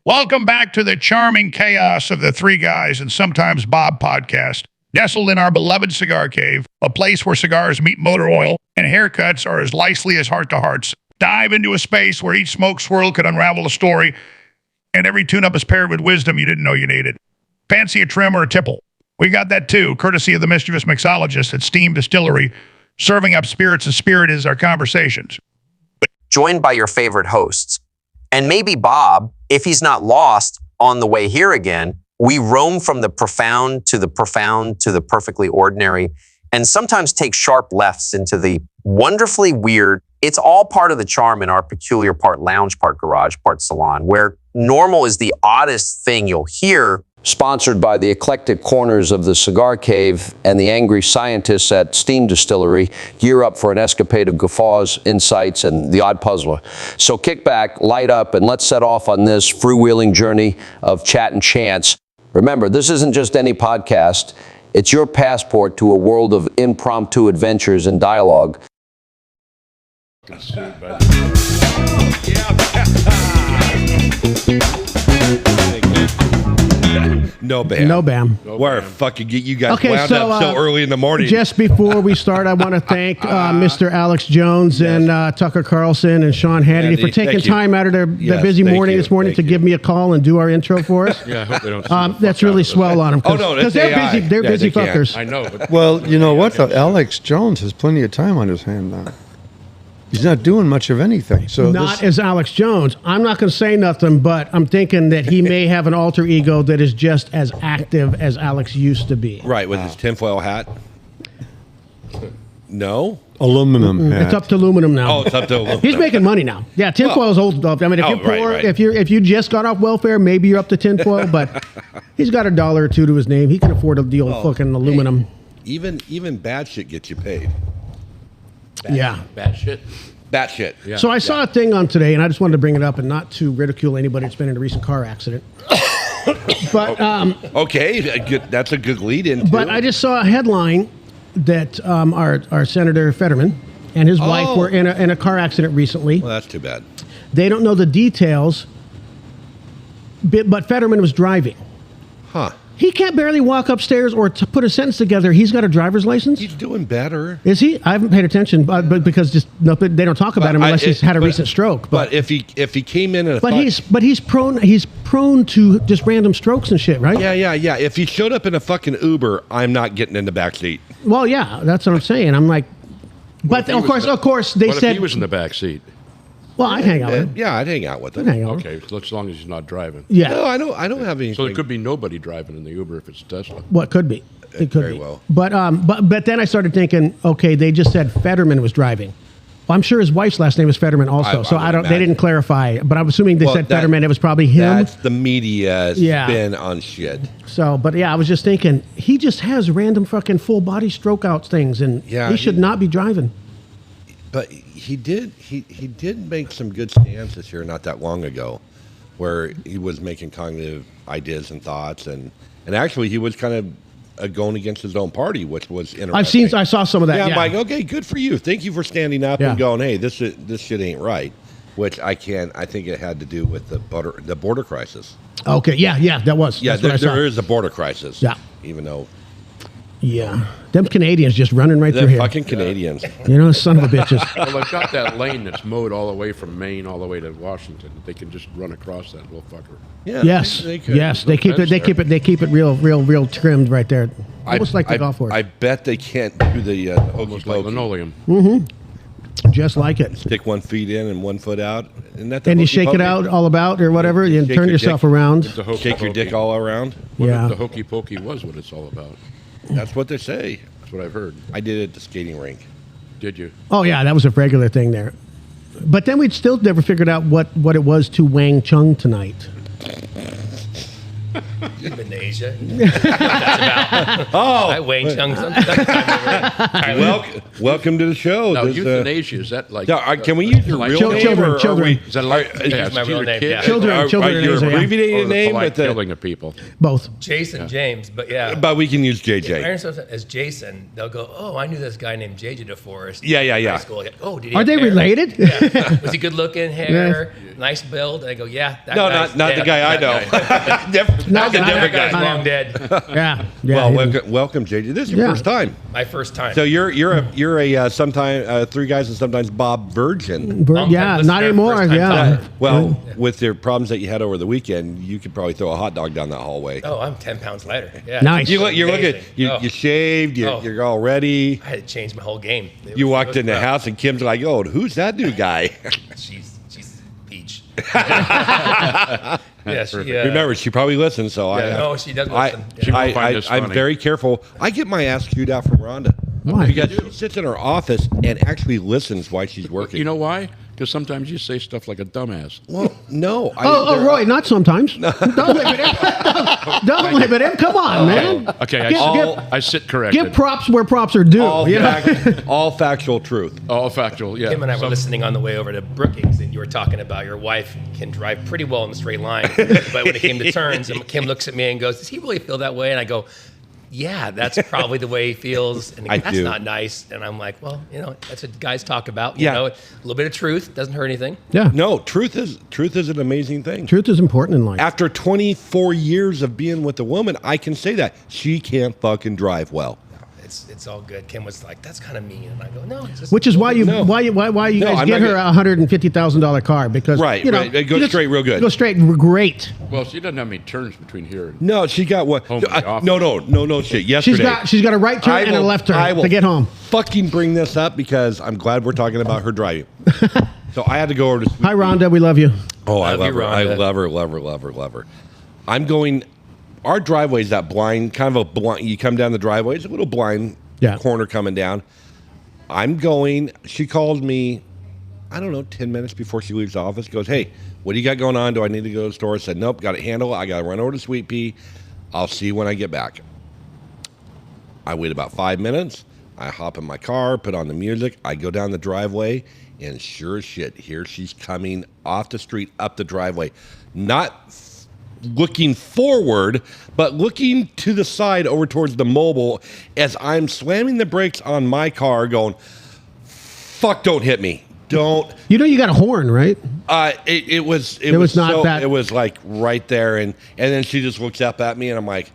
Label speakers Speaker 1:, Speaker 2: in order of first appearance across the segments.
Speaker 1: Welcome back to the charming chaos of the Three Guys and Sometimes Bob podcast, nestled in our beloved cigar cave, a place where cigars meet motor oil and haircuts are as licely as heart-to-hearts. Dive into a space where each smoke swirl could unravel a story, and every tune-up is paired with wisdom you didn't know you needed. Fancy a trim or a tipple? We got that too, courtesy of the mischievous mixologist at Steam Distillery, serving up spirits as spirit is our conversations.
Speaker 2: Joined by your favorite hosts. And maybe Bob, if he's not lost on the way here again. We roam from the profound to the perfectly ordinary, and sometimes take sharp lefts into the wonderfully weird. It's all part of the charm in our peculiar part lounge, part garage, part salon, where normal is the oddest thing you'll hear.
Speaker 3: Sponsored by the eclectic corners of the Cigar Cave and the angry scientists at Steam Distillery, gear up for an escapade of guffaws, insights, and the odd puzzler. So kick back, light up, and let's set off on this freewheeling journey of chat and chance. Remember, this isn't just any podcast. It's your passport to a world of impromptu adventures and dialogue.
Speaker 4: No bam.
Speaker 5: No bam.
Speaker 4: Where fucking get you guys
Speaker 5: Okay,
Speaker 4: wound up so early in the morning?
Speaker 5: Just before we start, I want to thank Mr. Alex Jones and Tucker Carlson and Sean Hannity for taking time out of their busy morning this morning to give me a call and do our intro for us.
Speaker 6: Yeah, I hope they don't.
Speaker 5: That's really swell on them.
Speaker 4: Oh no,
Speaker 5: because they're busy. They're busy fuckers.
Speaker 6: I know. But
Speaker 7: Well, you know what? Alex Jones has plenty of time on his hand now. He's not doing much of anything. So
Speaker 5: Not as Alex Jones. I'm not going to say nothing, but I'm thinking that he may have an alter ego that is just as active as Alex used to be.
Speaker 4: Right, with his tinfoil hat. No?
Speaker 7: aluminum hat.
Speaker 5: It's up to aluminum now.
Speaker 4: Oh, it's up to aluminum.
Speaker 5: He's making money now. Yeah, tinfoil's old stuff. I mean, if you're poor,
Speaker 4: right.
Speaker 5: if you just got off welfare, maybe you're up to tinfoil. But he's got $1 or $2 to his name. He can afford the old fucking aluminum.
Speaker 4: Even bad shit gets you paid.
Speaker 6: bad shit.
Speaker 4: Bad shit.
Speaker 6: Yeah.
Speaker 5: So I saw a thing on today, and I just wanted to bring it up and not to ridicule anybody that's been in a recent car accident. But
Speaker 4: Okay, that's a good lead in.
Speaker 5: But I just saw a headline that our Senator Fetterman and his wife were in a car accident recently.
Speaker 4: Well, that's too bad.
Speaker 5: They don't know the details, but Fetterman was driving.
Speaker 4: Huh.
Speaker 5: He can't barely walk upstairs or to put a sentence together. He's got a driver's license.
Speaker 4: He's doing better.
Speaker 5: Is he? I haven't paid attention, but because they don't talk about him unless he's had a recent stroke.
Speaker 4: But if he came in
Speaker 5: But he's prone to just random strokes and shit, right?
Speaker 4: Yeah. If he showed up in a fucking Uber, I'm not getting in the back seat.
Speaker 5: Well, yeah, that's what I'm saying. I'm like, but of course, they
Speaker 6: What
Speaker 5: said
Speaker 6: if he was in the back seat?
Speaker 5: Well, I'd hang out with him.
Speaker 4: Yeah, I'd hang out with him.
Speaker 5: I'd hang out with him.
Speaker 6: Okay, so as long as he's not driving.
Speaker 5: Yeah.
Speaker 4: No, I don't have anything.
Speaker 6: So there could be nobody driving in the Uber if it's a Tesla.
Speaker 5: What could be? It could
Speaker 4: Very
Speaker 5: be.
Speaker 4: well.
Speaker 5: But then I started thinking, okay, they just said Fetterman was driving. Well, I'm sure his wife's last name is Fetterman also. So I don't. They didn't clarify, but I'm assuming they said Fetterman. It was probably him.
Speaker 4: That's the media's spin on shit.
Speaker 5: So, but yeah, I was just thinking he just has random fucking full body stroke out things, and he should not be driving.
Speaker 4: But he did make some good stances here not that long ago, where he was making cognitive ideas and thoughts, and actually he was kind of going against his own party, which was interesting.
Speaker 5: I saw some of that.
Speaker 4: Yeah, I'm like, okay, good for you. Thank you for standing up and going, hey, this shit ain't right. Which I think it had to do with the border crisis.
Speaker 5: Okay, yeah, that was.
Speaker 4: Yeah,
Speaker 5: That's
Speaker 4: there is a border crisis.
Speaker 5: Yeah,
Speaker 4: even though.
Speaker 5: Yeah, them Canadians just running right through here.
Speaker 4: Fucking Canadians.
Speaker 5: You know, son of a bitches.
Speaker 6: Well, they've got that lane that's mowed all the way from Maine all the way to Washington. They can just run across that little fucker.
Speaker 4: Yeah.
Speaker 5: Yes. They keep it real trimmed right there. Almost like the golf course.
Speaker 4: I bet they can't do the
Speaker 6: almost like linoleum.
Speaker 5: Mm-hmm. Just like it.
Speaker 4: Stick 1 foot in and 1 foot out,
Speaker 5: and you shake it out all about or whatever. You turn yourself around.
Speaker 4: Shake your dick all around.
Speaker 5: Yeah.
Speaker 6: The hokey pokey was what it's all about.
Speaker 4: That's what they say.
Speaker 6: That's what I've heard.
Speaker 4: I did it at the skating rink.
Speaker 6: Did you?
Speaker 5: Oh yeah, that was a regular thing there. But then we'd still never figured out what it was to Wang Chung tonight.
Speaker 8: You've been to Asia. That's about.
Speaker 4: Oh,
Speaker 8: I Wayne Chung.
Speaker 4: welcome to the show.
Speaker 6: Now,
Speaker 4: This,
Speaker 6: euthanasia, is that like...
Speaker 4: can we use your
Speaker 6: like-
Speaker 4: real name?
Speaker 5: Children,
Speaker 4: or are
Speaker 5: children.
Speaker 4: we-
Speaker 6: Is that like...
Speaker 8: It's my
Speaker 6: it's
Speaker 8: real
Speaker 6: either
Speaker 8: name,
Speaker 6: kid
Speaker 8: yeah.
Speaker 5: Children,
Speaker 4: Are
Speaker 5: children.
Speaker 4: you
Speaker 5: is, yeah.
Speaker 4: abbreviating
Speaker 6: or
Speaker 4: the
Speaker 6: the
Speaker 4: name?
Speaker 6: polite
Speaker 4: But,
Speaker 6: killing of people.
Speaker 5: Both.
Speaker 8: Jason James, but yeah.
Speaker 4: but we can use
Speaker 8: If I
Speaker 4: JJ.
Speaker 8: understand as Jason, they'll go, "Oh, I knew this guy named JJ DeForest."
Speaker 4: Yeah.
Speaker 8: High school. Oh, did he
Speaker 5: Are
Speaker 8: have
Speaker 5: they
Speaker 8: hair?
Speaker 5: related?
Speaker 8: Yeah. Was he good looking, hair, nice build? And I go, "Yeah." That
Speaker 4: No,
Speaker 8: guy's
Speaker 4: not the
Speaker 8: dead.
Speaker 4: guy I know.
Speaker 8: That
Speaker 4: Different-
Speaker 5: No,
Speaker 4: That's a
Speaker 5: not
Speaker 4: different
Speaker 8: guy's
Speaker 4: guy.
Speaker 8: long dead.
Speaker 5: Yeah.
Speaker 4: Well, welcome, JJ. This is your
Speaker 5: Yeah.
Speaker 4: first time.
Speaker 8: My first time.
Speaker 4: So you're a sometime three guys and sometimes Bob virgin.
Speaker 5: Yeah,
Speaker 8: Long-time
Speaker 5: not
Speaker 8: listener,
Speaker 5: anymore.
Speaker 8: first-time
Speaker 5: Yeah.
Speaker 8: caller.
Speaker 4: Well, with your problems that you had over the weekend, you could probably throw a hot dog down that hallway.
Speaker 8: Oh, I'm 10 pounds lighter. Yeah.
Speaker 5: Nice.
Speaker 4: You're looking.
Speaker 8: Amazing.
Speaker 4: You shaved.
Speaker 8: Oh.
Speaker 4: You're all ready.
Speaker 8: I had to change my whole game.
Speaker 4: You walked in the house and Kim's like, "Oh, who's that new guy?"
Speaker 8: She's peach. Yeah, she,
Speaker 4: Remember, she probably listens. So
Speaker 8: no, she does listen.
Speaker 6: She won't find this
Speaker 4: I'm
Speaker 6: funny.
Speaker 4: very careful. I get my ass chewed out from Rhonda.
Speaker 5: Why?
Speaker 4: Because she sits in her office and actually listens while she's working.
Speaker 6: You know why? Because sometimes you say stuff like a dumbass.
Speaker 4: Well, no.
Speaker 5: Roy, not sometimes. Don't limit him. Don't limit him. Come on, man.
Speaker 6: Okay, I sit corrected.
Speaker 5: Give props where props are due.
Speaker 4: All,
Speaker 5: you know?
Speaker 4: all factual truth.
Speaker 6: All factual, yeah.
Speaker 8: Kim and I were listening on the way over to Brookings, and you were talking about your wife can drive pretty well in a straight line. But when it came to turns, and Kim looks at me and goes, "Does he really feel that way?" And I go, "Yeah, that's probably the way he feels." And he goes, "That's
Speaker 4: do.
Speaker 8: not nice." And I'm like, "Well, that's what guys talk about. You
Speaker 4: Yeah.
Speaker 8: know, a little bit of truth doesn't hurt anything."
Speaker 5: Yeah.
Speaker 4: No, truth is an amazing thing.
Speaker 5: Truth is important in life.
Speaker 4: After 24 years of being with a woman, I can say that she can't fucking drive well.
Speaker 8: It's all good. Kim was like, "That's kind of mean," and I go, "No." It's just
Speaker 5: Which is why you
Speaker 4: No.
Speaker 5: why you
Speaker 4: No,
Speaker 5: guys
Speaker 4: I'm
Speaker 5: get
Speaker 4: not
Speaker 5: her
Speaker 4: gonna-
Speaker 5: a $150,000 car because
Speaker 4: Right,
Speaker 5: you know,
Speaker 4: right. It goes
Speaker 5: you just-
Speaker 4: straight real good.
Speaker 5: Go straight great.
Speaker 6: Well, she doesn't have any turns between here and...
Speaker 4: No, she got what?
Speaker 6: Home to the office.
Speaker 4: No shit. Yesterday,
Speaker 5: She's got a right turn and a left
Speaker 4: I
Speaker 5: turn
Speaker 4: will
Speaker 5: to get home.
Speaker 4: Fucking bring this up because I'm glad we're talking about her driving. So I had to go over to.
Speaker 5: Hi, Rhonda. We love you.
Speaker 4: Oh, I
Speaker 8: Love
Speaker 4: love
Speaker 8: you,
Speaker 4: her. I
Speaker 8: Rhonda.
Speaker 4: love her. I'm going. Our driveway's that blind, kind of a blind. You come down the driveway, it's a little blind corner coming down. I'm going. She calls me, I don't know, 10 minutes before she leaves the office. Goes, "Hey, what do you got going on? Do I need to go to the store?" I said, "Nope, got it handled. I got to run over to Sweet Pea. I'll see you when I get back." I wait about 5 minutes. I hop in my car, put on the music. I go down the driveway, and sure as shit, here she's coming off the street, up the driveway. Not looking forward, but looking to the side over towards the mobile as I'm slamming the brakes on my car going, "Fuck, don't hit me. Don't."
Speaker 5: You know you got a horn, right?
Speaker 4: It was
Speaker 5: not
Speaker 4: so,
Speaker 5: that-
Speaker 4: It was like right there, and then she just looks up at me, and I'm like,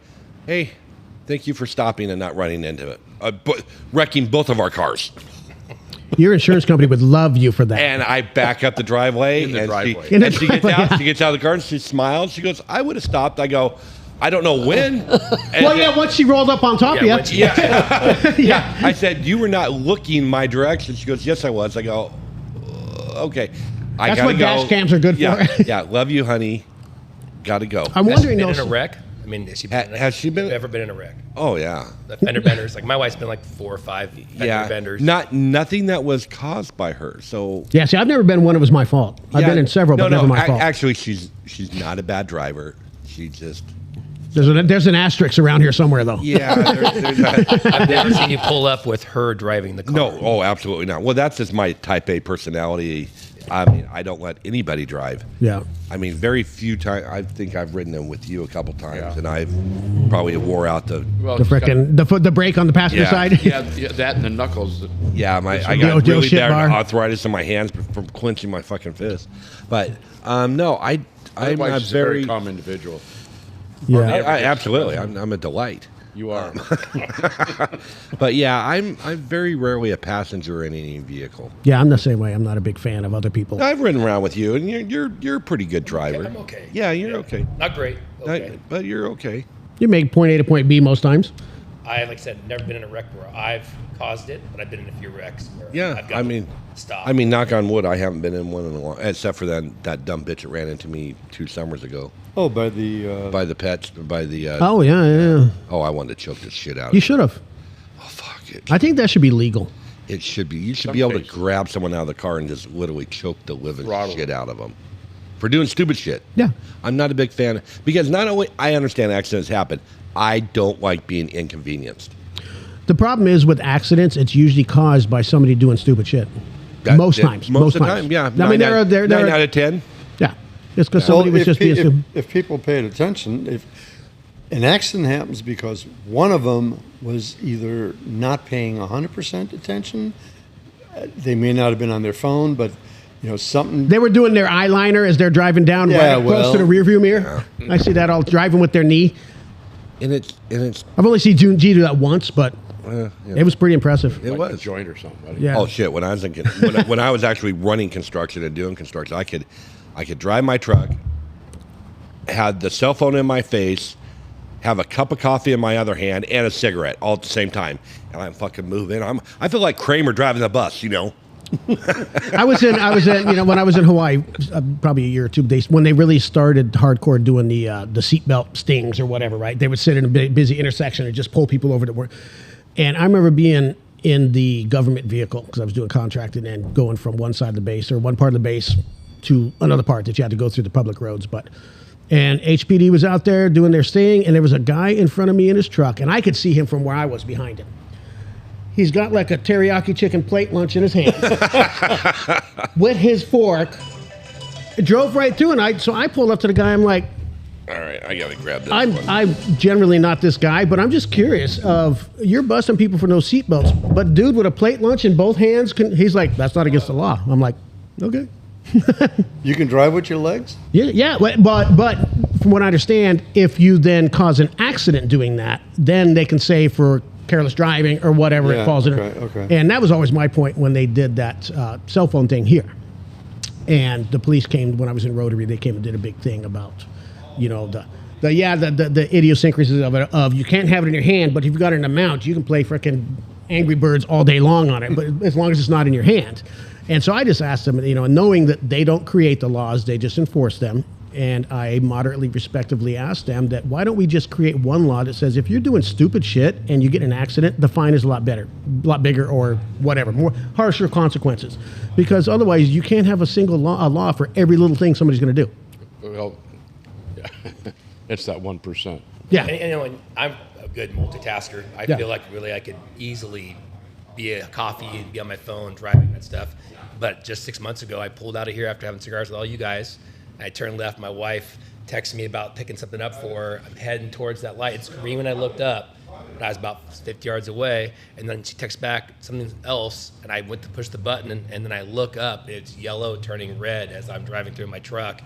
Speaker 4: "Hey, thank you for stopping and not running into it, but wrecking both of our cars."
Speaker 5: Your insurance company would love you for that.
Speaker 4: And I back up the driveway,
Speaker 6: In the
Speaker 4: and
Speaker 6: driveway.
Speaker 5: In the
Speaker 4: she gets
Speaker 5: driveway,
Speaker 4: out.
Speaker 5: yeah.
Speaker 4: She gets out of the car and she smiles. She goes, "I would have stopped." I go, "I don't know when."
Speaker 5: Well, yeah, once she rolled up on top of you.
Speaker 8: once you-
Speaker 4: Yeah. I said, "You were not looking my direction." She goes, "Yes, I was." I go, "Okay." I
Speaker 5: That's
Speaker 4: gotta
Speaker 5: what
Speaker 4: go.
Speaker 5: dash cams are good
Speaker 4: Yeah,
Speaker 5: for.
Speaker 4: yeah. Love you, honey. Gotta go.
Speaker 5: I'm
Speaker 8: Has she
Speaker 5: wondering
Speaker 8: been
Speaker 5: though.
Speaker 8: in a wreck? I mean, has she been?
Speaker 4: Has she been-
Speaker 8: ever been in a wreck?
Speaker 4: Oh yeah.
Speaker 8: The fender benders. Like my wife's been like 4 or 5 fender benders.
Speaker 4: Nothing that was caused by her. So
Speaker 5: Yeah, see, I've never been one. It was my fault. I've been in several, but never my fault.
Speaker 4: Actually, she's not a bad driver. She just
Speaker 5: There's an asterisk around here somewhere, though.
Speaker 4: yeah. There's a,
Speaker 8: I've never seen you pull up with her driving the car.
Speaker 4: no, oh, absolutely not. Well, that's just my Type A personality. I mean, I don't let anybody drive.
Speaker 5: Yeah.
Speaker 4: I mean, very few times. I think I've ridden them with you a couple times, and I've probably wore out the.
Speaker 6: Well,
Speaker 5: The
Speaker 6: it's got-
Speaker 5: frickin' the brake on the passenger
Speaker 4: Yeah.
Speaker 5: side.
Speaker 6: yeah, that and the knuckles.
Speaker 4: Yeah, I
Speaker 5: the
Speaker 4: got
Speaker 5: old
Speaker 4: really
Speaker 5: shit
Speaker 4: bad
Speaker 5: bar.
Speaker 4: arthritis in my hands from clenching my fucking fist. But no, I'm
Speaker 6: Otherwise,
Speaker 4: not
Speaker 6: she's a very
Speaker 4: very.
Speaker 6: calm individual.
Speaker 5: Yeah.
Speaker 4: Absolutely, I'm a delight.
Speaker 6: You are.
Speaker 4: But yeah, I'm very rarely a passenger in any vehicle.
Speaker 5: Yeah, I'm the same way. I'm not a big fan of other people.
Speaker 4: I've ridden around with you, and you're a pretty good driver.
Speaker 8: I'm okay.
Speaker 4: Yeah, you're okay.
Speaker 8: Not great. Okay.
Speaker 4: But you're okay.
Speaker 5: You make point A to point B most times.
Speaker 8: I, like I said, never been in a wreck where I've caused it, but I've been in a few wrecks where
Speaker 4: Yeah,
Speaker 8: I've got
Speaker 4: I mean,
Speaker 8: to stop.
Speaker 4: I mean, knock on wood, I haven't been in one in a long, except for that dumb bitch that ran into me 2 summers ago
Speaker 7: Oh, by the
Speaker 4: by the pets, by the.
Speaker 5: Oh, yeah.
Speaker 4: Oh, I wanted to choke the shit out of
Speaker 5: You
Speaker 4: it.
Speaker 5: should have.
Speaker 4: Oh, fuck it.
Speaker 5: I think that should be legal.
Speaker 4: It should be. You should
Speaker 6: Some
Speaker 4: be able to
Speaker 6: cases.
Speaker 4: grab someone out of the car and just literally choke the living
Speaker 6: Throttle.
Speaker 4: shit out of them. for doing stupid shit.
Speaker 5: Yeah.
Speaker 4: I'm not a big fan because not only I understand accidents happen, I don't like being inconvenienced.
Speaker 5: The problem is with accidents, it's usually caused by somebody doing stupid shit. Most times.
Speaker 4: Most of the time, yeah.
Speaker 5: I mean, there are
Speaker 4: 9 out of 10.
Speaker 5: Yeah. It's because somebody was just being stupid.
Speaker 7: If people paid attention, if an accident happens because one of them was either not paying 100% attention, they may not have been on their phone, but something.
Speaker 5: They were doing their eyeliner as they're driving down close to the rearview mirror. I see that all driving with their knee.
Speaker 4: And it's.
Speaker 5: I've only seen G do that once, but it was pretty impressive.
Speaker 4: It
Speaker 6: like
Speaker 4: was
Speaker 6: a joint or something. Buddy.
Speaker 5: Yeah.
Speaker 4: Oh shit! When I was thinking, when I was actually running construction and doing construction, I could drive my truck, had the cell phone in my face, have a cup of coffee in my other hand, and a cigarette all at the same time, and I'm fucking moving. I feel like Kramer driving the bus,
Speaker 5: I was in, when I was in Hawaii, probably a year or two, when they really started hardcore doing the seatbelt stings or whatever, right? They would sit in a busy intersection and just pull people over to work. And I remember being in the government vehicle because I was doing contracting and going from one side of the base or one part of the base to another part that you had to go through the public roads. And HPD was out there doing their sting, and there was a guy in front of me in his truck, and I could see him from where I was behind him. He's got like a teriyaki chicken plate lunch in his hand with his fork. It drove right through, and so I pulled up to the guy. I'm like,
Speaker 4: all right, I gotta grab this.
Speaker 5: I'm generally not this guy, but I'm just curious. You're busting people for no seatbelts, but dude with a plate lunch in both hands, he's like, that's not against the law. I'm like, okay.
Speaker 7: You can drive with your legs?
Speaker 5: Yeah, but from what I understand, if you then cause an accident doing that, then they can say for careless driving or whatever it falls in.
Speaker 7: Okay.
Speaker 5: And that was always my point when they did that cell phone thing here. And the police came when I was in Rotary. They came and did a big thing about, the idiosyncrasies of it. Of you can't have it in your hand, but if you've got it in a mount, you can play frickin' Angry Birds all day long on it. But as long as it's not in your hand. And so I just asked them, knowing that they don't create the laws, they just enforce them. And I moderately, respectively asked them that why don't we just create one law that says if you're doing stupid shit and you get in an accident, the fine is a lot bigger or whatever, more harsher consequences. Because otherwise you can't have a single law for every little thing somebody's going to do.
Speaker 6: Well, yeah. It's that 1%.
Speaker 5: Yeah.
Speaker 8: And I'm a good multitasker. I feel like really I could easily be a coffee and be on my phone driving that stuff. But just 6 months ago, I pulled out of here after having cigars with all you guys. I turned left. My wife texted me about picking something up for her. I'm heading towards that light. It's green when I looked up. But I was about 50 yards away. And then she texts back something else. And I went to push the button. And then I look up. It's yellow turning red as I'm driving through my truck.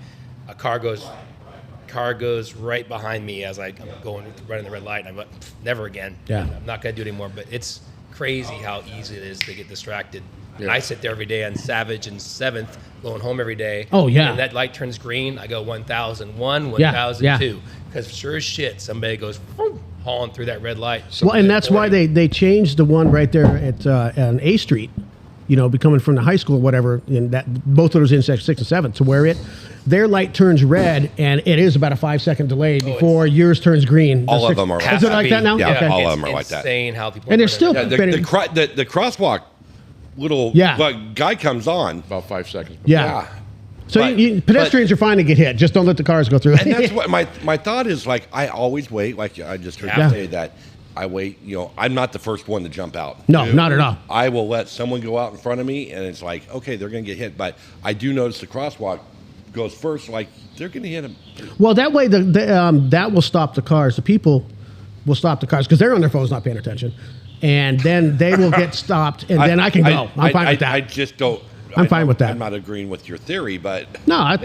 Speaker 8: A car goes right behind me as I'm running the red light. And I'm like, never again.
Speaker 5: Yeah.
Speaker 8: I'm not going to do it anymore. But it's crazy how easy it is to get distracted. And I sit there every day on Savage and 7th, going home every day.
Speaker 5: Oh, yeah.
Speaker 8: And that light turns green, I go 1001, 1002. Because sure as shit, somebody goes hauling through that red light.
Speaker 5: Well, and that's why they changed the one right there at on A Street, coming from the high school or whatever, in that both of those intersections, 6 and 7, to where their light turns red, and it is about a 5-second delay before yours turns green.
Speaker 4: All of them are
Speaker 5: Is it like that now?
Speaker 4: Yeah,
Speaker 5: okay.
Speaker 4: all of them are like that.
Speaker 8: Insane how people.
Speaker 5: And they're still
Speaker 4: the crosswalk guy comes on.
Speaker 6: About 5 seconds.
Speaker 5: Yeah. So pedestrians are fine to get hit. Just don't let the cars go through.
Speaker 4: And that's what my thought is. Like, I always wait. Like I just heard you say that. I wait. I'm not the first one to jump out.
Speaker 5: No, not at all.
Speaker 4: I will let someone go out in front of me, and it's like, okay, they're going to get hit. But I do notice the crosswalk goes first. Like, they're going to hit them.
Speaker 5: Well, that way that will stop the cars. The people will stop the cars because they're on their phones not paying attention. And then they will get stopped, and then I can go. I'm fine with that.
Speaker 4: I just don't.
Speaker 5: I'm fine with that.
Speaker 4: I'm not agreeing with your theory, but
Speaker 5: no.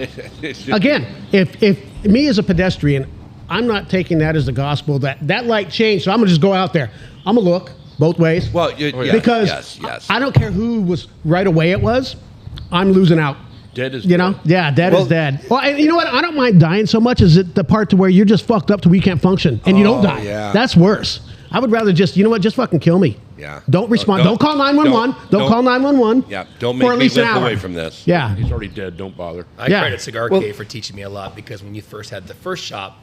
Speaker 5: Again, if me as a pedestrian, I'm not taking that as the gospel that light changed, so I'm gonna just go out there. I'm gonna look both ways.
Speaker 4: Well,
Speaker 5: because
Speaker 4: yes.
Speaker 5: I don't care who was right away. It was. I'm losing out.
Speaker 6: Dead is dead.
Speaker 5: Yeah, dead is dead. Well, and you know what? I don't mind dying so much as the part to where you're just fucked up to where you can't function and you don't die.
Speaker 4: Yeah.
Speaker 5: That's worse. I would rather just fucking kill me.
Speaker 4: Yeah.
Speaker 5: Don't respond. Don't call 911. Don't call 911.
Speaker 4: Yeah. Don't make me live away from this.
Speaker 5: Yeah.
Speaker 6: He's already dead. Don't bother.
Speaker 8: I credit Cigar Cave for teaching me a lot because when you first had the first shop,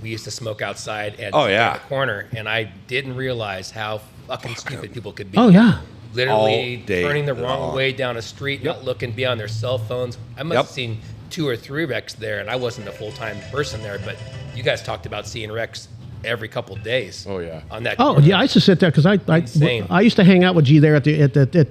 Speaker 8: we used to smoke outside and in the corner, and I didn't realize how fucking stupid people could be.
Speaker 5: Oh yeah.
Speaker 8: Literally turning the wrong way down a street, not looking beyond their cell phones. I must have seen 2 or 3 wrecks there, and I wasn't a full-time person there, but you guys talked about seeing wrecks every couple of days.
Speaker 6: Oh, yeah.
Speaker 8: On that.
Speaker 5: Oh
Speaker 8: corner.
Speaker 5: yeah, I used to sit there because
Speaker 8: Insane.
Speaker 5: I used to hang out with G there at the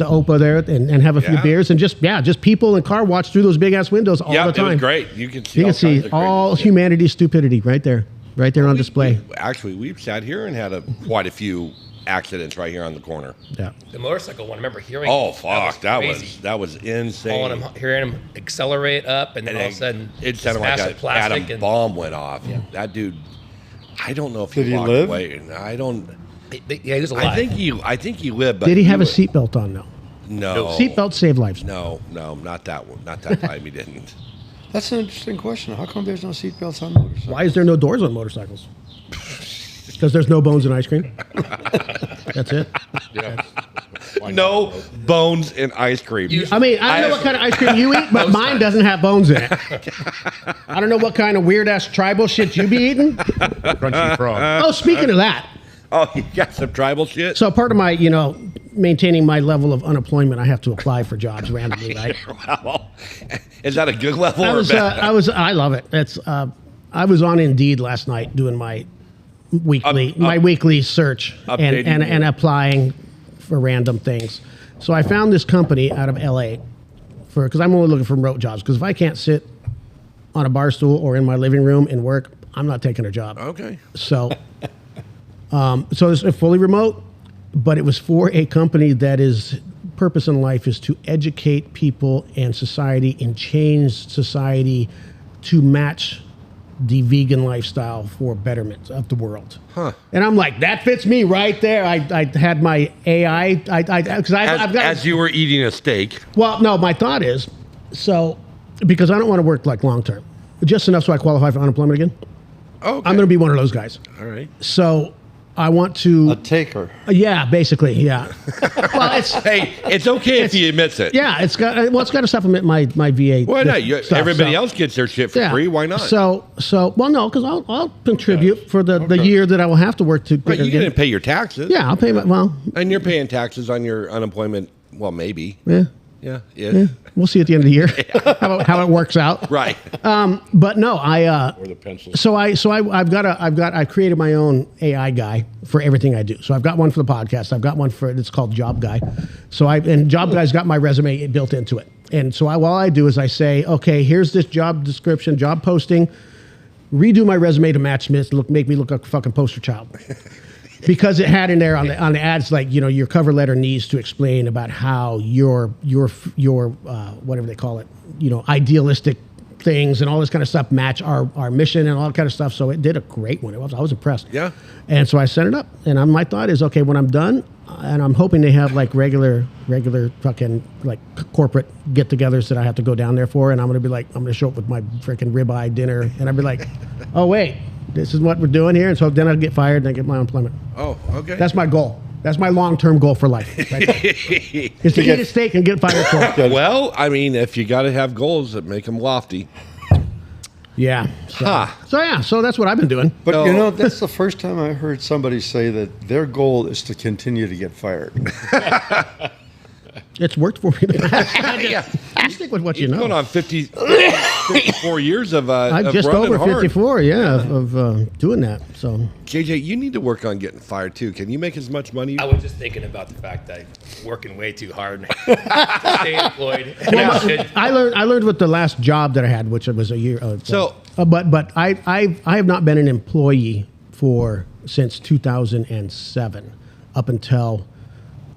Speaker 5: OPA there and have a few
Speaker 4: Yeah.
Speaker 5: beers and just people and car watch through those big ass windows all
Speaker 4: Yeah,
Speaker 5: the
Speaker 4: it
Speaker 5: time.
Speaker 4: was great. You can see
Speaker 5: You
Speaker 4: all
Speaker 5: can see
Speaker 4: kinds of crazy
Speaker 5: all
Speaker 4: shit.
Speaker 5: humanity's stupidity right there on display.
Speaker 4: Actually, we've sat here and had quite a few accidents right here on the corner.
Speaker 5: Yeah.
Speaker 8: The motorcycle one, I remember hearing.
Speaker 4: Oh fuck, that
Speaker 8: crazy.
Speaker 4: was insane.
Speaker 8: Calling him, hearing him accelerate up, and then all of a sudden,
Speaker 4: it
Speaker 8: this
Speaker 4: sounded like
Speaker 8: massive
Speaker 4: a
Speaker 8: plastic
Speaker 4: atom
Speaker 8: and
Speaker 4: bomb went off. That dude, I don't know if
Speaker 7: Did he
Speaker 4: walked
Speaker 7: live?
Speaker 4: away. I don't.
Speaker 8: yeah, he was alive.
Speaker 4: I think he lived. But
Speaker 5: Did he have a
Speaker 4: was-
Speaker 5: seatbelt on? No.
Speaker 4: No.
Speaker 5: Seatbelts save lives.
Speaker 4: No, not that one. Not that time. He didn't.
Speaker 7: That's an interesting question. How come there's no seatbelts on motorcycles?
Speaker 5: Why is there no doors on motorcycles? Because there's no bones in ice cream. That's it.
Speaker 6: Yeah. Why not?
Speaker 4: No bones in ice cream.
Speaker 5: I mean, I don't know what kind of ice cream you eat, but mine doesn't have bones in it. I don't know what kind of weird ass tribal shit you be eating.
Speaker 6: Crunchy frog.
Speaker 5: Oh, speaking of that,
Speaker 4: Oh, you got some tribal shit.
Speaker 5: so part of my, maintaining my level of unemployment, I have to apply for jobs randomly, right?
Speaker 4: Well, is that a good level
Speaker 5: I
Speaker 4: or
Speaker 5: was,
Speaker 4: bad?
Speaker 5: I love it. It's, I was on Indeed last night doing my weekly search
Speaker 4: updating
Speaker 5: and applying for random things. So I found this company out of LA because I'm only looking for remote jobs. Because if I can't sit on a bar stool or in my living room and work, I'm not taking a job.
Speaker 4: Okay.
Speaker 5: So, so it's fully remote, but it was for a company that is purpose in life is to educate people and society and change society to match the vegan lifestyle for betterment of the world. Huh. And I'm like, that fits me right there. I had my AI, because I've got.
Speaker 4: As you were eating a steak.
Speaker 5: Well, no, my thought is, so, because I don't want to work like long term, just enough so I qualify for unemployment again.
Speaker 4: Okay.
Speaker 5: I'm going to be one of those guys.
Speaker 4: All right.
Speaker 5: So I want to.
Speaker 7: A taker.
Speaker 5: Yeah, basically, yeah. Well, it's
Speaker 4: Hey, it's okay if he admits it.
Speaker 5: yeah, it's got to supplement my VA.
Speaker 4: Why not?
Speaker 5: stuff,
Speaker 4: Everybody
Speaker 5: so-
Speaker 4: else gets their shit for free. Why not?
Speaker 5: So well, no, because I'll contribute for the year that I will have to work to.
Speaker 4: But you
Speaker 5: get-
Speaker 4: didn't pay your taxes.
Speaker 5: Yeah, I'll pay my
Speaker 4: And you're paying taxes on your unemployment. Well, maybe.
Speaker 5: yeah.
Speaker 4: Yeah.
Speaker 5: We'll see at the end of the year how it works out.
Speaker 4: Right.
Speaker 5: But no,
Speaker 6: Or the pencil.
Speaker 5: I've created my own AI guy for everything I do. So I've got one for the podcast. I've got one it's called Job Guy. And Job Guy's got my resume built into it. And so all I do is I say, okay, here's this job description, job posting, redo my resume to match this, make me look like a fucking poster child. Because it had in there on the ads, like, your cover letter needs to explain about how your whatever they call it, idealistic things and all this kind of stuff match our mission and all that kind of stuff. So it did a great one. I was impressed.
Speaker 4: Yeah.
Speaker 5: And so I sent it up, and my thought is, okay, when I'm done, and I'm hoping they have like regular fucking like corporate get-togethers that I have to go down there for, and I'm gonna show up with my freaking ribeye dinner, and I'd be like, oh wait, this is what we're doing here, and so then I'll get fired and I get my unemployment.
Speaker 4: Oh, okay.
Speaker 5: That's my goal. That's my long-term goal for life. Right? Is to eat a steak and get fired for it.
Speaker 4: Well, I mean, if you got to have goals that make them lofty.
Speaker 5: Yeah. So that's what I've been doing.
Speaker 7: But that's the first time I heard somebody say that their goal is to continue to get fired.
Speaker 5: It's worked for me. You stick with what you know.
Speaker 4: Going on 54 years of
Speaker 5: I'm
Speaker 4: of
Speaker 5: just
Speaker 4: running
Speaker 5: over
Speaker 4: hard.
Speaker 5: 54, of doing that. So
Speaker 4: JJ, you need to work on getting fired too. Can you make as much money?
Speaker 8: I was just thinking about the fact that I'm working way too hard to stay employed. And I should-
Speaker 5: I learned with the last job that I had, which was a year. But I have not been an employee since 2007, up until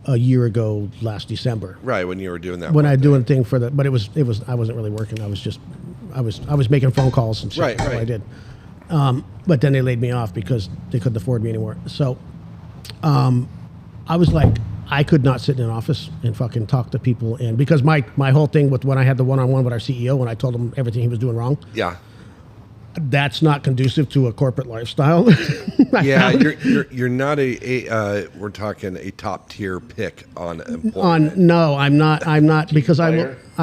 Speaker 5: a year ago last December.
Speaker 4: Right, when you were doing that.
Speaker 5: When
Speaker 4: one
Speaker 5: I
Speaker 4: thing.
Speaker 5: doing thing for I wasn't really working. I was making phone calls and shit.
Speaker 4: Right,
Speaker 5: That's what
Speaker 4: right.
Speaker 5: I did. But then they laid me off because they couldn't afford me anymore. So, I was like, I could not sit in an office and fucking talk to people, and because my whole thing with when I had the one-on-one with our CEO, when I told him everything he was doing wrong,
Speaker 4: Yeah.
Speaker 5: that's not conducive to a corporate lifestyle.
Speaker 4: Yeah, you're not we're talking a top tier pick on employment.
Speaker 5: No, I'm not because I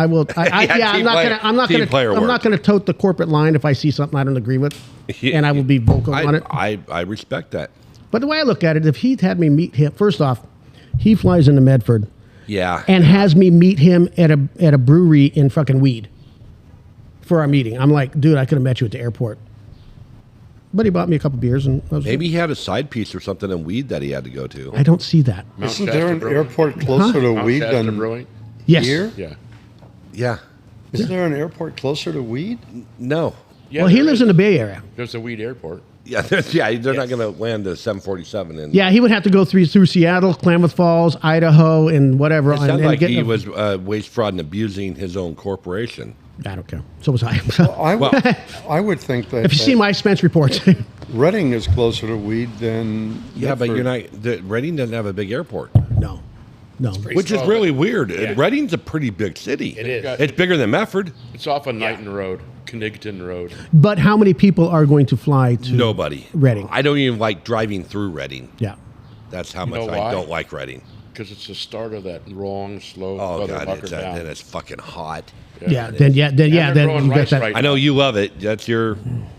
Speaker 5: will
Speaker 4: Yeah,
Speaker 5: I'm
Speaker 4: team
Speaker 5: not
Speaker 4: player.
Speaker 5: gonna I'm not
Speaker 4: Team
Speaker 5: gonna
Speaker 4: player
Speaker 5: I'm
Speaker 4: work.
Speaker 5: not gonna tote the corporate line if I see something I don't agree with, and I will be vocal on it.
Speaker 4: I respect that.
Speaker 5: But the way I look at it, if he'd had me meet him, first off, he flies into Medford
Speaker 4: Yeah.
Speaker 5: and has me meet him at a brewery in fucking Weed. for our meeting. I'm like, dude, I could have met you at the airport. But he bought me a couple beers, and I was
Speaker 4: Maybe he had a side piece or something in weed that he had to go to.
Speaker 5: I don't see that.
Speaker 6: Mount
Speaker 7: Isn't there an
Speaker 6: Shasta Brewing.
Speaker 7: airport closer to
Speaker 6: Mount
Speaker 7: weed
Speaker 6: Shasta
Speaker 7: than
Speaker 6: Brewing?
Speaker 5: Yes.
Speaker 7: here?
Speaker 6: Yeah.
Speaker 4: Yeah.
Speaker 7: Isn't there an airport closer to weed?
Speaker 4: No.
Speaker 6: Yeah,
Speaker 5: Well, he
Speaker 6: there
Speaker 5: lives
Speaker 6: is.
Speaker 5: in the Bay Area.
Speaker 6: There's a weed airport.
Speaker 4: Yeah, they're not going to land a 747 in.
Speaker 5: Yeah, he would have to go through Seattle, Klamath Falls, Idaho, and whatever.
Speaker 4: It sounds like
Speaker 5: get
Speaker 4: he
Speaker 5: a-
Speaker 4: was waste, fraud, and abusing his own corporation.
Speaker 5: I don't care. So was I.
Speaker 7: I would think that
Speaker 5: if you see my expense reports,
Speaker 7: Reading is closer to weed than
Speaker 4: Yeah, but
Speaker 7: Medford.
Speaker 4: you're not. Reading doesn't have a big airport,
Speaker 5: no.
Speaker 4: which is
Speaker 8: small,
Speaker 4: really weird.
Speaker 8: Yeah.
Speaker 4: Reading's a pretty big city.
Speaker 8: It is.
Speaker 4: It's bigger than Medford.
Speaker 6: It's off of Knighton Road, Connington Road.
Speaker 5: But how many people are going to fly to
Speaker 4: Nobody.
Speaker 5: Reading?
Speaker 4: I don't even like driving through Reading.
Speaker 5: Yeah.
Speaker 4: That's how much
Speaker 6: know
Speaker 4: I
Speaker 6: why?
Speaker 4: don't like Reading.
Speaker 6: Because it's the start of that long, slow,
Speaker 4: Oh
Speaker 6: leather
Speaker 4: God,
Speaker 6: pucker down.
Speaker 4: then it's fucking hot.
Speaker 5: Yeah. Then
Speaker 6: they're
Speaker 5: then
Speaker 6: growing
Speaker 5: you get
Speaker 6: rice
Speaker 5: that.
Speaker 6: right
Speaker 4: I know you love it.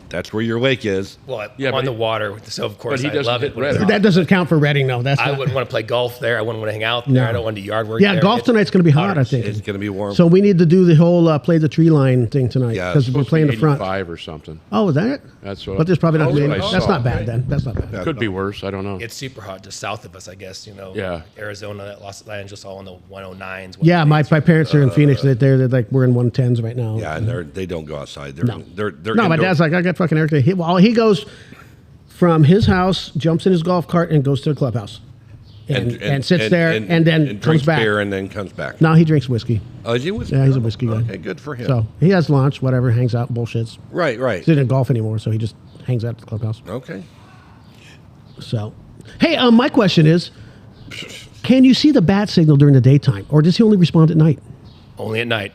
Speaker 4: That's where your lake is.
Speaker 8: Well,
Speaker 6: Yeah,
Speaker 8: on
Speaker 6: but
Speaker 8: the
Speaker 6: he-
Speaker 8: water, so of course
Speaker 6: he
Speaker 8: I
Speaker 6: doesn't
Speaker 8: love
Speaker 6: hit
Speaker 8: it. when it's
Speaker 6: red.
Speaker 8: hot.
Speaker 5: That doesn't count for Reading, though. That's
Speaker 8: I
Speaker 5: not-
Speaker 8: wouldn't want to play golf there. I wouldn't want to hang out there.
Speaker 5: No.
Speaker 8: I don't want to do yard work
Speaker 5: Yeah,
Speaker 8: there.
Speaker 5: golf
Speaker 8: It's
Speaker 5: tonight's going to be hot, I
Speaker 8: hard.
Speaker 5: think.
Speaker 4: It's going to be warm.
Speaker 5: So we need to do the whole play the tree line thing tonight
Speaker 4: Yeah,
Speaker 5: because
Speaker 4: it's
Speaker 5: we're playing the front.
Speaker 6: 85 or something.
Speaker 5: Oh, is that it?
Speaker 6: That's what.
Speaker 5: But there's probably not.
Speaker 6: That's what I
Speaker 5: That's
Speaker 6: saw.
Speaker 5: not bad then. That's not bad.
Speaker 6: Could be worse. I don't know.
Speaker 8: It's super hot just south of us, I guess. You know,
Speaker 6: Yeah.
Speaker 8: Arizona, Los Angeles, all in the 109s.
Speaker 5: Yeah, my parents are in Phoenix. They're like we're in 110s right now.
Speaker 4: Yeah, and they don't go outside.
Speaker 5: No.
Speaker 4: They're
Speaker 5: No, my
Speaker 4: indoor-
Speaker 5: dad's like, I got fucking everything. He goes from his house, jumps in his golf cart, and goes to the clubhouse, and sits there, and then comes
Speaker 4: drinks
Speaker 5: back.
Speaker 4: beer and then comes back.
Speaker 5: No, he drinks whiskey.
Speaker 4: Oh, is he whiskey?
Speaker 5: Yeah, he's a whiskey guy.
Speaker 4: Okay, good for him.
Speaker 5: So he has lunch, whatever, hangs out, bullshits.
Speaker 4: right.
Speaker 5: He didn't golf anymore, so he just hangs out at the clubhouse.
Speaker 4: Okay.
Speaker 5: So, hey, my question is, can you see the bat signal during the daytime, or does he only respond at night?
Speaker 8: Only at night.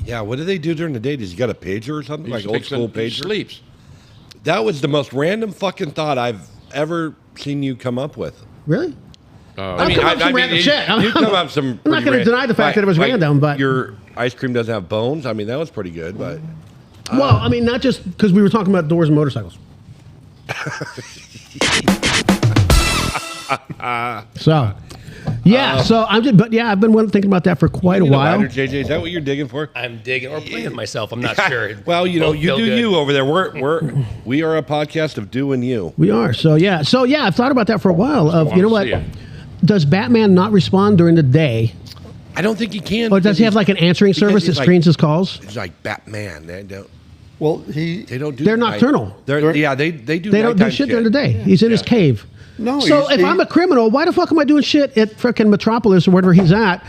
Speaker 4: Yeah, what do they do during the day? Does he got a pager or something?
Speaker 6: He
Speaker 4: Like
Speaker 6: just
Speaker 4: old
Speaker 6: takes
Speaker 4: school
Speaker 6: he
Speaker 4: pager?
Speaker 6: sleeps.
Speaker 4: That was the most random fucking thought I've ever seen you come up with.
Speaker 5: Really?
Speaker 4: I mean,
Speaker 5: come up with some random shit.
Speaker 4: You come up with some.
Speaker 5: I'm not
Speaker 4: pretty
Speaker 5: going to deny the fact that it was random, but
Speaker 4: your ice cream doesn't have bones. I mean, that was pretty good, but
Speaker 5: well, I mean, not just because we were talking about doors and motorcycles. So, yeah. So I'm just, but yeah, I've been thinking about that for quite a
Speaker 4: You need
Speaker 5: while.
Speaker 4: ladder, JJ, is that what you're digging for?
Speaker 8: I'm digging or playing with myself. I'm not sure.
Speaker 4: Well, you know,
Speaker 8: Both
Speaker 4: you
Speaker 8: feel
Speaker 4: do
Speaker 8: good.
Speaker 4: you over there. We are a podcast of doing you.
Speaker 5: We are. So yeah. I've thought about that for a while. Of you know what?
Speaker 6: wanna see
Speaker 5: Does Batman not respond during the day,
Speaker 4: I don't think he can.
Speaker 5: or does he have like an answering
Speaker 4: because
Speaker 5: service that
Speaker 4: he's like-
Speaker 5: screens his calls?
Speaker 4: It's like Batman. They don't.
Speaker 7: Well,
Speaker 4: They don't do.
Speaker 5: They're
Speaker 4: night-
Speaker 5: nocturnal.
Speaker 4: Yeah, they do.
Speaker 5: They don't do
Speaker 4: nighttime
Speaker 5: shit during the day. He's in his cave.
Speaker 7: No,
Speaker 5: So if I'm a criminal, why the fuck am I doing shit at frickin' Metropolis or wherever he's at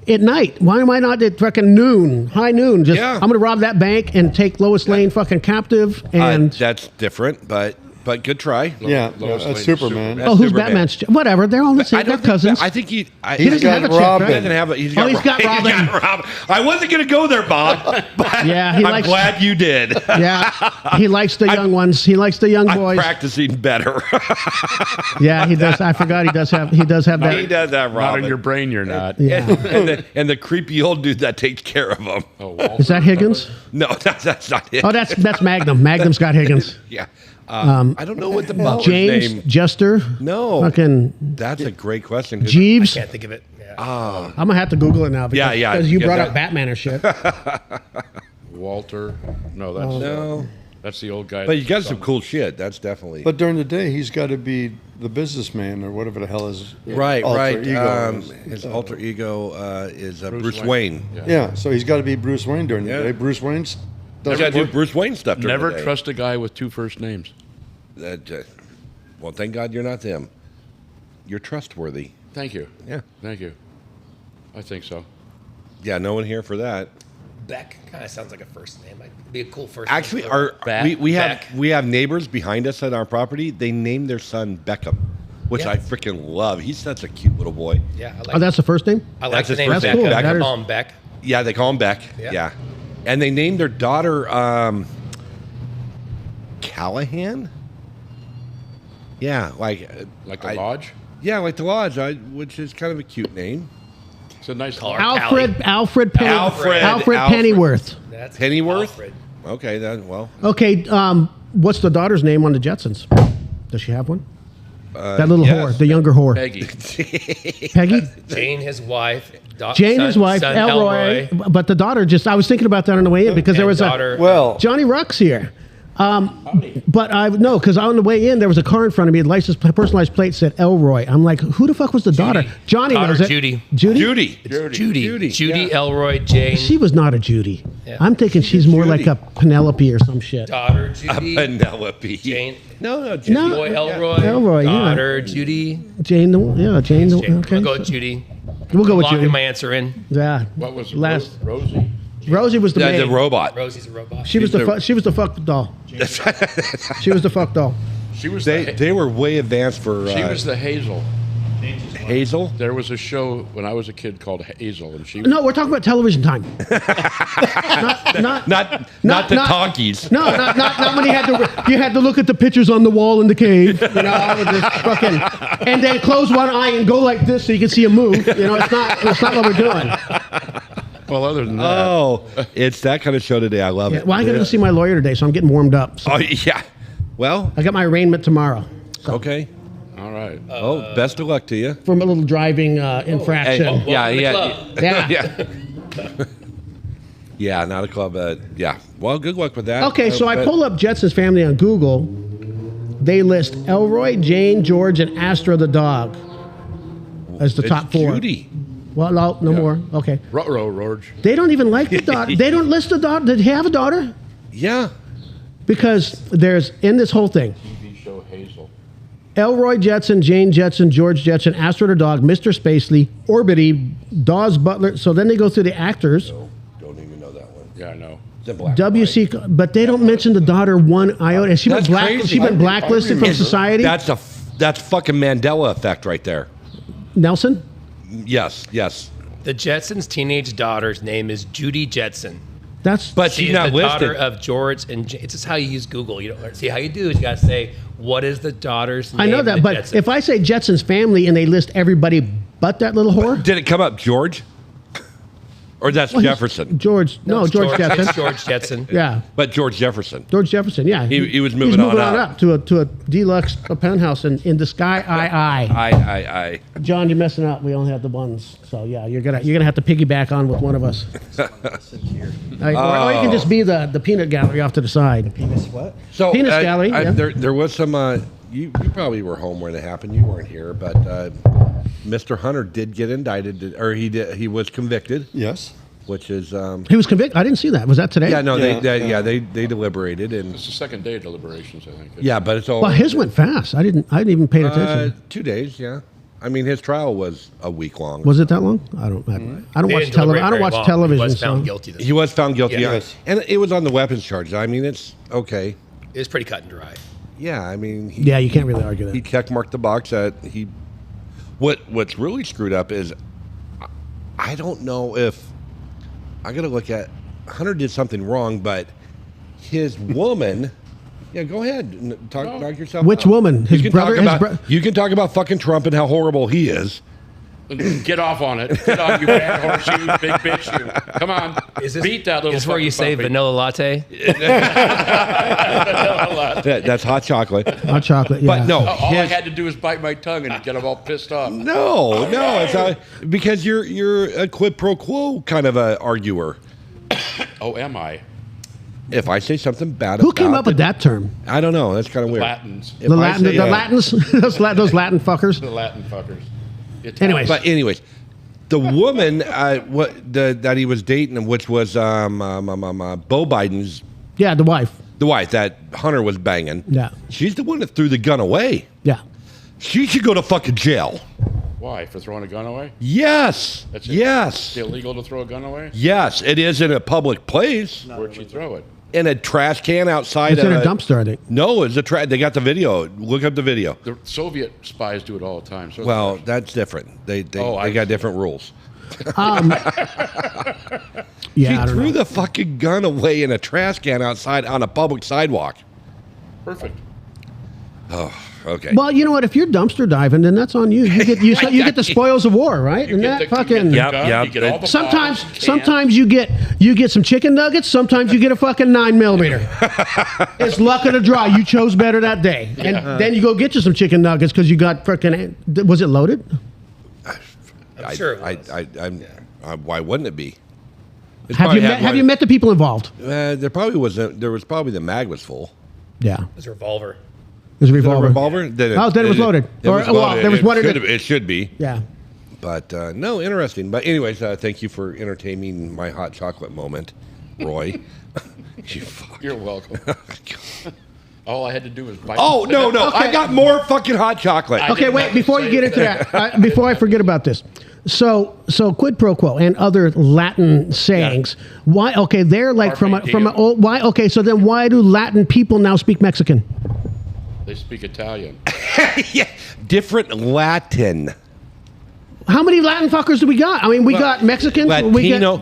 Speaker 5: night? Why am I not at frickin' high noon? Just
Speaker 4: Yeah.
Speaker 5: I'm gonna rob that bank and take Lois Lane fucking captive and
Speaker 4: that's different, but good try.
Speaker 7: yeah,
Speaker 6: Lois
Speaker 7: that's
Speaker 6: Lane's
Speaker 7: Superman.
Speaker 4: Superman.
Speaker 5: who's
Speaker 4: Superman.
Speaker 5: Batman's? Whatever. They're all the same. They're
Speaker 4: think
Speaker 5: cousins.
Speaker 4: I think he.
Speaker 5: he
Speaker 7: He's
Speaker 5: doesn't
Speaker 7: got
Speaker 5: have a chick,
Speaker 7: Robin.
Speaker 4: He
Speaker 5: right?
Speaker 4: doesn't have it. He's
Speaker 5: Oh, he's got Robin.
Speaker 4: Robin. I wasn't going to go there, Bob. But
Speaker 5: Yeah, he
Speaker 4: I'm
Speaker 5: likes-
Speaker 4: glad you did.
Speaker 5: Yeah, he likes the young ones. He likes the young
Speaker 4: I'm
Speaker 5: boys.
Speaker 4: practicing better.
Speaker 5: Yeah, he does. I forgot he does have that.
Speaker 4: he does have
Speaker 6: Not
Speaker 4: Robin.
Speaker 6: in your brain, you're not.
Speaker 5: Yeah.
Speaker 4: and the creepy old dude that takes care of him.
Speaker 6: Oh, Walter.
Speaker 5: Is that Higgins?
Speaker 4: No, that's not it.
Speaker 5: Oh, that's Magnum. Magnum Scott Higgins.
Speaker 4: Yeah. I don't know what the butler's
Speaker 5: James
Speaker 4: name.
Speaker 5: Jester.
Speaker 4: No.
Speaker 5: Fucking
Speaker 4: That's a great question.
Speaker 5: Jeeves.
Speaker 8: Can't think of it. Yeah.
Speaker 5: I'm gonna have to Google it now because,
Speaker 4: Yeah,
Speaker 5: because you
Speaker 4: yeah,
Speaker 5: brought
Speaker 4: that-
Speaker 5: up Batman or shit.
Speaker 6: Walter. No, that's
Speaker 4: No.
Speaker 6: that's the old guy.
Speaker 4: But you got some cool shit. That's definitely.
Speaker 7: But during the day, he's got to be the businessman or whatever the hell his
Speaker 4: right.
Speaker 7: alter ego is.
Speaker 4: His alter ego is Bruce Wayne.
Speaker 7: Yeah, so he's got to be Bruce Wayne during the
Speaker 4: Yeah.
Speaker 7: day. Bruce Wayne's
Speaker 4: You
Speaker 7: doesn't
Speaker 4: got to do
Speaker 7: work.
Speaker 4: Bruce Wayne stuff. during
Speaker 6: Never
Speaker 4: the day.
Speaker 6: trust a guy with two first names.
Speaker 4: Well, thank God you're not them. You're trustworthy.
Speaker 6: Thank you.
Speaker 4: Yeah.
Speaker 6: Thank you. I think so.
Speaker 4: Yeah, no one here for that.
Speaker 8: Beck kind of sounds like a first name. Might be a cool first
Speaker 4: Actually,
Speaker 8: name.
Speaker 4: we
Speaker 8: Beck.
Speaker 4: have neighbors behind us on our property. They named their son Beckham, which
Speaker 8: Yeah.
Speaker 4: I freaking love. He's such a cute little boy.
Speaker 8: Yeah, I like,
Speaker 5: Oh, that's the first name.
Speaker 8: I like
Speaker 4: that's
Speaker 8: the
Speaker 4: his
Speaker 8: name
Speaker 4: first
Speaker 8: Beck.
Speaker 5: name. Cool.
Speaker 8: I
Speaker 5: That is-
Speaker 8: call him Beck.
Speaker 4: Yeah, they call him Beck.
Speaker 8: Yeah.
Speaker 4: Yeah. And they named their daughter Callahan. Yeah, like
Speaker 6: Like the lodge.
Speaker 4: Yeah, like the lodge, which is kind of a cute name.
Speaker 6: It's a nice
Speaker 8: Call her
Speaker 6: lodge.
Speaker 5: Alfred
Speaker 4: Alfred
Speaker 5: Pennyworth.
Speaker 8: That's
Speaker 4: Pennyworth?
Speaker 8: Alfred.
Speaker 4: Okay, then well,
Speaker 5: Okay, what's the daughter's name on the Jetsons? Does she have one? That little whore, the younger whore.
Speaker 6: Peggy.
Speaker 5: Peggy?
Speaker 8: Jane, his wife.
Speaker 5: Jane, his wife,
Speaker 8: son
Speaker 5: Elroy. But the daughter I was thinking about that on the way in because there was
Speaker 8: daughter,
Speaker 7: Well,
Speaker 5: Johnny Ruck's here. But no, because on the way in, there was a car in front of me. The personalized plate said Elroy. I'm like, who the fuck was the daughter? Johnny
Speaker 8: daughter
Speaker 5: knows it.
Speaker 8: Judy.
Speaker 5: Judy?
Speaker 8: Judy, Elroy, Jane.
Speaker 5: She was not a Judy.
Speaker 8: Yeah.
Speaker 5: I'm thinking she's more like a Penelope or some shit.
Speaker 8: Daughter Judy.
Speaker 4: Penelope.
Speaker 8: Jane.
Speaker 4: No,
Speaker 5: No.
Speaker 8: Boy Elroy.
Speaker 5: Elroy, yeah.
Speaker 8: Daughter Judy.
Speaker 5: Jane,
Speaker 8: Jane.
Speaker 5: okay.
Speaker 8: I'll go with Judy.
Speaker 5: We'll go with
Speaker 8: Locking
Speaker 5: Judy.
Speaker 8: my answer in.
Speaker 5: Yeah.
Speaker 6: What was
Speaker 5: Last?
Speaker 6: Rosie?
Speaker 5: Rosie was the maid.
Speaker 4: the robot.
Speaker 8: Rosie's a robot.
Speaker 5: She was she was the fuck doll. She was the fuck doll.
Speaker 6: She was
Speaker 4: They were way advanced for.
Speaker 6: she was the Hazel.
Speaker 4: Hazel.
Speaker 6: There was a show when I was a kid called Hazel, and she was,
Speaker 5: No, we're talking about television time. not
Speaker 4: Not the talkies.
Speaker 5: No, not when you had to look at the pictures on the wall in the cave, with this fucking, and then close one eye and go like this so you can see him move. It's not what we're doing.
Speaker 6: well, other than that,
Speaker 4: Oh, it's that kind of show today. I love it.
Speaker 5: Well, I got to see my lawyer today, so I'm getting warmed up. So
Speaker 4: Oh yeah. Well,
Speaker 5: I got my arraignment tomorrow
Speaker 4: okay.
Speaker 6: all right.
Speaker 4: Oh, best of luck to you.
Speaker 5: for my little driving infraction.
Speaker 8: Welcome to the club.
Speaker 5: Yeah.
Speaker 4: Yeah, not a club. Yeah. Well, good luck with that.
Speaker 5: Okay, so I
Speaker 4: But-
Speaker 5: pull up Jetson's family on Google. They list Elroy, Jane, George, and Astra the dog as the
Speaker 4: It's
Speaker 5: top four.
Speaker 4: Judy.
Speaker 5: Well, no more. Okay.
Speaker 6: Ruh-roh, Rorge.
Speaker 5: They don't even like the daughter. They don't list the daughter. Did he have a daughter?
Speaker 4: Yeah.
Speaker 5: Because there's, in this whole thing,
Speaker 6: TV show Hazel.
Speaker 5: Elroy Jetson, Jane Jetson, George Jetson, Astra the dog, Mr. Spacely, Orbity, Dawes Butler. So then they go through the actors.
Speaker 4: Don't even know that one.
Speaker 6: Yeah, I know.
Speaker 4: It's a black
Speaker 5: WC, but they don't mention the daughter one iota. Has she been
Speaker 4: That's crazy.
Speaker 5: she been blacklisted from society?
Speaker 4: That's fucking Mandela effect right there.
Speaker 5: Nelson?
Speaker 4: Yes.
Speaker 8: The Jetsons' teenage daughter's name is Judy Jetson.
Speaker 4: But
Speaker 8: She
Speaker 4: she's
Speaker 8: is
Speaker 4: not
Speaker 8: the
Speaker 4: listed.
Speaker 8: daughter of George and Jane. It's just how you use Google. You don't see how you do is you got to say what is the daughter's name.
Speaker 5: I know
Speaker 8: of
Speaker 5: that,
Speaker 8: the
Speaker 5: but
Speaker 8: Jetsons?
Speaker 5: if I say Jetson's family and they list everybody but that little whore,
Speaker 4: Did it come up George? Or that's Jefferson?
Speaker 5: George, no, George Jetson.
Speaker 8: It's George Jetson.
Speaker 5: Yeah,
Speaker 4: But George Jefferson.
Speaker 5: George Jefferson. Yeah,
Speaker 4: He was moving on up.
Speaker 5: to a deluxe penthouse in the sky.
Speaker 4: I.
Speaker 5: John, you're messing up. We only have the ones, so yeah, you're gonna have to piggyback on with one of us. Or you can just be the peanut gallery off to the side.
Speaker 9: Penis what?
Speaker 4: So
Speaker 5: Penis gallery, yeah.
Speaker 4: there was some. You probably were home when it happened. You weren't here, but Mr. Hunter did get indicted, or he was convicted,
Speaker 7: Yes.
Speaker 4: which is.
Speaker 5: He was convicted. I didn't see that. Was that today?
Speaker 4: Yeah, no,
Speaker 7: Yeah.
Speaker 4: they deliberated and
Speaker 6: It's the second day of deliberations, I think.
Speaker 4: yeah, but it's all.
Speaker 5: Well, his went fast. I didn't even pay attention.
Speaker 4: 2 days, yeah. I mean, his trial was a week long.
Speaker 5: Was it that long? I don't
Speaker 8: They
Speaker 5: watch
Speaker 8: didn't
Speaker 5: television.
Speaker 8: deliberate
Speaker 5: I don't
Speaker 8: very
Speaker 5: watch
Speaker 8: long.
Speaker 5: television.
Speaker 8: He was found
Speaker 5: so.
Speaker 8: guilty.
Speaker 4: He was found guilty,
Speaker 8: Yeah.
Speaker 4: yeah. And it was on the weapons charge. I mean, it's okay.
Speaker 8: It's pretty cut and dry.
Speaker 4: Yeah, I mean,
Speaker 5: Yeah, you can't really argue that.
Speaker 4: he check marked the box that he. What's really screwed up is, I don't know if I got to look at Hunter did something wrong, but his woman. Yeah, go ahead. Knock yourself.
Speaker 5: Which
Speaker 4: out.
Speaker 5: woman? His
Speaker 4: you can
Speaker 5: brother-
Speaker 4: Talk
Speaker 5: his
Speaker 4: about, you can talk about fucking Trump and how horrible he is.
Speaker 6: Get off on it. Get on, you bad horseshoe, big bitch, you. Come on. Beat that little
Speaker 8: Is this where you
Speaker 6: fucking
Speaker 8: say
Speaker 6: puppy.
Speaker 8: vanilla latte?
Speaker 4: That's hot chocolate.
Speaker 5: Hot chocolate. Yeah.
Speaker 4: But no,
Speaker 6: All I
Speaker 4: his-
Speaker 6: had to do was bite my tongue and get them all pissed off.
Speaker 4: no, it's not, because you're a quid pro quo kind of a arguer.
Speaker 6: Oh, am I?
Speaker 4: If I say something bad,
Speaker 5: Who came
Speaker 4: about
Speaker 5: up with that term?
Speaker 4: I don't know. That's kind of weird.
Speaker 6: Latins.
Speaker 4: If
Speaker 5: The
Speaker 4: I
Speaker 5: Latin,
Speaker 4: say,
Speaker 5: the Latins, those Latin fuckers.
Speaker 6: The Latin fuckers. Italians.
Speaker 5: Anyways.
Speaker 4: But anyways, the woman that he was dating, which was Bo Biden's
Speaker 5: Yeah, the wife.
Speaker 4: the wife that Hunter was banging.
Speaker 5: Yeah.
Speaker 4: She's the one that threw the gun away.
Speaker 5: Yeah.
Speaker 4: She should go to fucking jail.
Speaker 6: Why? For throwing a gun away?
Speaker 4: Yes.
Speaker 6: That's it.
Speaker 4: Yes.
Speaker 6: It's illegal to throw a gun away?
Speaker 4: Yes, it is in a public place.
Speaker 6: Where'd she throw it?
Speaker 4: In a trash can outside.
Speaker 5: It's in a dumpster, I think.
Speaker 4: No, it's a trash. They got the video. Look up the video.
Speaker 6: The Soviet spies do it all the time. So
Speaker 4: Well, that's different. They got different rules.
Speaker 5: Yeah,
Speaker 4: She
Speaker 5: I don't
Speaker 4: threw
Speaker 5: know.
Speaker 4: the fucking gun away in a trash can outside on a public sidewalk.
Speaker 6: perfect.
Speaker 4: Okay.
Speaker 5: Well, you know what? If you're dumpster diving, then that's on you. You get the spoils of war, right? And that fucking. Sometimes you get some chicken nuggets. Sometimes you get a fucking 9mm. It's luck of the draw. You chose better that day, and then you go get you some chicken nuggets because you got fucking. Was it loaded?
Speaker 8: I'm sure.
Speaker 4: Why wouldn't it be?
Speaker 5: Have you met the people involved?
Speaker 4: There probably wasn't. There was probably the mag was full.
Speaker 5: Yeah.
Speaker 8: It was a revolver.
Speaker 5: It was a revolver.
Speaker 4: Then
Speaker 5: it was loaded. There was one.
Speaker 4: It should be.
Speaker 5: Yeah.
Speaker 4: But no, interesting. But anyways, thank you for entertaining my hot chocolate moment, Roy.
Speaker 6: You're welcome. All I had to do was bite.
Speaker 4: Oh no!
Speaker 5: Okay.
Speaker 4: I got more fucking hot chocolate.
Speaker 5: Okay, wait. Before you get into that, before I forget about this, so quid pro quo and other Latin sayings. Yeah. Why? Okay, they're like from an old. Why? Okay, so then why do Latin people now speak Mexican?
Speaker 6: They speak Italian.
Speaker 4: Yeah, different Latin.
Speaker 5: How many Latin fuckers do we got? I mean, we got Mexicans.
Speaker 4: Latino,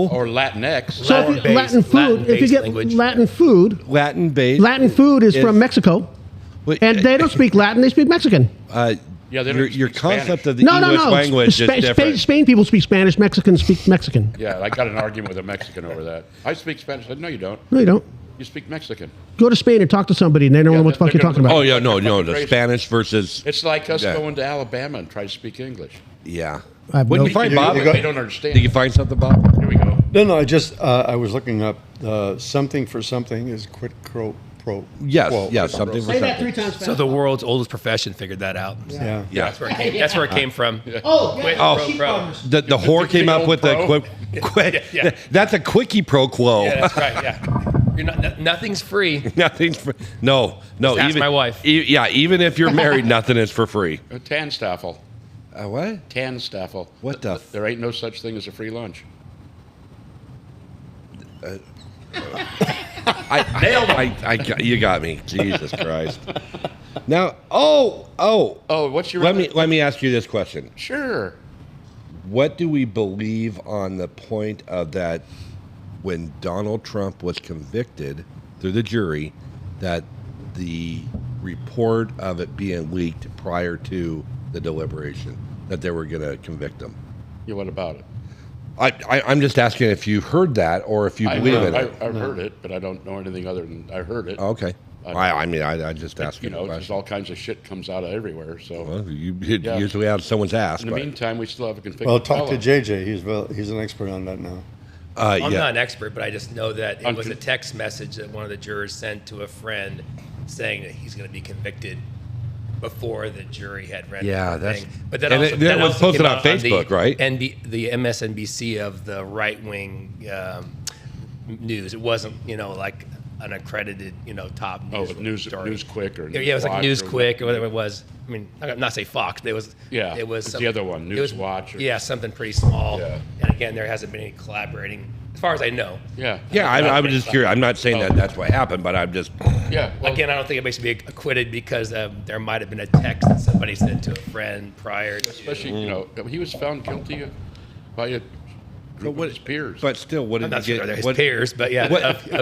Speaker 6: or Latinx.
Speaker 5: So Latin food. If you get Latin food, Latin food is from Mexico, and they don't speak Latin; they speak Mexican.
Speaker 4: Your concept of the English language is different.
Speaker 5: Spain people speak Spanish. Mexicans speak Mexican.
Speaker 6: Yeah, I got an argument with a Mexican over that. I speak Spanish. I said, no, you don't.
Speaker 5: No, you don't.
Speaker 6: You speak Mexican.
Speaker 5: Go to Spain and talk to somebody, and they don't know what the fuck you're talking about.
Speaker 4: Oh yeah, no, the Spanish versus.
Speaker 6: It's like us going to Alabama and try to speak English.
Speaker 4: Yeah.
Speaker 5: When
Speaker 4: you find Bob,
Speaker 6: they don't understand.
Speaker 4: Did you find something, Bob?
Speaker 6: Here we go.
Speaker 7: No, I just I was looking up something for something is quid pro.
Speaker 4: Yes, something for
Speaker 5: Say that
Speaker 4: something.
Speaker 5: 3 times fast.
Speaker 8: So the world's oldest profession figured that out.
Speaker 7: Yeah.
Speaker 8: That's where it came from.
Speaker 5: Oh,
Speaker 8: Quid
Speaker 5: yeah.
Speaker 8: pro quo.
Speaker 4: The whore came up with the quick.
Speaker 8: Yeah.
Speaker 4: That's a quickie pro quo.
Speaker 8: Yeah, that's right. Yeah. You're not, nothing's free.
Speaker 4: Nothing's free. No.
Speaker 8: Just ask my wife.
Speaker 4: Even if you're married, nothing is for free.
Speaker 6: A Tanstaffel.
Speaker 4: What?
Speaker 6: Tanstaffel.
Speaker 4: What the?
Speaker 6: There ain't no such thing as a free lunch.
Speaker 4: You got me. Jesus Christ. Now,
Speaker 6: what's your?
Speaker 4: Let me ask you this question.
Speaker 6: Sure.
Speaker 4: What do we believe on the point of that when Donald Trump was convicted through the jury, that the report of it being leaked prior to the deliberation, that they were going to convict him?
Speaker 6: Yeah, what about it?
Speaker 4: I'm just asking if you heard that or if you believe in it.
Speaker 6: I've heard it, but I don't know anything other than I heard it.
Speaker 4: Okay. I just asked you.
Speaker 6: Just all kinds of shit comes out of everywhere. So
Speaker 4: you usually out of someone's ass.
Speaker 6: In the meantime, we still have a convicted
Speaker 7: Well, talk
Speaker 6: fellow.
Speaker 7: to JJ. He's an expert on that now.
Speaker 8: I'm not an expert, but I just know that it was a text message that one of the jurors sent to a friend saying that he's going to be convicted before the jury had read
Speaker 4: that's.
Speaker 8: Thing. But that
Speaker 4: And
Speaker 8: also,
Speaker 4: that was
Speaker 8: also
Speaker 4: posted
Speaker 8: came
Speaker 4: on
Speaker 8: out
Speaker 4: Facebook, right?
Speaker 8: And the MSNBC of the right wing news. It wasn't like an accredited top news story.
Speaker 6: News Quick or
Speaker 8: it was like News Quick or whatever it was. I mean, I'm not say Fox, but it was.
Speaker 6: Yeah,
Speaker 8: it was
Speaker 6: the other one, News Watch.
Speaker 8: Something pretty small.
Speaker 6: Yeah.
Speaker 8: And again, there hasn't been any collaborating, as far as I know.
Speaker 6: Yeah.
Speaker 4: Yeah, I was just curious. I'm not saying that that's what happened, but I'm just.
Speaker 6: Yeah. Well,
Speaker 8: Again, I don't think it makes me acquitted because there might have been a text that somebody sent to a friend prior to.
Speaker 6: especially, he was found guilty by a group of his peers.
Speaker 4: But still, what
Speaker 8: I'm
Speaker 4: did
Speaker 8: not
Speaker 4: he
Speaker 8: sure they're
Speaker 4: get?
Speaker 8: his peers, but yeah.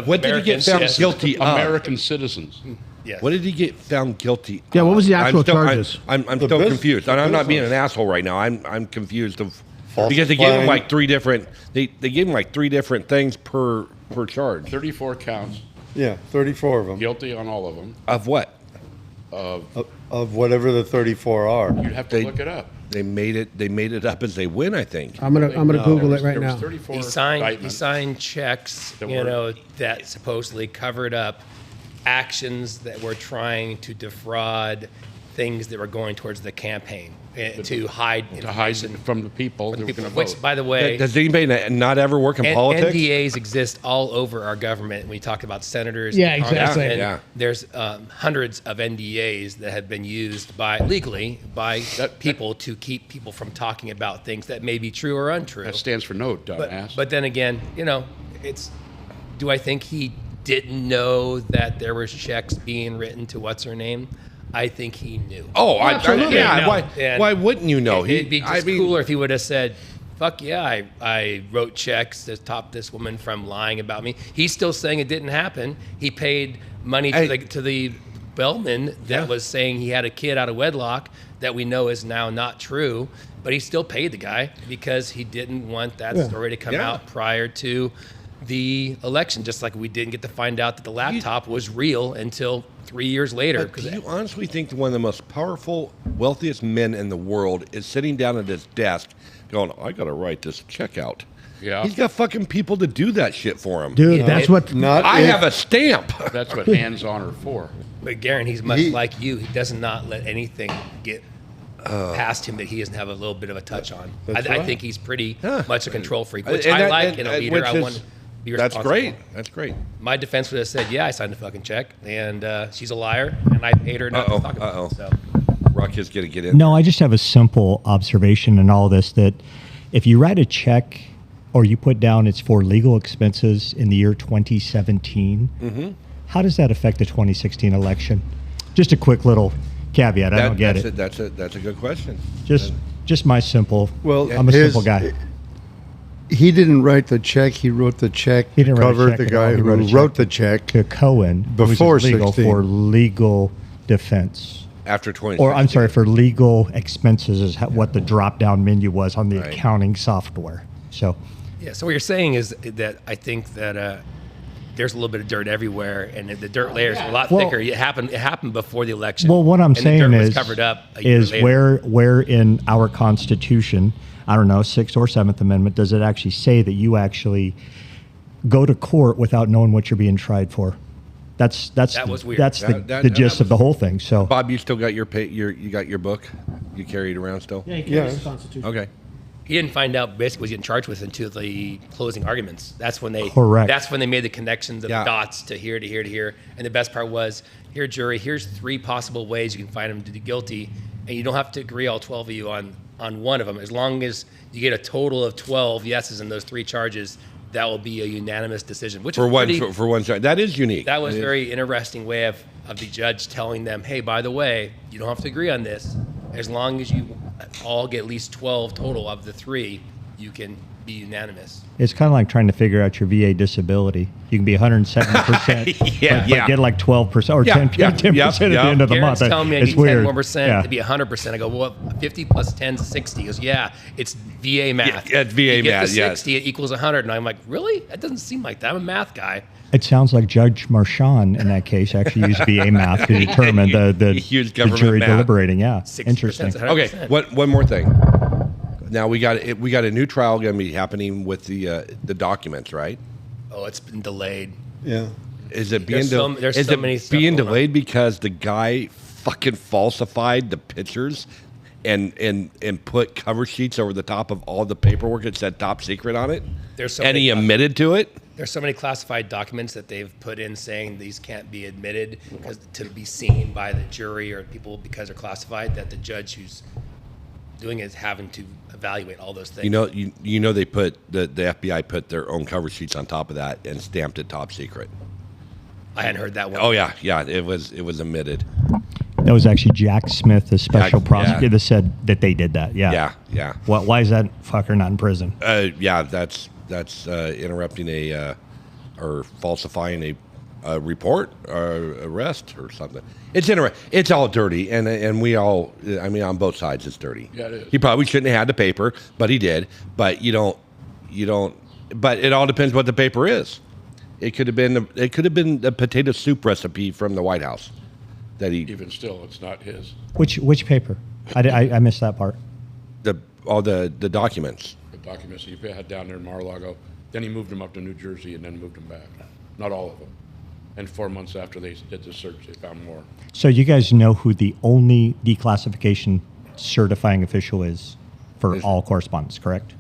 Speaker 4: What did he get found guilty of?
Speaker 6: American citizens.
Speaker 8: Yes.
Speaker 4: What did he get found guilty?
Speaker 5: Yeah, what was the
Speaker 4: of?
Speaker 5: actual charges?
Speaker 4: I'm still confused, and I'm not being an asshole right now. I'm confused because they gave him like three different. They gave him like three different things per charge.
Speaker 6: 34 counts.
Speaker 7: Yeah, 34 of them.
Speaker 6: Guilty on all of them.
Speaker 4: Of what?
Speaker 7: Of whatever the 34 are.
Speaker 6: You'd have to look it up.
Speaker 4: They made it up as they win, I think.
Speaker 5: I'm gonna Google it right
Speaker 6: There was
Speaker 5: now.
Speaker 6: 34
Speaker 8: He signed
Speaker 6: indictments.
Speaker 8: checks,
Speaker 6: That
Speaker 8: that supposedly covered up actions that were trying to defraud things that were going towards the campaign to hide information
Speaker 6: from the people.
Speaker 8: from the
Speaker 6: that were
Speaker 8: people.
Speaker 6: gonna
Speaker 8: Which,
Speaker 6: vote.
Speaker 8: by the way,
Speaker 4: Does anybody not ever work in politics?
Speaker 8: NDAs exist all over our government. We talk about senators.
Speaker 5: Yeah,
Speaker 8: and Congress,
Speaker 5: exactly.
Speaker 8: and
Speaker 4: Yeah.
Speaker 8: There's hundreds of NDAs that have been used legally by people to keep people from talking about things that may be true or untrue.
Speaker 6: That stands for no, dumbass.
Speaker 8: But then again, do I think he didn't know that there was checks being written to what's her name? I think he knew.
Speaker 4: Oh,
Speaker 5: absolutely.
Speaker 4: yeah. Why wouldn't you know?
Speaker 8: It'd be just cooler if he would have said, "Fuck yeah, I wrote checks to stop this woman from lying about me." He's still saying it didn't happen. He paid money to the Bellman that was saying he had a kid out of wedlock that we know is now not true, but he still paid the guy because he didn't want that story to come out prior to the election, just like we didn't get to find out that the laptop was real until 3 years later.
Speaker 4: Do you honestly think that one of the most powerful, wealthiest men in the world is sitting down at his desk going, I got to write this check out?
Speaker 6: Yeah.
Speaker 4: He's got fucking people to do that shit for him.
Speaker 5: Dude, that's what.
Speaker 4: I have a stamp.
Speaker 6: That's what hands-on are for.
Speaker 8: But Garen, he's much like you. He does not let anything get past him that he doesn't have a little bit of a touch on. I think he's pretty much a control freak, which I like in a leader. I want to be responsible.
Speaker 4: That's great. That's great.
Speaker 8: My defense would have said, yeah, I signed a fucking check, and she's a liar, and I paid her not to talk about it. So.
Speaker 4: Rock is going to get in.
Speaker 9: No, I just have a simple observation in all this, that if you write a check or you put down it's for legal expenses in the year 2017, how does that affect the 2016 election? Just a quick little caveat. I don't get it.
Speaker 4: That's a good question.
Speaker 9: Just my simple.
Speaker 7: Well,
Speaker 9: I'm a simple guy.
Speaker 7: He didn't write the check. He wrote the check.
Speaker 9: He didn't
Speaker 7: covered
Speaker 9: write a check
Speaker 7: the
Speaker 9: at all.
Speaker 7: guy
Speaker 9: He
Speaker 7: who wrote the check
Speaker 9: to Cohen
Speaker 7: before
Speaker 9: who's legal
Speaker 7: 16.
Speaker 9: for legal defense.
Speaker 4: After 20.
Speaker 9: Or I'm sorry, for legal expenses is what the drop-down menu was on the accounting software. So.
Speaker 8: Yeah. So what you're saying is that I think that there's a little bit of dirt everywhere, and the dirt layers are a lot thicker. It happened before the election.
Speaker 9: Well, what I'm saying
Speaker 8: the dirt
Speaker 9: is
Speaker 8: was covered up a year
Speaker 9: is
Speaker 8: later.
Speaker 9: where in our Constitution, I don't know, 6th or 7th Amendment, does it actually say that you actually go to court without knowing what you're being tried for?
Speaker 8: That was weird.
Speaker 9: That's the gist of the whole thing. So,
Speaker 4: Bob, you still got you got your book? You carry it around still?
Speaker 5: Yeah, he carries the Constitution.
Speaker 4: Okay.
Speaker 8: He didn't find out basically what he was getting charged with until the closing arguments. That's when they
Speaker 9: Correct.
Speaker 8: That's when they made the connections of the dots to here to here to here. And the best part was, here, jury, here's 3 possible ways you can find him to be guilty, and you don't have to agree, all 12 of you, on one of them. As long as you get a total of 12 yeses in those 3 charges, that will be a unanimous decision. Which
Speaker 4: for one charge, that is unique.
Speaker 8: That was a very interesting way of the judge telling them, hey, by the way, you don't have to agree on this. As long as you all get at least 12 total of the 3, you can be unanimous.
Speaker 9: it's kind of like trying to figure out your VA disability. You can be 170%, but get like 12% or 10% at the end of the
Speaker 8: Garen's
Speaker 9: month.
Speaker 8: telling me I
Speaker 9: It's
Speaker 8: need
Speaker 9: weird.
Speaker 8: 10 more percent to be 100%. I go, well, 50 plus 10 is 60. He goes, yeah, it's VA math.
Speaker 4: Yeah, it's VA
Speaker 8: you get
Speaker 4: math,
Speaker 8: to 60, it equals 100. And I'm like, really? That doesn't seem like that. I'm a math guy.
Speaker 9: It sounds like Judge Marchand in that case actually used VA math to determine the jury
Speaker 4: math.
Speaker 9: deliberating. Yeah,
Speaker 8: 60%
Speaker 9: interesting.
Speaker 8: is 100%.
Speaker 4: Okay, one more thing. Now we got a new trial going to be happening with the documents, right?
Speaker 8: Oh, it's been delayed.
Speaker 7: Yeah.
Speaker 4: Is it being
Speaker 8: there's so many stuff
Speaker 4: being
Speaker 8: going on.
Speaker 4: delayed because the guy fucking falsified the pictures and put cover sheets over the top of all the paperwork that said top secret on it?
Speaker 8: There's so
Speaker 4: and
Speaker 8: many
Speaker 4: he admitted to it?
Speaker 8: There's so many classified documents that they've put in saying these can't be admitted because to be seen by the jury or people because they're classified, that the judge who's doing it is having to evaluate all those things.
Speaker 4: You know they put the FBI put their own cover sheets on top of that and stamped it top secret.
Speaker 8: I hadn't heard that one.
Speaker 4: Oh yeah, it was admitted.
Speaker 9: That was actually Jack Smith, the special prosecutor, that said that they did that. Yeah.
Speaker 4: Yeah.
Speaker 9: Why is that fucker not in prison?
Speaker 4: That's interrupting or falsifying a report or arrest or something. It's all dirty, and we all. I mean, on both sides, it's dirty.
Speaker 6: Yeah, it is.
Speaker 4: He probably shouldn't have had the paper, but he did. But you don't. But it all depends what the paper is. It could have been the potato soup recipe from the White House. That he
Speaker 6: Even still, it's not his.
Speaker 9: Which paper? I missed that part.
Speaker 4: all the documents.
Speaker 6: The documents he had down there in Mar-a-Lago. Then he moved them up to New Jersey and then moved them back. Not all of them. And 4 months after they did the search, they found more.
Speaker 9: So you guys know who the only declassification certifying official is for all correspondence, correct?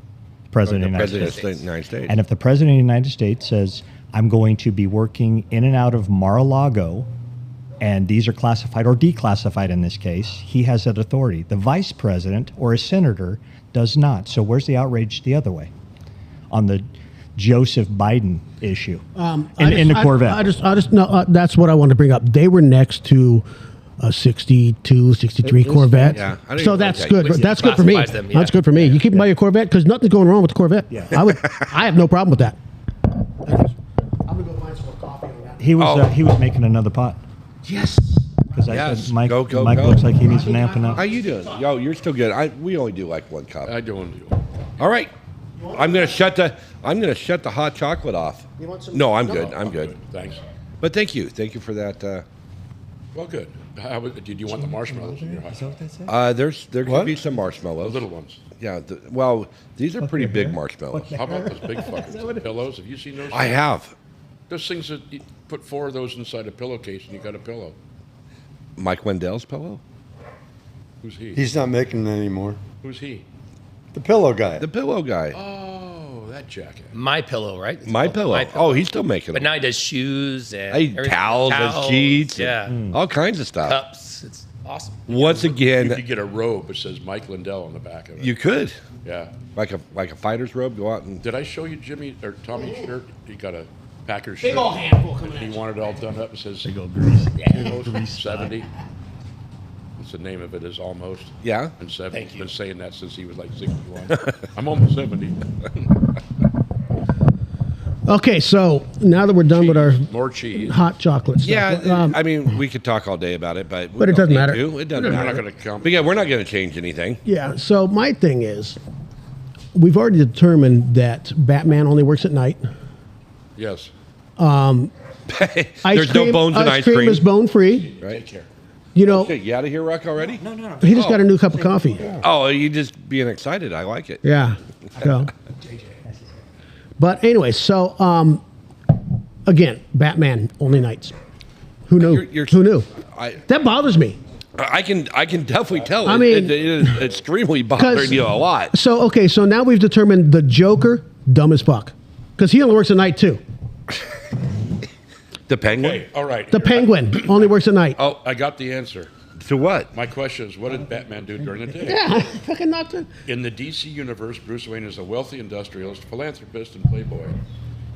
Speaker 9: President of the United States.
Speaker 4: United States.
Speaker 9: And if the President of the United States says, I'm going to be working in and out of Mar-a-Lago, and these are classified or declassified in this case, he has that authority. The Vice President or a senator does not. So where's the outrage the other way? On the Joseph Biden issue in the Corvette.
Speaker 5: I just no, that's what I wanted to bring up. They were next to a 62, 63 Corvette.
Speaker 4: Yeah, I don't
Speaker 5: so
Speaker 4: even
Speaker 5: that's
Speaker 4: like
Speaker 5: good.
Speaker 8: Which
Speaker 5: That's good for me.
Speaker 8: classifies them, yeah.
Speaker 5: That's good for me. You keep them by your Corvette because nothing's going wrong with the Corvette. Yeah. I have no problem with that. I'm gonna go find some more coffee on that.
Speaker 9: He was making another pot.
Speaker 5: Yes.
Speaker 9: Because I
Speaker 4: Yes,
Speaker 9: said Mike,
Speaker 4: go, go,
Speaker 9: Mike
Speaker 4: go.
Speaker 9: looks like he needs an amping up.
Speaker 4: How you doing? Yo, you're still good. We only do like one cup.
Speaker 6: I don't do.
Speaker 4: All right. I'm gonna shut the hot chocolate off.
Speaker 5: You want some?
Speaker 4: No, I'm good. I'm good.
Speaker 6: Thanks.
Speaker 4: But thank you for that.
Speaker 6: Well, good. Did you want the marshmallows in your hot?
Speaker 4: There could
Speaker 7: What?
Speaker 4: be some
Speaker 6: The
Speaker 4: marshmallows.
Speaker 6: little ones.
Speaker 4: Yeah. Well, these are pretty big marshmallows.
Speaker 6: How about those big fuckers? Pillows? Have you seen those?
Speaker 4: I have.
Speaker 6: Those things that you put 4 of those inside a pillowcase and you got a pillow.
Speaker 4: Mike Wendell's pillow.
Speaker 6: Who's he?
Speaker 7: He's not making them anymore.
Speaker 6: Who's he?
Speaker 7: The pillow guy.
Speaker 4: The pillow guy.
Speaker 6: Oh, that jacket.
Speaker 8: My Pillow, right? It's
Speaker 4: My
Speaker 8: called
Speaker 4: pillow.
Speaker 8: My Pillow.
Speaker 4: Oh, he's still making
Speaker 8: But
Speaker 4: them.
Speaker 8: now he does shoes and
Speaker 4: Hey,
Speaker 8: everything.
Speaker 4: towels and sheets and
Speaker 8: Yeah.
Speaker 4: all kinds of stuff.
Speaker 8: Cups. It's awesome.
Speaker 4: Once
Speaker 6: You
Speaker 4: again,
Speaker 6: could get a robe that says Mike Lindell on the back of it.
Speaker 4: you could
Speaker 6: Yeah.
Speaker 4: like a fighter's robe. Go out and
Speaker 6: Did I show you Jimmy or Tommy's shirt? He got a Packers shirt.
Speaker 5: Big old handful coming
Speaker 6: He
Speaker 5: at you.
Speaker 6: wanted it all done up. It says almost 70. What's the name of it? Is almost.
Speaker 4: yeah.
Speaker 6: And 70.
Speaker 8: Thank
Speaker 6: He's
Speaker 8: you.
Speaker 6: been saying that since he was like 61. I'm almost 70.
Speaker 5: Okay, so now that we're done with our
Speaker 6: More cheese.
Speaker 5: hot chocolate stuff.
Speaker 4: Yeah, I mean, we could talk all day about it, but
Speaker 5: But it doesn't matter.
Speaker 4: It doesn't
Speaker 6: We're
Speaker 4: matter.
Speaker 6: not going to come.
Speaker 4: But yeah, we're not going to change anything.
Speaker 5: yeah. So my thing is, we've already determined that Batman only works at night.
Speaker 6: Yes.
Speaker 4: There's no bones in ice cream.
Speaker 5: is bone free.
Speaker 4: Right?
Speaker 6: Take care.
Speaker 5: You know,
Speaker 4: Okay, you out of here, Ruck, already? No.
Speaker 5: he just got a new cup of coffee.
Speaker 4: Oh, you just being excited. I like it.
Speaker 5: Yeah. So. But anyway, so again, Batman only nights. Who knew? Who knew? That bothers me.
Speaker 4: I can definitely tell.
Speaker 5: I mean-
Speaker 4: it is extremely bothering you a lot.
Speaker 5: So okay, so now we've determined the Joker dumb as fuck because he only works at night too.
Speaker 4: The Penguin?
Speaker 6: Hey, all right.
Speaker 5: The Penguin only works at night.
Speaker 6: Oh, I got the answer.
Speaker 4: To what?
Speaker 6: My question is, what did Batman do during the day?
Speaker 5: Yeah, fucking knocked it.
Speaker 6: In the DC universe, Bruce Wayne is a wealthy industrialist, philanthropist, and playboy.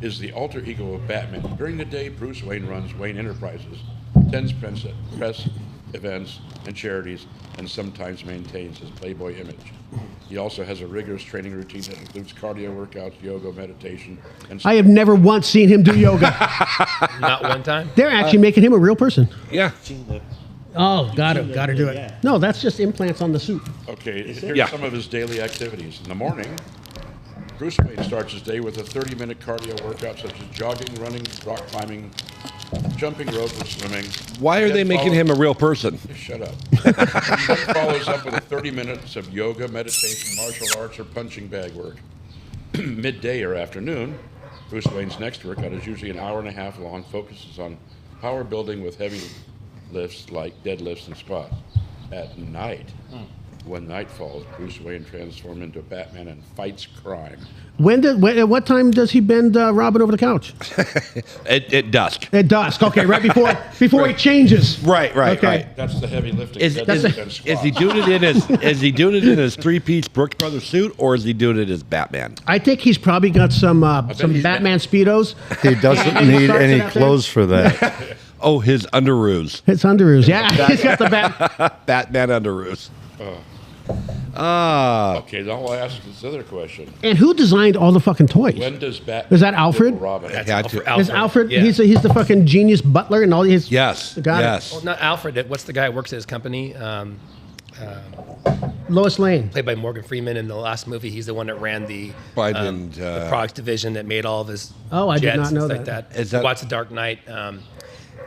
Speaker 6: Is the alter ego of Batman. During the day, Bruce Wayne runs Wayne Enterprises, attends press events and charities, and sometimes maintains his playboy image. He also has a rigorous training routine that includes cardio workouts, yoga, meditation, and
Speaker 5: I have never once seen him do yoga.
Speaker 8: Not one time.
Speaker 5: They're actually making him a real person.
Speaker 4: Yeah.
Speaker 5: Oh, gotta do it. No, that's just implants on the suit.
Speaker 6: Okay, here's
Speaker 4: Yeah.
Speaker 6: some of his daily activities. In the morning, Bruce Wayne starts his day with a 30-minute cardio workout such as jogging, running, rock climbing, jumping rope, and swimming.
Speaker 4: Why are they making him a real person?
Speaker 6: Shut up. He then follows up with 30 minutes of yoga, meditation, martial arts, or punching bag work. Midday or afternoon, Bruce Wayne's next workout is usually an hour and a half long, focuses on power building with heavy lifts like deadlifts and squats. At night, when night falls, Bruce Wayne transforms into Batman and fights crime.
Speaker 5: At what time does he bend Robin over the couch?
Speaker 4: At dusk.
Speaker 5: At dusk. Okay, right before he changes.
Speaker 4: Right,
Speaker 5: Okay.
Speaker 4: right.
Speaker 6: That's the heavy lifting.
Speaker 4: Is he doing it in his three-piece Brooks Brothers suit, or is he doing it as Batman?
Speaker 5: I think he's probably got some
Speaker 6: he's
Speaker 5: Batman Speedos.
Speaker 7: He doesn't
Speaker 5: And he
Speaker 7: need
Speaker 5: starts it
Speaker 7: any
Speaker 5: out there.
Speaker 7: clothes for that.
Speaker 4: Oh, his underoos.
Speaker 5: It's underoos. Yeah, he's got the bat.
Speaker 4: Batman underoos.
Speaker 6: Okay, now I'll ask this other question.
Speaker 5: And who designed all the fucking toys?
Speaker 6: When does Batman...
Speaker 5: Is that Alfred?
Speaker 6: kill Robin?
Speaker 8: That's
Speaker 4: Yeah,
Speaker 8: Alfred.
Speaker 5: Is Alfred?
Speaker 8: Yeah.
Speaker 5: He's the fucking genius butler and all his.
Speaker 4: Yes.
Speaker 5: Got it.
Speaker 4: yes.
Speaker 8: Well, not Alfred. What's the guy who works at his company?
Speaker 5: Lois Lane.
Speaker 8: Played by Morgan Freeman in the last movie. He's the one that ran the products division that made all of his
Speaker 5: Oh, I did
Speaker 8: jets
Speaker 5: not know
Speaker 8: and stuff
Speaker 5: that.
Speaker 8: like that.
Speaker 4: Is that-
Speaker 8: Watch The Dark Knight.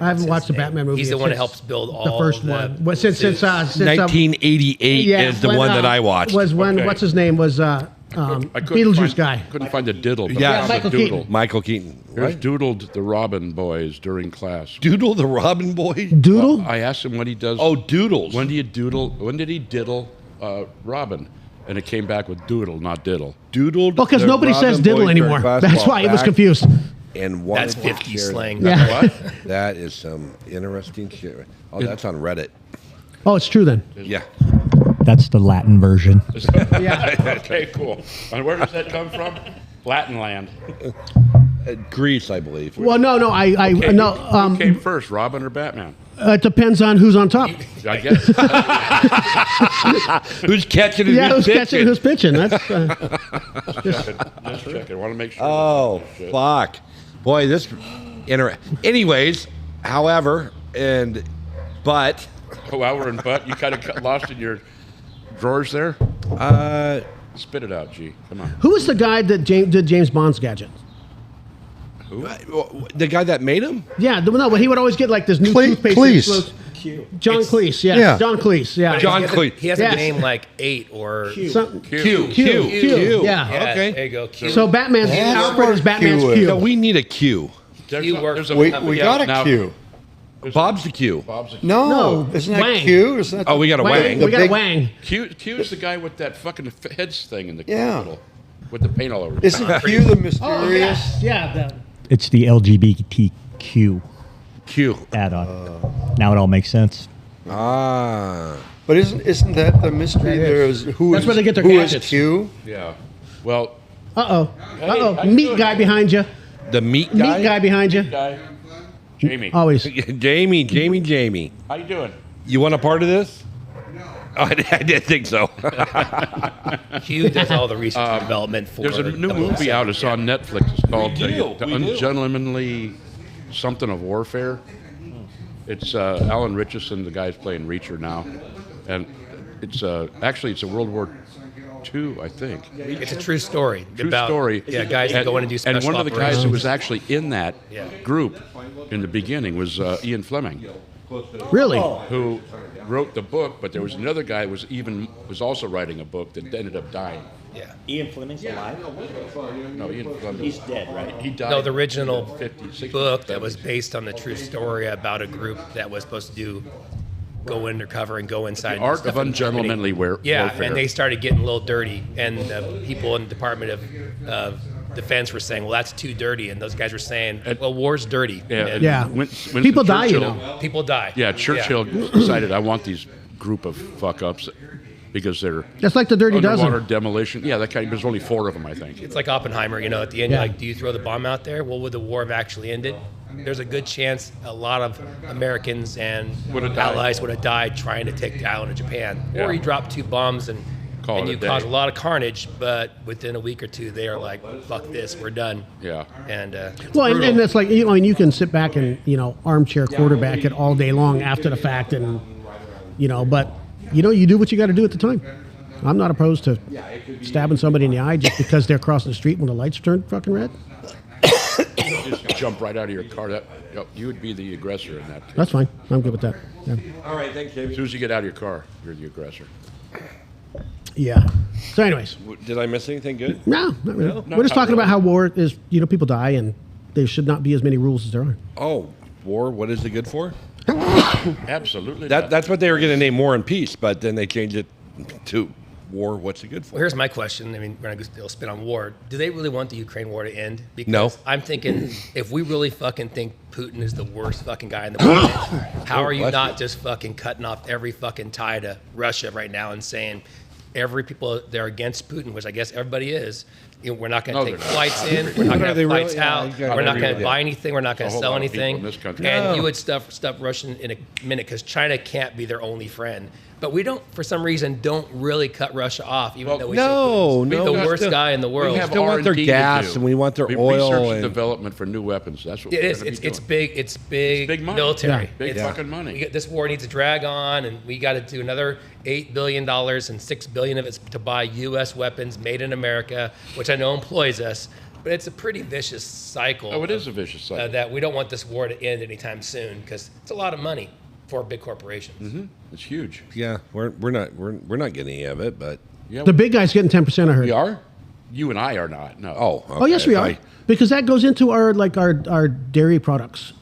Speaker 5: I haven't watched the
Speaker 8: name?
Speaker 5: Batman movie.
Speaker 8: He's the one that
Speaker 5: since
Speaker 8: helps build
Speaker 5: the
Speaker 8: all
Speaker 5: first
Speaker 8: the
Speaker 5: one. Well, since
Speaker 4: 1988 is the
Speaker 5: when,
Speaker 4: one that I watched.
Speaker 5: Was when
Speaker 6: Okay.
Speaker 5: what's his name was
Speaker 6: I couldn't
Speaker 5: Beetlejuice
Speaker 6: find,
Speaker 5: guy.
Speaker 6: Couldn't find the diddle. But
Speaker 4: Yeah,
Speaker 6: I found
Speaker 5: Michael
Speaker 6: the doodle.
Speaker 5: Keaton.
Speaker 4: Michael Keaton.
Speaker 6: Here's doodled the Robin boys during class.
Speaker 4: Doodle the Robin Boy?
Speaker 5: Doodle.
Speaker 6: I asked him what he does.
Speaker 4: Oh, Doodles.
Speaker 6: When do you doodle? When did he diddle Robin? And it came back with doodle, not diddle.
Speaker 4: Doodled.
Speaker 5: Well, because
Speaker 4: the
Speaker 5: nobody says
Speaker 4: Robin
Speaker 5: diddle
Speaker 4: Boy
Speaker 5: anymore.
Speaker 4: during
Speaker 5: That's
Speaker 4: basketball
Speaker 5: why it was
Speaker 4: back
Speaker 5: confused.
Speaker 4: And wanted
Speaker 8: That's
Speaker 4: to
Speaker 8: 50
Speaker 4: share-
Speaker 8: slang.
Speaker 5: Yeah.
Speaker 6: What?
Speaker 4: That is some interesting shit. Oh, that's on Reddit.
Speaker 5: Oh, it's true then.
Speaker 4: Yeah.
Speaker 9: That's the Latin version.
Speaker 5: Yeah.
Speaker 6: Okay, cool. And where does that come from? Latin land.
Speaker 4: Greece, I believe.
Speaker 5: Well, no.
Speaker 6: Okay,
Speaker 5: No.
Speaker 6: who came first, Robin or Batman?
Speaker 5: It depends on who's on top.
Speaker 6: I guess.
Speaker 4: Who's catching it?
Speaker 5: Yeah,
Speaker 4: who's
Speaker 5: who's catching?
Speaker 4: pitching?
Speaker 5: Who's pitching? That's.
Speaker 6: Just checking. I want to make sure.
Speaker 4: Oh,
Speaker 6: Shit.
Speaker 4: fuck. Boy, this... Anyways, however, and But
Speaker 6: While we're in butt, you kind of got lost in your drawers there. Spit it out, G. Come on.
Speaker 5: Who was the guy that did James Bond's gadget?
Speaker 4: the guy that made him?
Speaker 5: Yeah, no, but he would always get like this new toothpaste.
Speaker 7: Cleese.
Speaker 5: John Cleese, yeah.
Speaker 7: Yeah.
Speaker 5: John Cleese, yeah.
Speaker 4: John Cleese.
Speaker 8: He has
Speaker 5: Yes.
Speaker 8: a name like 8 or
Speaker 5: Some-
Speaker 4: Q.
Speaker 5: Yeah.
Speaker 8: Yeah,
Speaker 4: Okay.
Speaker 8: there you go. Q.
Speaker 5: So Batman's Alfred is Batman's
Speaker 7: Q.
Speaker 5: Q.
Speaker 4: No, we need a Q.
Speaker 8: Q works.
Speaker 7: We got a
Speaker 6: now-
Speaker 7: Q.
Speaker 4: Bob's the Q.
Speaker 6: Bob's a
Speaker 7: No,
Speaker 5: No,
Speaker 7: isn't that
Speaker 5: Wang.
Speaker 7: Q? Is that
Speaker 4: Oh, we got a Wang.
Speaker 5: We got a
Speaker 7: big-
Speaker 5: Wang.
Speaker 6: Q's the guy with that fucking heads thing in the
Speaker 7: Yeah.
Speaker 6: middle, with the paint all over. His
Speaker 7: Isn't Q the
Speaker 5: Oh,
Speaker 7: mysterious?
Speaker 5: yeah.
Speaker 9: It's the LGBTQ
Speaker 4: Q.
Speaker 9: add-on. Now it all makes sense.
Speaker 4: Ah.
Speaker 7: But isn't that the mystery? There's who
Speaker 5: That's
Speaker 7: is
Speaker 5: where they get their
Speaker 7: who is
Speaker 5: gadgets.
Speaker 7: Q?
Speaker 6: Yeah. Well,
Speaker 5: Uh-oh.
Speaker 6: how
Speaker 5: Uh-oh.
Speaker 6: you
Speaker 5: Meat
Speaker 6: doing?
Speaker 5: guy behind you.
Speaker 4: The meat
Speaker 5: Meat
Speaker 4: guy?
Speaker 5: guy behind you.
Speaker 6: guy, Jamie.
Speaker 5: Always.
Speaker 4: Jamie.
Speaker 6: How you doing?
Speaker 4: You want a part of this? No. Oh, I didn't think so.
Speaker 8: Q does all the research and development for.
Speaker 6: There's a new movie out. It's on Netflix. It's called The Ungentlemanly Something of Warfare. It's Alan Richardson, the guy's playing Reacher now, and it's actually it's a World War II, I think.
Speaker 8: It's a true story.
Speaker 6: True
Speaker 8: about,
Speaker 6: story.
Speaker 8: Yeah, guys that go in and do special
Speaker 6: And one of the guys
Speaker 8: operations.
Speaker 6: who was actually in that
Speaker 8: Yeah.
Speaker 6: group in the beginning was Ian Fleming,
Speaker 5: Really?
Speaker 6: who wrote the book. But there was another guy who was also writing a book that ended up dying.
Speaker 8: Yeah.
Speaker 10: Ian Fleming's alive?
Speaker 6: No, Ian Fleming.
Speaker 10: He's dead, right?
Speaker 6: He died.
Speaker 8: No, the original
Speaker 6: 50s, 60s,
Speaker 8: book that was
Speaker 6: 70s.
Speaker 8: based on the true story about a group that was supposed to go undercover and go inside.
Speaker 6: The
Speaker 8: and do
Speaker 6: Art
Speaker 8: stuff
Speaker 6: of
Speaker 8: in Germany.
Speaker 6: Ungentlemanly Warfare.
Speaker 8: Yeah, and they started getting a little dirty, and people in the Department of Defense were saying, "Well, that's too dirty," and those guys were saying, "Well, war's dirty."
Speaker 6: Yeah.
Speaker 8: And
Speaker 5: Yeah.
Speaker 6: Winston
Speaker 5: People die, you
Speaker 6: Churchill-
Speaker 5: know.
Speaker 8: people die.
Speaker 6: Yeah, Churchill decided I want these group of fuck ups because they're
Speaker 5: That's like the Dirty
Speaker 6: underwater
Speaker 5: Dozen.
Speaker 6: demolition. Yeah, that kind. There's only 4 of them, I think.
Speaker 8: It's like Oppenheimer, you know, at the end,
Speaker 5: Yeah.
Speaker 8: you're like, do you throw the bomb out there? Well, would the war have actually ended? There's a good chance a lot of Americans and
Speaker 6: Would have died.
Speaker 8: allies would have died trying to take the island of Japan.
Speaker 6: Yeah.
Speaker 8: Or you drop 2 bombs and
Speaker 6: Call it
Speaker 8: you
Speaker 6: a day.
Speaker 8: cause a lot of carnage, but within a week or 2, they are like, fuck this, we're done.
Speaker 6: Yeah.
Speaker 8: And
Speaker 5: Well, and that's like, you know, and you can sit back and, you know, armchair quarterback it all day long after the fact and, you know, but, you know, you do what you got to do at the time. I'm not opposed to stabbing somebody in the eye just because they're crossing the street when the lights turn fucking red.
Speaker 6: Just jump right out of your car. You would be the aggressor in that case.
Speaker 5: That's fine. I'm good with that. Yeah.
Speaker 4: All right, thanks, Jamie.
Speaker 6: As soon as you get out of your car, you're the aggressor.
Speaker 5: Yeah. So, anyways,
Speaker 4: Did I miss anything good?
Speaker 5: no, not really.
Speaker 6: No,
Speaker 5: We're just
Speaker 6: not
Speaker 5: talking
Speaker 6: really.
Speaker 5: about how war is, you know, people die and there should not be as many rules as there are.
Speaker 4: Oh, war. What is it good for?
Speaker 6: Absolutely.
Speaker 4: That's what they were going to name War and Peace, but then they changed it to War. What's it good for?
Speaker 8: well, here's my question. I mean, we're going to spin on war. Do they really want the Ukraine war to end? Because
Speaker 4: No.
Speaker 8: I'm thinking, if we really fucking think Putin is the worst fucking guy in the world, how are you
Speaker 4: bless
Speaker 8: not
Speaker 4: you.
Speaker 8: just fucking cutting off every fucking tie to Russia right now and saying every people they're against Putin, which I guess everybody is. You know, we're not going
Speaker 6: No,
Speaker 8: to take
Speaker 6: they're not.
Speaker 8: flights in. We're not
Speaker 4: Are
Speaker 8: going
Speaker 4: they
Speaker 8: to have
Speaker 4: really?
Speaker 8: flights
Speaker 4: Yeah,
Speaker 8: out.
Speaker 4: you gotta
Speaker 8: We're not
Speaker 6: agree
Speaker 8: going
Speaker 6: with
Speaker 8: to buy anything. We're not going
Speaker 6: a
Speaker 8: to
Speaker 6: whole
Speaker 8: sell
Speaker 6: lot of people
Speaker 8: anything.
Speaker 6: in this country.
Speaker 8: And you would stuff Russian in a minute because China can't be their only friend. But we don't, for some reason, don't really cut Russia off, even though we say
Speaker 4: no,
Speaker 8: Putin's
Speaker 4: no,
Speaker 8: the
Speaker 4: we
Speaker 8: worst
Speaker 4: still-
Speaker 8: guy in the world.
Speaker 6: We have
Speaker 4: still want their
Speaker 6: R&D to
Speaker 4: gas
Speaker 6: do.
Speaker 4: and we want their oil
Speaker 6: Research
Speaker 4: and-
Speaker 6: and development for new weapons. That's what
Speaker 8: It
Speaker 6: we're
Speaker 8: is.
Speaker 6: gonna be
Speaker 8: It's
Speaker 6: doing.
Speaker 8: big. It's big.
Speaker 6: big money.
Speaker 8: Military.
Speaker 5: Yeah.
Speaker 6: Big
Speaker 8: It's-
Speaker 6: fucking money.
Speaker 8: This war needs to drag on, and we got to do another $8 billion, and $6 billion of it's to buy U.S. weapons made in America, which I know employs us. But it's a pretty vicious cycle.
Speaker 6: Oh, it is a vicious cycle.
Speaker 8: That we don't want this war to end anytime soon because it's a lot of money for big corporations.
Speaker 6: Mm-hmm. It's huge.
Speaker 4: Yeah, we're not getting any of it, but
Speaker 6: Yeah,
Speaker 5: The big guy's getting 10%, I heard.
Speaker 6: we are. You and I are not. No.
Speaker 4: oh,
Speaker 5: Oh, yes, we are. Because that goes into our dairy products.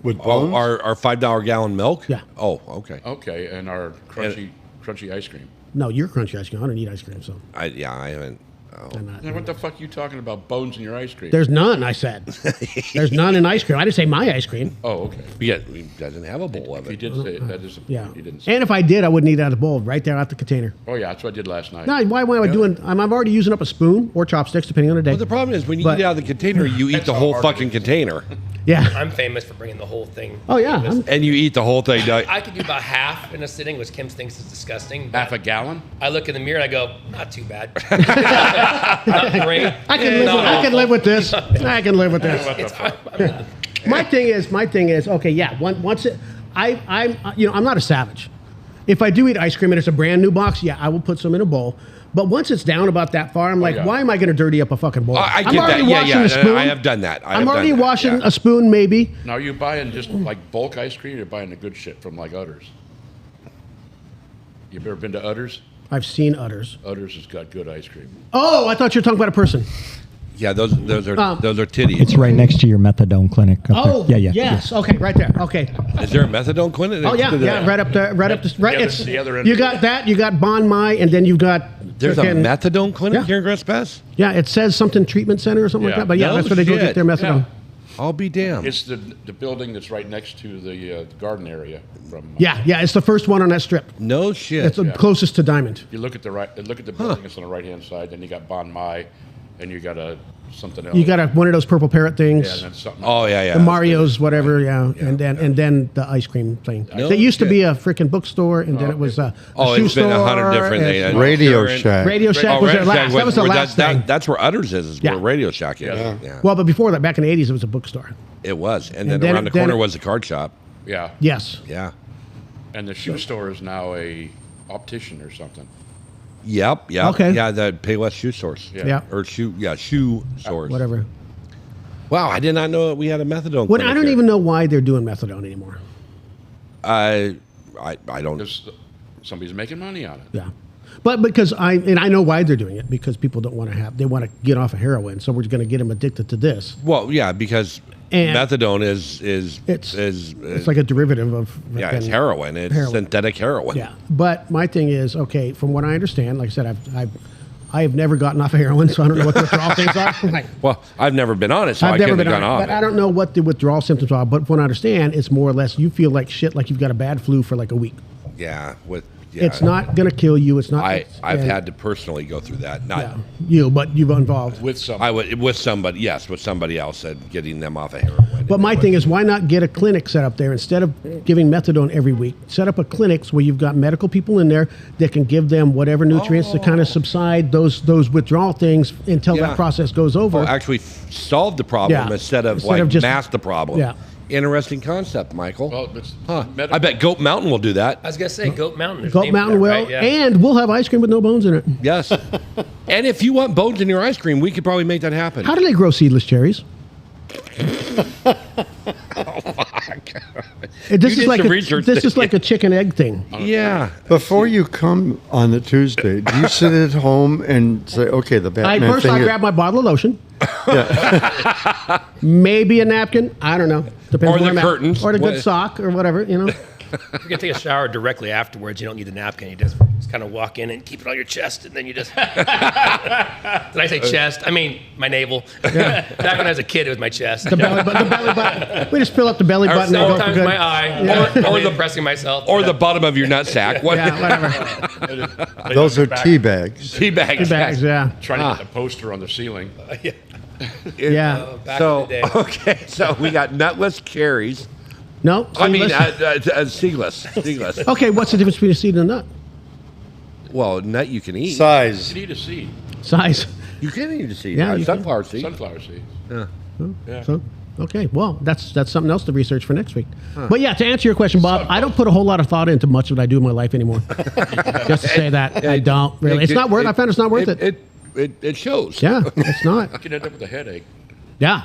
Speaker 7: With
Speaker 4: Oh,
Speaker 7: bones?
Speaker 4: our $5 gallon milk.
Speaker 5: Yeah.
Speaker 4: Oh, okay.
Speaker 6: Okay, and our crunchy ice cream.
Speaker 5: No, you're crunchy ice cream. I don't eat ice cream, so
Speaker 4: I haven't. Oh.
Speaker 5: I'm not.
Speaker 6: Now, what the fuck are you talking about? Bones in your ice cream?
Speaker 5: There's none, I said. There's none in ice cream. I didn't say my ice cream.
Speaker 6: Oh, okay.
Speaker 4: He doesn't have a bowl of
Speaker 6: He
Speaker 4: it.
Speaker 6: did say it. That is.
Speaker 5: Yeah.
Speaker 6: He didn't say.
Speaker 5: And if I did, I wouldn't eat it out of the bowl, right there out the container.
Speaker 6: Oh yeah, that's what I did last night.
Speaker 5: No, why am I doing? I'm already using up a spoon or chopsticks, depending on the day.
Speaker 4: But the problem is when you
Speaker 5: But-
Speaker 4: eat out of the container, you eat
Speaker 6: That's
Speaker 4: the
Speaker 6: how
Speaker 4: whole
Speaker 6: hard it
Speaker 4: fucking
Speaker 6: is.
Speaker 4: container,
Speaker 5: Yeah.
Speaker 8: I'm famous for bringing the whole thing.
Speaker 5: Oh yeah. I'm-
Speaker 4: and you eat the whole thing.
Speaker 8: I could do about half in a sitting, which Kim thinks is disgusting. but
Speaker 6: Half a gallon?
Speaker 8: I look in the mirror and I go, not too bad. Not great.
Speaker 5: I can live with this. I can live with this.
Speaker 8: It's,
Speaker 5: My thing is, okay, yeah. Once it, I'm not a savage. If I do eat ice cream and it's a brand new box, yeah, I will put some in a bowl. But once it's down about that far, I'm like, why am I going to dirty up a fucking bowl?
Speaker 4: I
Speaker 5: I'm
Speaker 4: get
Speaker 5: already
Speaker 4: that. Yeah,
Speaker 5: washing
Speaker 4: yeah.
Speaker 5: a spoon.
Speaker 4: I have done that.
Speaker 5: I'm already washing a spoon, maybe.
Speaker 6: Now, are you buying just like bulk ice cream, or you're buying the good shit from like Udders? You've ever been to Udders?
Speaker 5: I've seen Udders.
Speaker 6: Udders has got good ice cream.
Speaker 5: Oh, I thought you were talking about a person.
Speaker 4: Yeah, those are titties.
Speaker 9: It's right next to your methadone clinic. Up
Speaker 5: Oh,
Speaker 9: there. Yeah.
Speaker 5: yes. Okay, right there. Okay.
Speaker 4: Is there a methadone clinic?
Speaker 5: Oh, yeah, right up there. Right. It's,
Speaker 6: the other end.
Speaker 5: you got that, you got Bon Mai, and then you've got...
Speaker 4: There's a
Speaker 5: frickin-
Speaker 4: methadone clinic
Speaker 5: Yeah.
Speaker 4: here in Grants Pass?
Speaker 5: Yeah, it says something treatment center or something like
Speaker 6: Yeah.
Speaker 5: that. But yeah,
Speaker 4: No
Speaker 5: that's where they go
Speaker 4: shit.
Speaker 5: get their methadone.
Speaker 6: Yeah.
Speaker 4: I'll be damned.
Speaker 6: It's the building that's right next to the garden area. From
Speaker 5: Yeah, it's the first one on that strip.
Speaker 4: No shit.
Speaker 5: It's the closest to Diamond.
Speaker 6: You look at the building that's on the right hand side. Then you got Bon Mai, and you got something else.
Speaker 5: You got one of those purple parrot things.
Speaker 6: Yeah, and then something.
Speaker 4: Oh, yeah.
Speaker 5: The Mario's, whatever, and then the ice cream thing.
Speaker 4: No
Speaker 5: It used to
Speaker 4: shit.
Speaker 5: be a freaking bookstore, and then it was a
Speaker 4: Oh,
Speaker 5: shoe
Speaker 4: it's been
Speaker 5: store.
Speaker 4: 100 different
Speaker 5: and-
Speaker 4: things.
Speaker 7: Radio Shack.
Speaker 5: Radio Shack was their last. That was the last thing.
Speaker 4: That's where Udders is
Speaker 5: Yeah.
Speaker 4: where Radio Shack is.
Speaker 6: Yeah.
Speaker 4: Yeah.
Speaker 5: Well, but before that, back in the 80s, it was a bookstore.
Speaker 4: It was. And
Speaker 5: And
Speaker 4: then
Speaker 5: then
Speaker 4: around the
Speaker 5: then
Speaker 4: corner
Speaker 5: it-
Speaker 4: was the card shop.
Speaker 6: Yeah.
Speaker 5: Yes.
Speaker 4: Yeah.
Speaker 6: And the shoe store is now a optician or something.
Speaker 4: Yep.
Speaker 5: Okay.
Speaker 4: Yeah, the Payless Shoe Source.
Speaker 5: Yeah.
Speaker 4: Or shoe source.
Speaker 5: Whatever.
Speaker 4: Wow, I did not know we had a methadone
Speaker 5: When
Speaker 4: clinic
Speaker 5: I don't
Speaker 4: here.
Speaker 5: even know why they're doing methadone anymore.
Speaker 4: I don't.
Speaker 6: Because somebody's making money on it.
Speaker 5: Yeah. But because I know why they're doing it, because people don't want to they want to get off of heroin, so we're going to get them addicted to this.
Speaker 4: Well, yeah, because
Speaker 5: And
Speaker 4: methadone is
Speaker 5: It's like a derivative of
Speaker 4: yeah, it's heroin. It's
Speaker 5: heroin.
Speaker 4: synthetic heroin.
Speaker 5: Yeah, but my thing is, okay, from what I understand, like I said, I have never gotten off of heroin, so I don't know what the withdrawal things are. Like,
Speaker 4: Well, I've never been on it, so
Speaker 5: I've
Speaker 4: I
Speaker 5: never
Speaker 4: couldn't
Speaker 5: been
Speaker 4: have gone
Speaker 5: on it,
Speaker 4: off.
Speaker 5: but I don't know what the withdrawal symptoms are. But from what I understand, it's more or less you feel like shit, like you've got a bad flu for like a week.
Speaker 4: Yeah,
Speaker 5: It's not going to kill you. It's not.
Speaker 4: I've had to personally go through that. Not
Speaker 5: Yeah, you, but you've involved.
Speaker 6: With some.
Speaker 4: with somebody. Yes, with somebody else and getting them off of heroin.
Speaker 5: But my thing is, why not get a clinic set up there instead of giving methadone every week? Set up a clinic where you've got medical people in there that can give them whatever nutrients to kind of subside those withdrawal things until
Speaker 4: Yeah.
Speaker 5: that process goes over.
Speaker 4: Well, actually solve the problem
Speaker 5: Yeah.
Speaker 4: instead of
Speaker 5: Instead of just-
Speaker 4: mask the problem.
Speaker 5: Yeah.
Speaker 4: Interesting concept, Michael.
Speaker 6: Well, it's
Speaker 4: Huh.
Speaker 6: medical-
Speaker 4: I bet Goat Mountain will do that.
Speaker 8: I was gonna say Goat Mountain. There's a
Speaker 5: Goat
Speaker 8: name for
Speaker 5: Mountain
Speaker 8: that,
Speaker 5: will,
Speaker 8: right? Yeah.
Speaker 5: and we'll have ice cream with no bones in it.
Speaker 4: Yes. And if you want bones in your ice cream, we could probably make that happen.
Speaker 5: How do they grow seedless cherries? This
Speaker 4: You
Speaker 5: is
Speaker 4: did
Speaker 5: like
Speaker 4: some research,
Speaker 5: this is
Speaker 4: didn't
Speaker 5: like a chicken egg thing.
Speaker 4: Yeah.
Speaker 7: Before you come on a Tuesday, do you sit at home and say, okay, the Batman
Speaker 5: First,
Speaker 7: thing
Speaker 5: I
Speaker 7: is-
Speaker 5: grab my bottle of lotion. Maybe a napkin. I don't know. Depends
Speaker 4: Or the
Speaker 5: where I'm at.
Speaker 4: curtains.
Speaker 5: Or the good
Speaker 4: What-
Speaker 5: sock, or whatever. You know.
Speaker 8: If you can take a shower directly afterwards, you don't need the napkin. You just kind of walk in and keep it on your chest, and then you just. Did I say chest? I mean my navel. Back when I was a kid, it was my chest.
Speaker 5: The belly button. We just fill up the belly
Speaker 8: Or
Speaker 5: button and go for
Speaker 8: sometimes
Speaker 5: good.
Speaker 8: my eye, or the pressing myself.
Speaker 4: Or the bottom of your nutsack. What?
Speaker 5: Yeah, whatever.
Speaker 7: Those are tea bags.
Speaker 4: Tea bags.
Speaker 5: Two bags. Yeah.
Speaker 6: Trying to get the poster on the ceiling.
Speaker 5: Yeah.
Speaker 8: Back
Speaker 4: So,
Speaker 8: in the day.
Speaker 4: okay, so we got nutless cherries.
Speaker 5: No.
Speaker 4: I mean,
Speaker 5: seedless?
Speaker 4: seedless. Seedless.
Speaker 5: Okay. What's the difference between a seed and a nut?
Speaker 4: Well, nut you can eat.
Speaker 7: Size.
Speaker 6: You need a seed.
Speaker 5: Size.
Speaker 4: You can eat a seed.
Speaker 5: Yeah, you can.
Speaker 4: sunflower seed.
Speaker 6: Sunflower seeds. Yeah.
Speaker 5: So, okay, well, that's something else to research for next week. But yeah, to answer your question, Bob, I don't put a whole lot of thought into much of what I do in my life anymore. Just to say that, I don't really. It's not worth. I found it's not worth it.
Speaker 4: It shows.
Speaker 5: Yeah, it's not.
Speaker 6: You can end up with a headache.
Speaker 5: Yeah,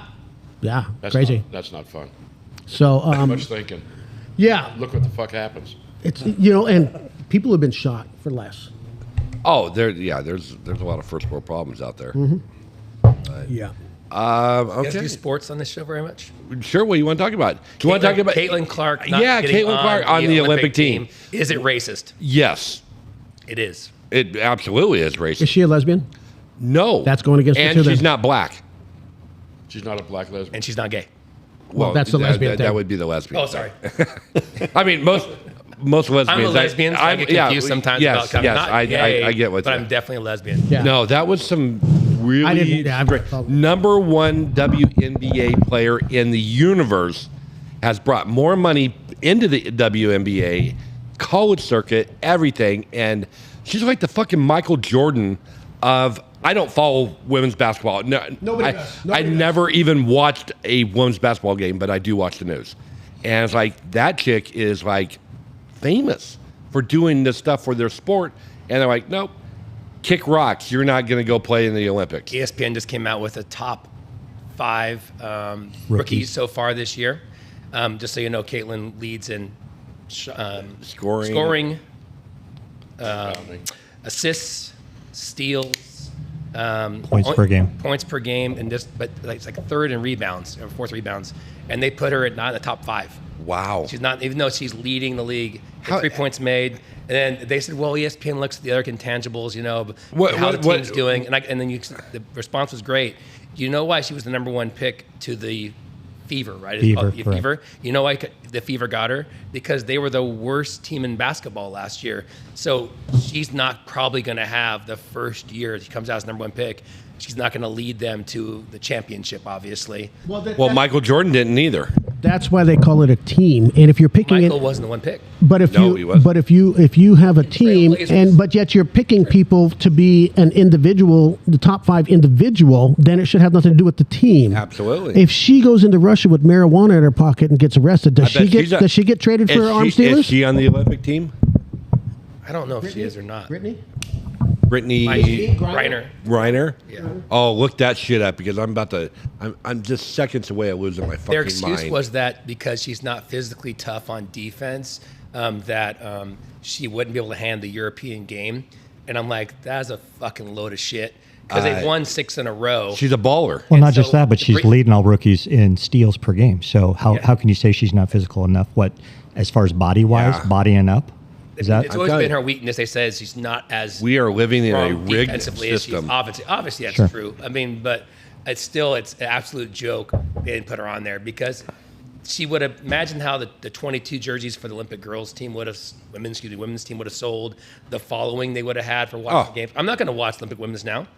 Speaker 6: That's
Speaker 5: crazy.
Speaker 6: That's not fun.
Speaker 5: So,
Speaker 6: Too much thinking.
Speaker 5: yeah,
Speaker 6: Look what the fuck happens.
Speaker 5: it's and people have been shot for less.
Speaker 4: Oh, there's a lot of first world problems out there.
Speaker 5: Yeah.
Speaker 8: You guys
Speaker 4: Okay.
Speaker 8: do sports on this show very much?
Speaker 4: Sure. What do you want to talk about? Do you want to talk about
Speaker 8: Caitlin Clark? Not
Speaker 4: Yeah,
Speaker 8: getting
Speaker 4: Caitlin Clark on the Olympic team.
Speaker 8: Is it racist?
Speaker 4: Yes,
Speaker 8: It is.
Speaker 4: it absolutely is racist.
Speaker 5: Is she a lesbian?
Speaker 4: No,
Speaker 5: That's going against the
Speaker 4: and
Speaker 5: two
Speaker 4: she's
Speaker 5: then.
Speaker 4: not black.
Speaker 6: She's not a black lesbian.
Speaker 8: And she's not gay.
Speaker 5: Well, that's the lesbian
Speaker 4: That
Speaker 5: thing.
Speaker 4: would be the lesbian.
Speaker 8: Oh, sorry.
Speaker 4: I mean, most lesbians.
Speaker 8: I'm a lesbian, so I get confused sometimes
Speaker 4: yes,
Speaker 8: about
Speaker 4: yes,
Speaker 8: not gay,
Speaker 4: I get what.
Speaker 8: but
Speaker 4: you-
Speaker 8: I'm definitely a lesbian.
Speaker 5: Yeah.
Speaker 4: No, that was some really
Speaker 5: I didn't- yeah, I've-
Speaker 4: number one WNBA player in the universe has brought more money into the WNBA, college circuit, everything, and she's like the fucking Michael Jordan of. I don't follow women's basketball. No,
Speaker 5: Nobody
Speaker 4: I,
Speaker 5: does.
Speaker 4: I
Speaker 5: Nobody
Speaker 4: never even watched a women's basketball game, but I do watch the news. And it's like, that chick is like famous for doing this stuff for their sport. And they're like, nope, kick rocks. You're not going to go play in the Olympics.
Speaker 8: ESPN just came out with a top 5 rookies so far this year. Just so you know, Caitlin leads in scoring, assists, steals,
Speaker 9: Points per game,
Speaker 8: and but like, it's like third in rebounds or fourth rebounds, and they put her at not in the top 5.
Speaker 4: Wow.
Speaker 8: She's not, even though she's leading the league. 3 points made, and then they said, well, ESPN looks at the other intangibles, how the team's doing, and then the response was great. You know why she was the number 1 pick to the Fever, right? Fever. You know why the Fever got her? Because they were the worst team in basketball last year. So she's not probably going to have the first year she comes out as number 1 pick. She's not going to lead them to the championship, obviously.
Speaker 4: Well, Michael Jordan didn't either.
Speaker 5: That's why they call it a team. And if you're picking
Speaker 8: Michael wasn't the 1 pick.
Speaker 5: But if you have a team, but yet you're picking people to be an individual, the top 5 individual, then it should have nothing to do with the team.
Speaker 4: Absolutely.
Speaker 5: If she goes into Russia with marijuana in her pocket and gets arrested, does she get traded for arms dealers?
Speaker 4: Is she on the Olympic team?
Speaker 8: I don't know if she is or not.
Speaker 5: Brittany
Speaker 4: Griner?
Speaker 8: Yeah.
Speaker 4: Oh, look that shit up, because I'm just seconds away of losing my fucking mind.
Speaker 8: Their excuse was that because she's not physically tough on defense, that she wouldn't be able to handle the European game. And I'm like, that's a fucking load of shit. Because they've won 6 in a row.
Speaker 4: She's a baller.
Speaker 9: Well, not just that, but she's leading all rookies in steals per game. So how can you say she's not physical enough? What, as far as body-wise, bodying up? It's
Speaker 8: always been her weakness. They say she's not as
Speaker 4: we are living in a rigged
Speaker 8: defensively
Speaker 4: system.
Speaker 8: As she's obviously that's true. I mean, but it's an absolute joke they didn't put her on there, because she would have imagined how the 22 jerseys for the Olympic girls team women's team would have sold, the following they would have had for watching the games. I'm not going to watch Olympic women's now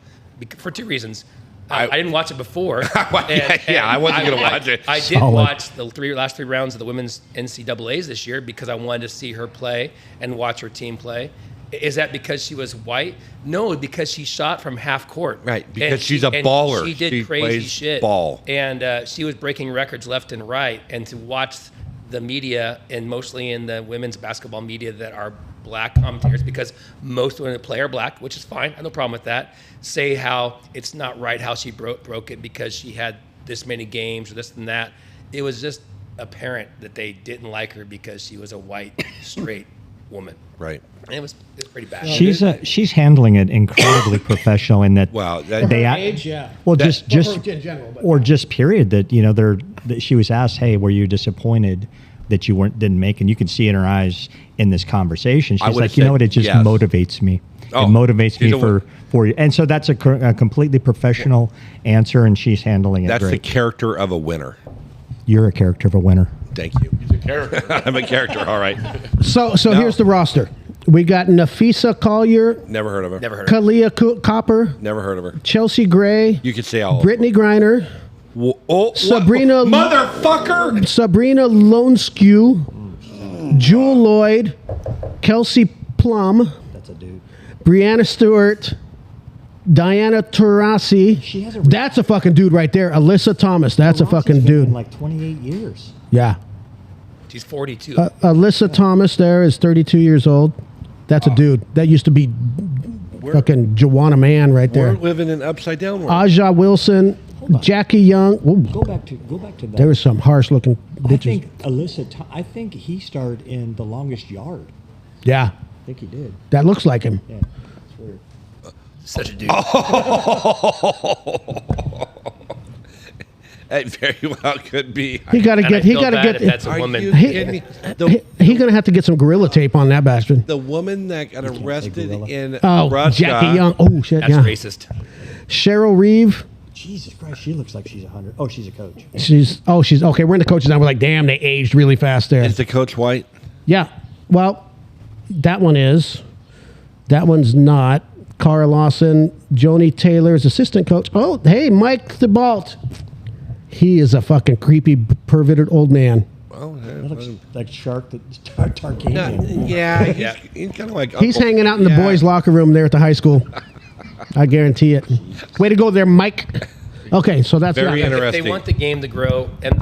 Speaker 8: for 2 reasons. I didn't watch it before.
Speaker 4: I wasn't going to watch it.
Speaker 8: I did watch the last three rounds of the women's NCAAs this year because I wanted to see her play and watch her team play. Is that because she was white? No, because she shot from half court.
Speaker 4: Right, because she's a baller.
Speaker 8: She did crazy shit.
Speaker 4: Ball.
Speaker 8: And she was breaking records left and right. And to watch the media, and mostly in the women's basketball media that are black commentators, because most women that play are black, which is fine. I have no problem with that. Say how it's not right how she broke it because she had this many games or this and that. It was just apparent that they didn't like her because she was a white, straight woman.
Speaker 4: Right.
Speaker 8: And it was pretty bad.
Speaker 9: She's handling it incredibly professional in that.
Speaker 4: Wow.
Speaker 5: Age, yeah.
Speaker 9: Well,
Speaker 5: just in general,
Speaker 9: or just period. That that she was asked, "Hey, were you disappointed that you didn't make?" And you can see in her eyes in this conversation, she's like, "You know what? It just motivates me. It motivates me for you." And so that's a completely professional answer, and she's handling it
Speaker 4: That's
Speaker 9: great.
Speaker 4: the character of a winner.
Speaker 9: You're a character of a winner.
Speaker 4: Thank you.
Speaker 6: He's a character.
Speaker 4: I'm a character. All right.
Speaker 5: So here's the roster. We got Nafisa Collier.
Speaker 4: Never heard of her.
Speaker 8: Never heard of her.
Speaker 5: Kalia Copper.
Speaker 4: Never heard of her.
Speaker 5: Chelsea Gray.
Speaker 4: You could say all.
Speaker 5: Brittany Griner. Sabrina
Speaker 4: motherfucker.
Speaker 5: Sabrina Loneskew. Jewel Lloyd. Kelsey Plum.
Speaker 9: That's a dude.
Speaker 5: Brianna Stewart. Diana Taurasi. That's a fucking dude right there. Alyssa Thomas. That's a fucking dude.
Speaker 9: In like 28 years.
Speaker 5: Yeah.
Speaker 8: She's 42.
Speaker 5: Alyssa Thomas there is 32 years old. That's a dude. That used to be fucking Joanna Man right there.
Speaker 4: We're living in upside down world.
Speaker 5: Aja Wilson, Jackie Young. Ooh,
Speaker 9: Go back to that.
Speaker 5: there was some harsh looking bitches.
Speaker 9: I think I think he starred in The Longest Yard.
Speaker 5: Yeah,
Speaker 9: I think he did.
Speaker 5: that looks like him.
Speaker 9: Yeah, that's weird.
Speaker 8: Such a dude.
Speaker 4: That very well could be.
Speaker 5: He got to get. He got to
Speaker 8: If
Speaker 5: get.
Speaker 8: that's a
Speaker 4: Are
Speaker 8: woman.
Speaker 4: you
Speaker 5: He,
Speaker 4: kidding me?
Speaker 5: he gonna have to get some gorilla tape on that bastard.
Speaker 4: The woman that got arrested
Speaker 9: gorilla.
Speaker 4: in
Speaker 5: Oh,
Speaker 4: Russia.
Speaker 5: Jackie Young. Oh shit.
Speaker 8: That's
Speaker 5: Yeah.
Speaker 8: racist.
Speaker 5: Cheryl Reeve.
Speaker 9: Jesus Christ, she looks like she's 100. Oh, she's a coach.
Speaker 5: She's okay. We're in the coaches now. We're like, damn, they aged really fast there.
Speaker 4: Is the coach white?
Speaker 5: Yeah. Well, that one is. That one's not. Cara Lawson, Joni Taylor's assistant coach. Oh, hey, Mike Thibault. He is a fucking creepy, perverted old man.
Speaker 4: Oh,
Speaker 9: That looks like Shark Tarkanian.
Speaker 4: yeah, he's kind of like.
Speaker 5: He's
Speaker 4: Uncle-
Speaker 5: hanging out in the boys' locker room there at the high school. I guarantee it. Way to go there, Mike. Okay, so that's
Speaker 4: Very
Speaker 5: that.
Speaker 4: interesting.
Speaker 8: If they want the game to grow, and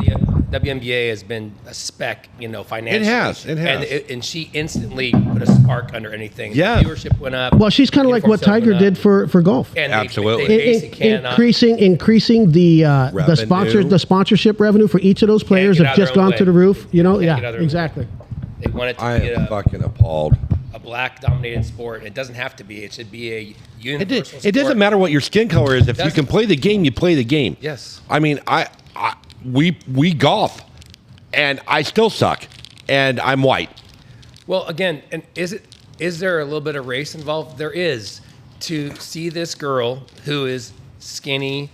Speaker 8: WNBA has been a speck, financially.
Speaker 4: It has.
Speaker 8: And she instantly put a spark under anything.
Speaker 4: Yeah.
Speaker 8: The viewership went up.
Speaker 5: Well, she's kind of like what
Speaker 8: uniform sales
Speaker 5: Tiger
Speaker 8: went
Speaker 5: did
Speaker 8: up.
Speaker 5: for golf.
Speaker 8: And
Speaker 4: Absolutely.
Speaker 8: They basically cannot.
Speaker 5: Increasing the
Speaker 4: Revenue.
Speaker 5: the sponsorship revenue for each of those players
Speaker 8: get
Speaker 5: have
Speaker 8: out of
Speaker 5: just
Speaker 8: their own
Speaker 5: gone to the
Speaker 8: way.
Speaker 5: roof.
Speaker 8: Can't get
Speaker 5: Yeah,
Speaker 8: out of their own
Speaker 5: exactly.
Speaker 8: They want it to
Speaker 4: I
Speaker 8: be
Speaker 4: am fucking appalled.
Speaker 8: a black-dominated sport. It doesn't have to be. It should be a universal sport.
Speaker 4: It doesn't matter what your skin color is. If you can play the game, you play the game.
Speaker 8: Yes.
Speaker 4: I mean, we golf, and I still suck, and I'm white.
Speaker 8: Well, again, and is there a little bit of race involved? There is. To see this girl who is skinny,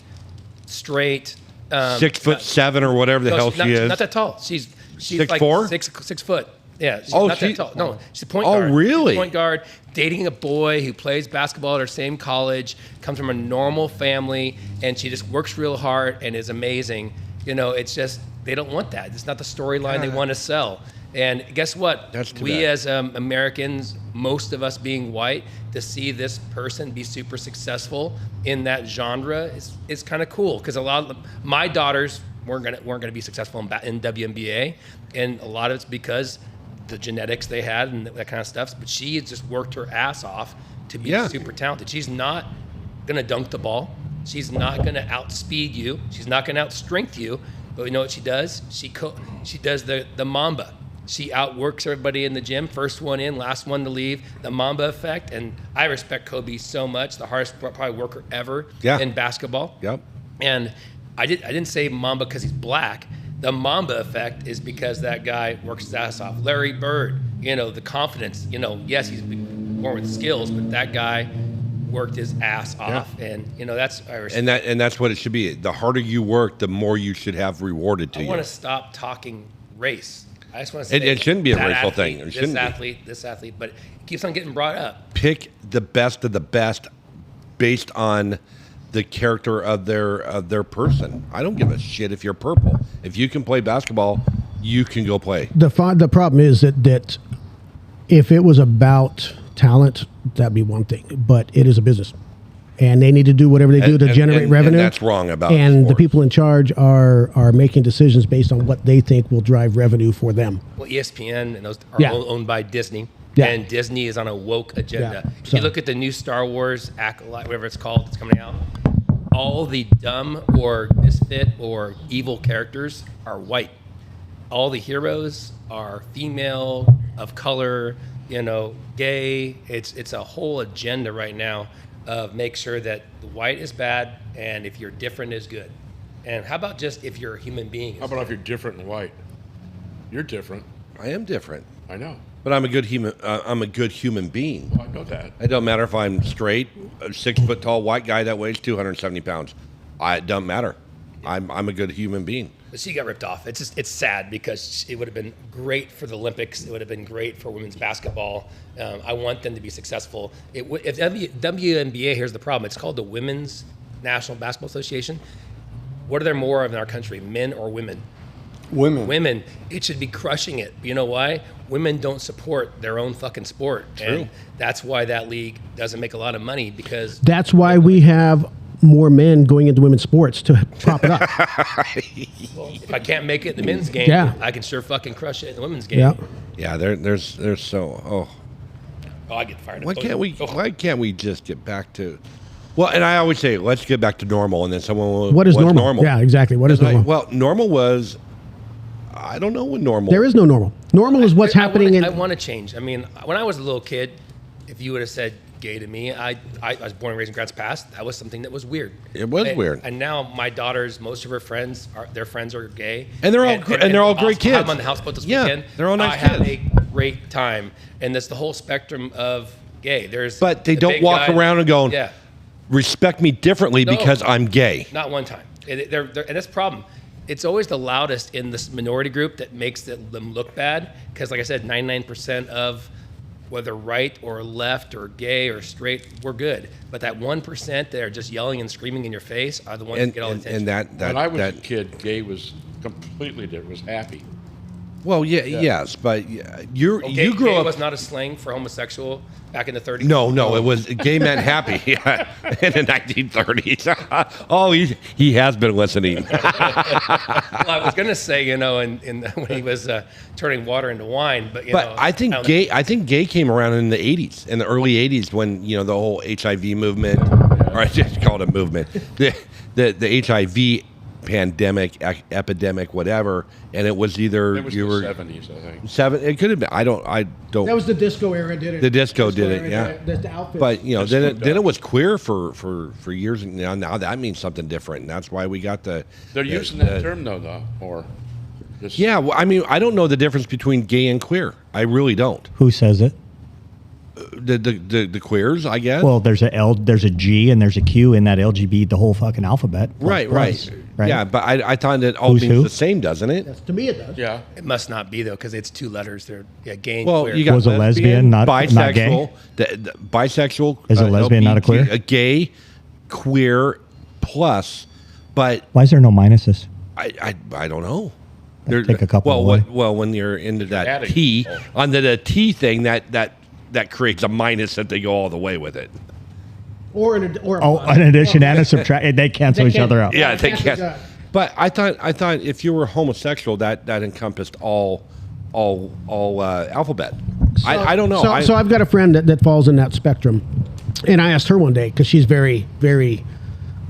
Speaker 8: straight,
Speaker 4: 6'7" or whatever the hell
Speaker 8: she's not,
Speaker 4: she is.
Speaker 8: Not that tall. She's
Speaker 4: 6'4"?
Speaker 8: like 6 foot. Yeah, she's
Speaker 4: Oh,
Speaker 8: not
Speaker 4: she-
Speaker 8: that tall. No, she's a point
Speaker 4: Oh,
Speaker 8: guard.
Speaker 4: really?
Speaker 8: She's a point guard, dating a boy who plays basketball at her same college, comes from a normal family, and she just works real hard and is amazing. It's just they don't want that. It's not the storyline they want to sell. And guess what?
Speaker 4: That's too
Speaker 8: we
Speaker 4: bad.
Speaker 8: as Americans, most of us being white, to see this person be super successful in that genre is kind of cool. Because a lot of my daughters weren't gonna be successful in WNBA, and a lot of it's because the genetics they had and that kind of stuff. But she has just worked her ass off to be
Speaker 4: Yeah.
Speaker 8: super talented. She's not gonna dunk the ball. She's not gonna outspeed you. She's not gonna outstrength you. But you know what she does? She does the Mamba. She outworks everybody in the gym. First one in, last one to leave. The Mamba effect. And I respect Kobe so much. The hardest probably worker ever in basketball.
Speaker 4: Yep.
Speaker 8: And I didn't say Mamba because he's black. The Mamba effect is because that guy works his ass off. Larry Bird, the confidence. Yes, he's born with skills, but that guy worked his ass off, and that's I respect.
Speaker 4: And that's what it should be. The harder you work, the more you should have rewarded to
Speaker 8: I
Speaker 4: you.
Speaker 8: want to stop talking race. I just want to say
Speaker 4: It shouldn't be a
Speaker 8: that
Speaker 4: racial
Speaker 8: athlete,
Speaker 4: thing. It shouldn't be.
Speaker 8: this athlete, but it keeps on getting brought up.
Speaker 4: Pick the best of the best based on the character of their person. I don't give a shit if you're purple. If you can play basketball, you can go play.
Speaker 5: The problem is that if it was about talent, that'd be one thing, but it is a business. And they need to do whatever they do to generate revenue.
Speaker 4: And that's wrong about
Speaker 5: And the
Speaker 4: sports.
Speaker 5: people in charge are making decisions based on what they think will drive revenue for them.
Speaker 8: Well, ESPN and those are owned by Disney.
Speaker 5: Yeah.
Speaker 8: And Disney is on a woke agenda.
Speaker 5: Yeah,
Speaker 8: If
Speaker 5: so-
Speaker 8: you look at the new Star Wars Acolyte, whatever it's called, that's coming out, all the dumb or misfit or evil characters are white. All the heroes are female, of color, gay. It's a whole agenda right now of make sure that the white is bad and if you're different is good. And how about just if you're a human being?
Speaker 6: How about if you're different and white? You're different.
Speaker 4: I am different,
Speaker 6: I know.
Speaker 4: but I'm a good human. I'm a good human being.
Speaker 6: Well, I know that.
Speaker 4: It don't matter if I'm straight, a 6 foot tall white guy that weighs 270 pounds. It doesn't matter. I'm a good human being.
Speaker 8: But she got ripped off. It's sad because it would have been great for the Olympics. It would have been great for women's basketball. I want them to be successful. If WNBA, here's the problem. It's called the Women's National Basketball Association. What are there more of in our country, men or women?
Speaker 7: Women.
Speaker 8: Women. It should be crushing it. You know why? Women don't support their own fucking sport.
Speaker 4: True.
Speaker 8: And that's why that league doesn't make a lot of money because
Speaker 5: That's why we have more men going into women's sports to prop it up.
Speaker 8: if I can't make it in the men's game,
Speaker 5: Yeah.
Speaker 8: I can sure fucking crush it in the women's game.
Speaker 5: Yeah.
Speaker 4: Yeah, there's so.
Speaker 8: Oh, I get fired up.
Speaker 4: Why can't we just get back to? Well, and I always say, let's get back to normal, and then someone will.
Speaker 5: What is
Speaker 4: what's
Speaker 5: normal? Yeah, exactly. What is
Speaker 4: And
Speaker 5: normal?
Speaker 4: well, normal was. I don't know what normal.
Speaker 5: There is no normal. Normal is what's happening
Speaker 8: I
Speaker 5: in.
Speaker 8: want to change. I mean, when I was a little kid, if you would have said gay to me, I was born and raised in Grants Pass. That was something that was weird.
Speaker 4: It was weird.
Speaker 8: And now my daughters, most of her friends, their friends are gay.
Speaker 4: And they're all great kids.
Speaker 8: I'm on the houseboat this
Speaker 4: Yeah,
Speaker 8: weekend.
Speaker 4: they're all nice
Speaker 8: I have
Speaker 4: kids.
Speaker 8: a great time, and that's the whole spectrum of gay.
Speaker 4: But they
Speaker 8: the
Speaker 4: don't
Speaker 8: big
Speaker 4: walk
Speaker 8: guy-
Speaker 4: around and going,
Speaker 8: Yeah.
Speaker 4: respect me differently
Speaker 8: No.
Speaker 4: because I'm gay.
Speaker 8: Not one time. And that's the problem. It's always the loudest in this minority group that makes them look bad. Because, like I said, 99% of whether right or left or gay or straight, we're good. But that 1% that are just yelling and screaming in your face are the ones that get all the attention.
Speaker 4: And that
Speaker 6: When I was
Speaker 4: that
Speaker 6: a kid, gay was completely different. Was happy.
Speaker 4: Well, yes, but you
Speaker 8: Gay
Speaker 4: grew up.
Speaker 8: was not a slang for homosexual back in the 30s.
Speaker 4: No, it was gay meant happy in the 1930s. Oh, he has been listening.
Speaker 8: Well, I was going to say, when he was turning water into wine, but
Speaker 4: I think gay came around in the 80s, in the early 80s, when the whole HIV movement, or I just call it a movement, the HIV pandemic, epidemic, whatever, and it was either
Speaker 6: It was
Speaker 4: you
Speaker 6: the
Speaker 4: were
Speaker 6: 70s, I think.
Speaker 4: It could have been. I don't.
Speaker 5: That was the disco era, did it?
Speaker 4: The disco did it,
Speaker 5: era
Speaker 4: yeah.
Speaker 5: The outfits.
Speaker 4: But then it was queer for years, and now that means something different, and that's why we got the.
Speaker 6: They're using that term though, or. Just,
Speaker 4: Yeah, well, I mean, I don't know the difference between gay and queer. I really don't.
Speaker 9: Who says it?
Speaker 4: The queers, I guess.
Speaker 9: Well, there's a G and there's a Q in that LGBT, the whole fucking alphabet.
Speaker 4: Right.
Speaker 9: Right.
Speaker 4: Yeah, but I thought it all
Speaker 9: Who's
Speaker 4: means
Speaker 9: who?
Speaker 4: the same, doesn't it?
Speaker 5: To me, it does.
Speaker 6: Yeah.
Speaker 8: It must not be, though, because it's 2 letters. They're gay and
Speaker 4: Well,
Speaker 8: queer.
Speaker 4: you got
Speaker 9: Was a lesbian not gay?
Speaker 4: bisexual, the bisexual.
Speaker 9: Is a lesbian not a queer?
Speaker 4: A gay, queer, plus, but
Speaker 9: Why is there no minuses?
Speaker 4: I don't know.
Speaker 9: Take a couple away.
Speaker 4: Well, when you're into that
Speaker 6: adding.
Speaker 4: T, under the T thing, that creates a minus that they go all the way with it.
Speaker 5: Or an
Speaker 9: An addition and a subtract. They cancel each other out.
Speaker 4: Yeah, they
Speaker 5: cancel
Speaker 4: can't.
Speaker 5: each other.
Speaker 4: But I thought if you were homosexual, that encompassed all alphabet. I don't know.
Speaker 5: So I've got a friend that falls in that spectrum, and I asked her one day because she's very, very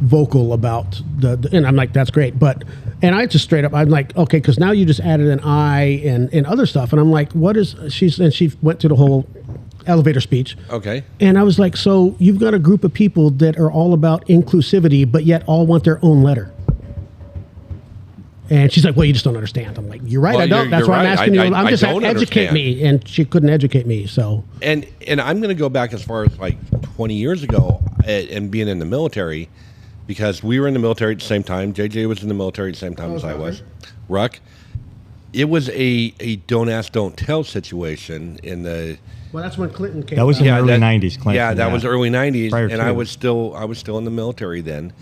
Speaker 5: vocal about and I'm like, that's great, and I just straight up, I'm like, okay, because now you just added an I and other stuff, and I'm like, what is and she went through the whole elevator speech.
Speaker 4: Okay.
Speaker 5: And I was like, so you've got a group of people that are all about inclusivity, but yet all want their own letter. And she's like, well, you just don't understand. I'm like, you're right,
Speaker 4: Well,
Speaker 5: I don't.
Speaker 4: you're
Speaker 5: That's why I'm
Speaker 4: right.
Speaker 5: asking you.
Speaker 4: I
Speaker 5: I'm just
Speaker 4: don't
Speaker 5: educate
Speaker 4: understand.
Speaker 5: me. And she couldn't educate me, so.
Speaker 4: And I'm going to go back as far as like 20 years ago and being in the military, because we were in the military at the same time. JJ was in the military at the same time as I was. Ruck. It was a don't ask, don't tell situation in the.
Speaker 5: Well, that's when Clinton came.
Speaker 9: That was in
Speaker 5: out.
Speaker 9: the early 90s, Clinton.
Speaker 4: Yeah, that was early 90s,
Speaker 9: Prior
Speaker 4: and
Speaker 9: to.
Speaker 4: I was still in the military then.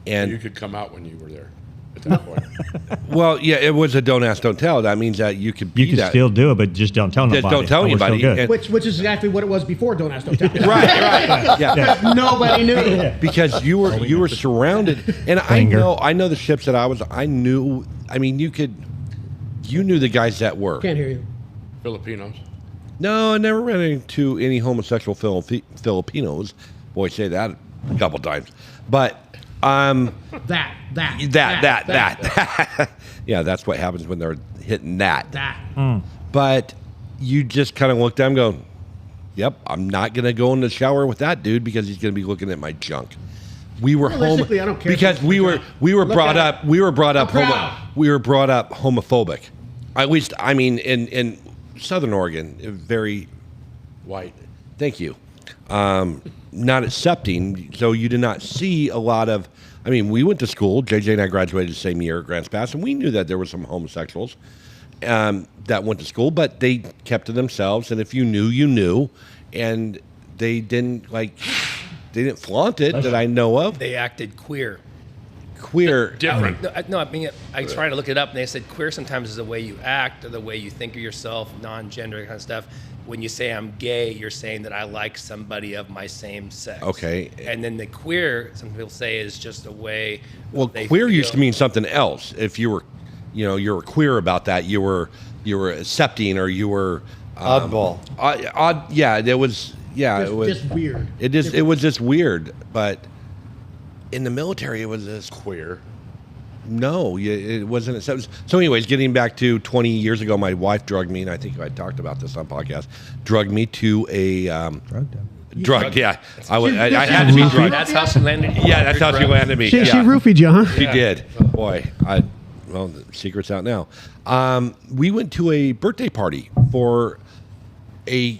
Speaker 4: And
Speaker 6: You could come out when you were there at that point.
Speaker 4: well, yeah, it was a don't ask, don't tell. That means that you could be
Speaker 9: You can
Speaker 4: that.
Speaker 9: still do it, but just don't tell
Speaker 4: Just
Speaker 9: nobody.
Speaker 4: don't tell
Speaker 9: And we're still
Speaker 4: anybody.
Speaker 9: good.
Speaker 4: And-
Speaker 5: Which is exactly what it was before Don't Ask, Don't Tell.
Speaker 4: right. Yeah.
Speaker 5: Nobody knew.
Speaker 4: Because you were surrounded, and
Speaker 9: Finger.
Speaker 4: I know the ships that I knew. I mean, you knew the guys that were.
Speaker 5: Can't hear you.
Speaker 6: Filipinos.
Speaker 4: No, I never ran into any homosexual Filipinos. Boy, say that a couple times. But
Speaker 5: That.
Speaker 4: yeah, that's what happens when they're hitting that.
Speaker 5: That.
Speaker 4: But you just kind of looked at him, going, "Yep, I'm not gonna go in the shower with that dude because he's gonna be looking at my junk." We were home
Speaker 5: Realistically, I don't care
Speaker 4: because
Speaker 5: if
Speaker 4: we
Speaker 5: it's
Speaker 4: were
Speaker 5: Look
Speaker 4: brought
Speaker 5: at
Speaker 4: up
Speaker 5: proud.
Speaker 4: we were brought up homophobic. At least, I mean, in Southern Oregon, very
Speaker 6: White.
Speaker 4: thank you. Not accepting, so you did not see a lot of. I mean, we went to school. JJ and I graduated the same year at Grants Pass, and we knew that there were some homosexuals that went to school, but they kept to themselves. And if you knew, you knew, and they didn't flaunt it that I know of.
Speaker 8: They acted queer.
Speaker 4: Queer,
Speaker 6: Different.
Speaker 8: No, I mean, I tried to look it up, and they said queer sometimes is the way you act or the way you think of yourself, non-gender kind of stuff. When you say I'm gay, you're saying that I like somebody of my same sex.
Speaker 4: Okay.
Speaker 8: And then the queer, some people say, is just a way.
Speaker 4: Well,
Speaker 8: they
Speaker 4: queer used
Speaker 8: feel-
Speaker 4: to mean something else. If you were, you were queer about that, you were accepting, or you were
Speaker 7: Oddball.
Speaker 4: Odd. Yeah, it was. Yeah,
Speaker 5: Just,
Speaker 4: it was
Speaker 5: just weird.
Speaker 4: It was just weird. But in the military, it was this.
Speaker 6: Queer.
Speaker 4: No, it wasn't accepted. So, anyways, getting back to 20 years ago, my wife drugged me, and I think I talked about this on podcast. Drugged me to a drugged. Yeah, I had to be drugged.
Speaker 8: That's how she landed.
Speaker 4: Yeah, that's how she landed me.
Speaker 5: She
Speaker 4: yeah.
Speaker 5: roofied you, huh?
Speaker 4: She did. Boy, well, the secret's out now. We went to a birthday party for a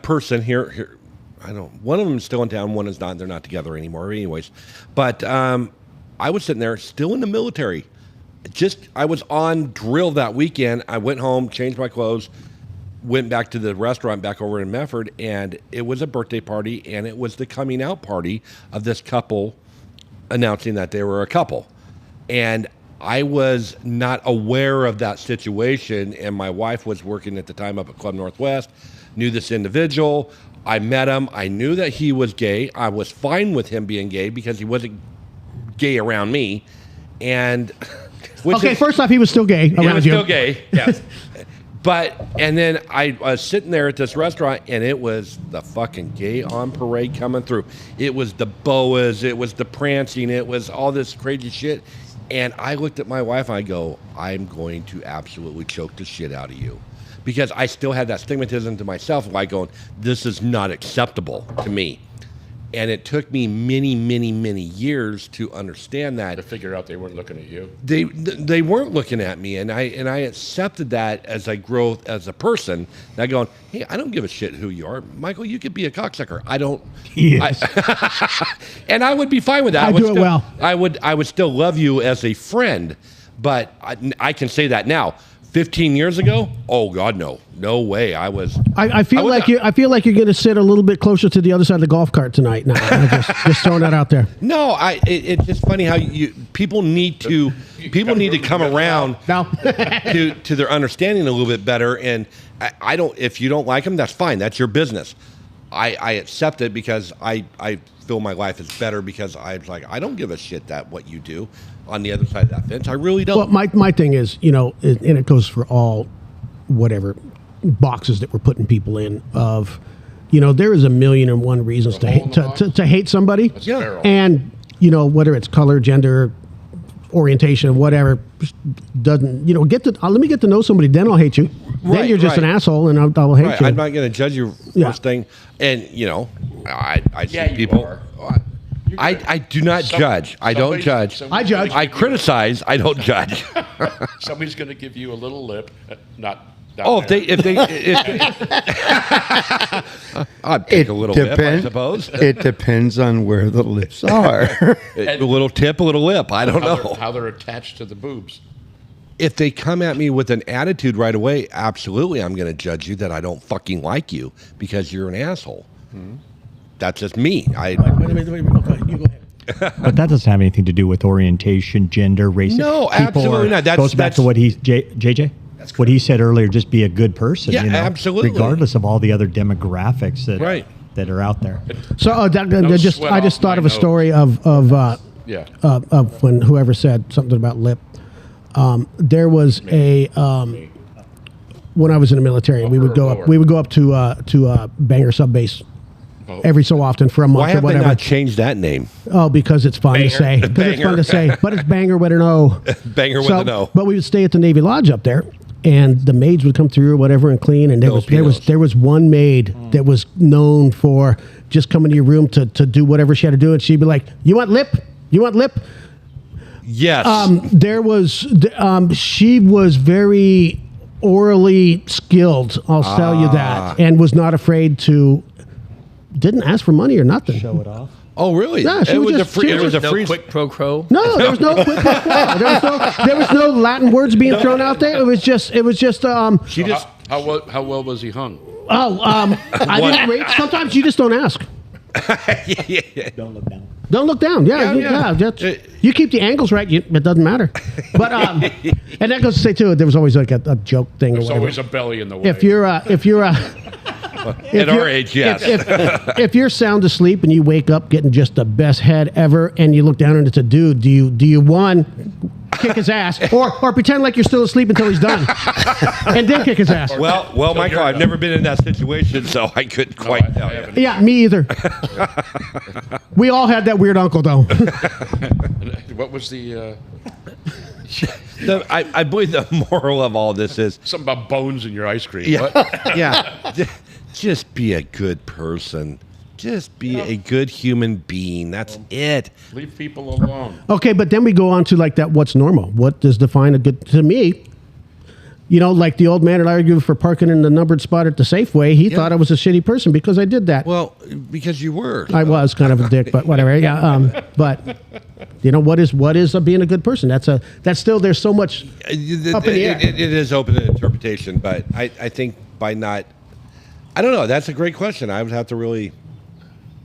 Speaker 4: person here. I don't. One of them is still in town. One is not. They're not together anymore. Anyways, but I was sitting there, still in the military. I was on drill that weekend. I went home, changed my clothes, went back to the restaurant back over in Medford, and it was a birthday party, and it was the coming out party of this couple announcing that they were a couple. And I was not aware of that situation, and my wife was working at the time up at Club Northwest, knew this individual. I met him. I knew that he was gay. I was fine with him being gay because he wasn't gay around me. And
Speaker 5: first off, he was still gay around
Speaker 4: he was
Speaker 5: you.
Speaker 4: still gay, yes. And then I was sitting there at this restaurant, and it was the fucking gay on parade coming through. It was the boas, it was the prancing, it was all this crazy shit. And I looked at my wife and I go, I'm going to absolutely choke the shit out of you. Because I still had that stigmatism to myself, like going, this is not acceptable to me. And it took me many, many, many years to understand that.
Speaker 6: To figure out they weren't looking at you.
Speaker 4: They weren't looking at me, and I accepted that as I grow as a person. And I going, hey, I don't give a shit who you are, Michael. You could be a cocksucker. I don't.
Speaker 5: Yes.
Speaker 4: And I would be fine with that.
Speaker 5: I do it well.
Speaker 4: I would still love you as a friend, but I can say that now. 15 years ago? Oh God, no way. I feel like you're going to sit a little bit closer to the other side of the golf cart tonight. Now, just throwing that out there. No, it's just funny how people need to come around
Speaker 5: now
Speaker 4: to their understanding a little bit better. And I don't. If you don't like them, that's fine. That's your business. I accept it because I feel my life is better because I was like, I don't give a shit that what you do on the other side of that fence. I really don't.
Speaker 5: Well, my thing is, and it goes for all whatever boxes that we're putting people in of, there is 1,000,001 reasons to hate somebody.
Speaker 4: Yeah.
Speaker 5: And, whether it's color, gender, orientation, whatever, doesn't, let me get to know somebody, then I'll hate you. Then you're just an asshole, and I'll hate you.
Speaker 4: I'm not going to judge you first thing. And, I see people. I do not judge. I don't judge.
Speaker 5: I judge.
Speaker 4: I criticize. I don't judge.
Speaker 6: Somebody's going to give you a little lip, not.
Speaker 4: If they I'd take a little lip, I suppose.
Speaker 7: It depends on where the lips are.
Speaker 4: A little tip, a little lip. I don't know
Speaker 6: how they're attached to the boobs.
Speaker 4: If they come at me with an attitude right away, absolutely, I'm going to judge you that I don't fucking like you because you're an asshole. Mm-hmm. That's just me.
Speaker 5: Wait, okay, you go ahead.
Speaker 9: But that doesn't have anything to do with orientation, gender, race.
Speaker 4: No, absolutely not.
Speaker 9: Goes back to what JJ? What he said earlier, just be a good person.
Speaker 4: Yeah, absolutely.
Speaker 9: Regardless of all the other demographics that are out there.
Speaker 5: So I just thought of a story of when whoever said something about lip. There was when I was in the military, we would go up to Bangor Sub Base every so often for a month.
Speaker 4: Why have
Speaker 5: or whatever.
Speaker 4: they not changed that name?
Speaker 5: Oh, because it's fun to say. Because it's fun to say, but it's Bangor with an O.
Speaker 4: Bangor with an O.
Speaker 5: But we would stay at the Navy Lodge up there, and the maids would come through or whatever and clean. And there was one maid that was known for just coming to your room to do whatever she had to do, and she'd be like, "You want lip? You want lip?"
Speaker 4: Yes.
Speaker 5: She was very orally skilled. I'll tell you that, and was not afraid to. Didn't ask for money or nothing.
Speaker 9: Show it off.
Speaker 4: Oh, really?
Speaker 5: Yeah,
Speaker 4: it was a free.
Speaker 8: Quick pro quo.
Speaker 5: No, there was no quid pro quo. There was no Latin words being thrown out there. It was just.
Speaker 6: How well was he hung?
Speaker 5: I didn't rate. Sometimes you just don't ask.
Speaker 4: Yeah.
Speaker 9: Don't look down.
Speaker 5: Don't look down. Yeah. You keep the angles right. It doesn't matter. But and that goes to say too. There was always like a joke thing.
Speaker 6: There's
Speaker 5: or whatever.
Speaker 6: always a belly in the way.
Speaker 5: If you're
Speaker 4: at our age, yes.
Speaker 5: If you're sound asleep and you wake up getting just the best head ever, and you look down and it's a dude, do you one kick his ass or pretend like you're still asleep until he's done, and then kick his ass?
Speaker 4: Well, Michael, I've never been in that situation, so I couldn't quite tell you.
Speaker 5: Yeah, me either. We all had that weird uncle, though.
Speaker 6: What was the?
Speaker 4: I believe the moral of all this is
Speaker 6: something about bones in your ice cream.
Speaker 4: Yeah. Just be a good person. Just be a good human being. That's it.
Speaker 6: Leave people alone.
Speaker 5: Okay, but then we go on to like that. What's normal? What does define a good? To me, like the old man that argued for parking in the numbered spot at the Safeway. He thought I was a shitty person because I did that.
Speaker 4: Well, because you were.
Speaker 5: I was kind of a dick, but whatever. Yeah. But what is being a good person? That's still there's so much up in the air.
Speaker 4: It is open to interpretation, but I think by not. I don't know. That's a great question. I would have to really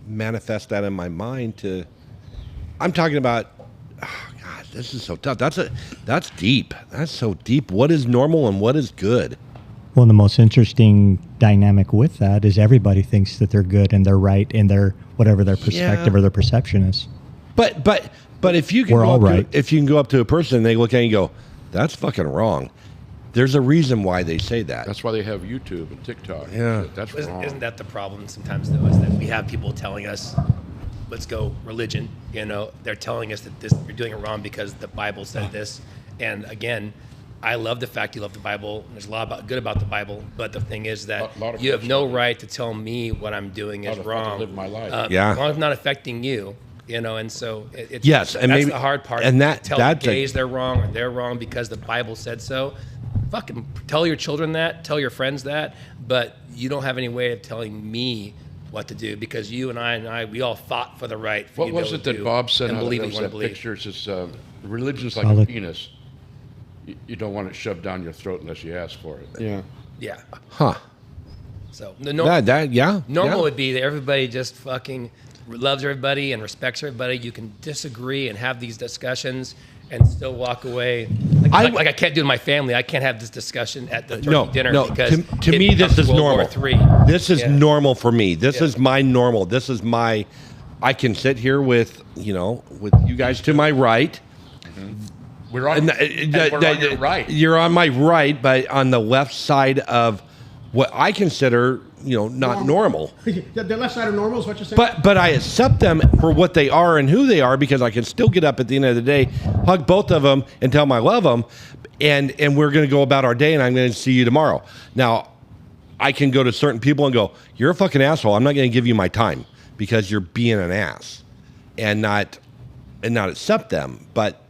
Speaker 4: manifest that in my mind I'm talking about, this is so tough. That's deep. That's so deep. What is normal and what is good?
Speaker 9: Well, the most interesting dynamic with that is everybody thinks that they're good and they're right in their whatever their perspective or their perception is.
Speaker 4: But if you can
Speaker 9: We're all right.
Speaker 4: if you can go up to a person and they look at you and go, that's fucking wrong. There's a reason why they say that.
Speaker 6: That's why they have YouTube and TikTok.
Speaker 4: Yeah.
Speaker 6: That's wrong.
Speaker 8: Isn't that the problem sometimes, though, is that we have people telling us, let's go religion. You know, they're telling us that you're doing it wrong because the Bible said this. And again, I love the fact you love the Bible. And there's a lot good about the Bible. But the thing is that
Speaker 6: Lot of
Speaker 8: you have no
Speaker 6: Christians.
Speaker 8: right to tell me what I'm doing is
Speaker 6: How the fuck I
Speaker 8: wrong.
Speaker 6: live my life.
Speaker 8: As long as it's not affecting you. You know, and so it's
Speaker 4: Yes, and
Speaker 8: that's
Speaker 4: maybe-
Speaker 8: the hard part.
Speaker 4: and that-
Speaker 8: tell
Speaker 4: that's
Speaker 8: the
Speaker 4: a-
Speaker 8: gays they're wrong or they're wrong because the Bible said so. Fucking tell your children that, tell your friends that, but you don't have any way of telling me what to do because you and I, we all fought for the right. For
Speaker 6: What
Speaker 8: you to
Speaker 6: was
Speaker 8: be
Speaker 6: it
Speaker 8: able to
Speaker 6: that
Speaker 8: do
Speaker 6: Bob said?
Speaker 8: and believe what
Speaker 6: There
Speaker 8: you
Speaker 6: was
Speaker 8: want to
Speaker 6: that
Speaker 8: believe?
Speaker 6: picture. It says, religion's like
Speaker 9: Solid.
Speaker 6: a penis. You don't want it shoved down your throat unless you ask for it.
Speaker 7: Yeah.
Speaker 8: Yeah.
Speaker 4: Huh.
Speaker 8: So
Speaker 4: Yeah.
Speaker 8: normal
Speaker 4: yeah.
Speaker 8: would be that everybody just fucking loves everybody and respects everybody. You can disagree and have these discussions and still walk away. Like I can't do to my family. I can't have this discussion at the turkey dinner because
Speaker 4: to
Speaker 8: it
Speaker 4: me this
Speaker 8: becomes
Speaker 4: is
Speaker 8: World War
Speaker 4: normal.
Speaker 8: III.
Speaker 4: This is
Speaker 8: Yeah.
Speaker 4: normal for me. This
Speaker 8: Yeah.
Speaker 4: is my normal. This is my. I can sit here with with you guys to my right.
Speaker 6: We're on, and we're on your right.
Speaker 4: You're on my right, but on the left side of what I consider not normal.
Speaker 5: The left side of normal is what you're saying?
Speaker 4: But I accept them for what they are and who they are because I can still get up at the end of the day, hug both of them, and tell them I love them, and we're going to go about our day, and I'm going to see you tomorrow. Now, I can go to certain people and go, "You're a fucking asshole. I'm not going to give you my time because you're being an ass," and not accept them. But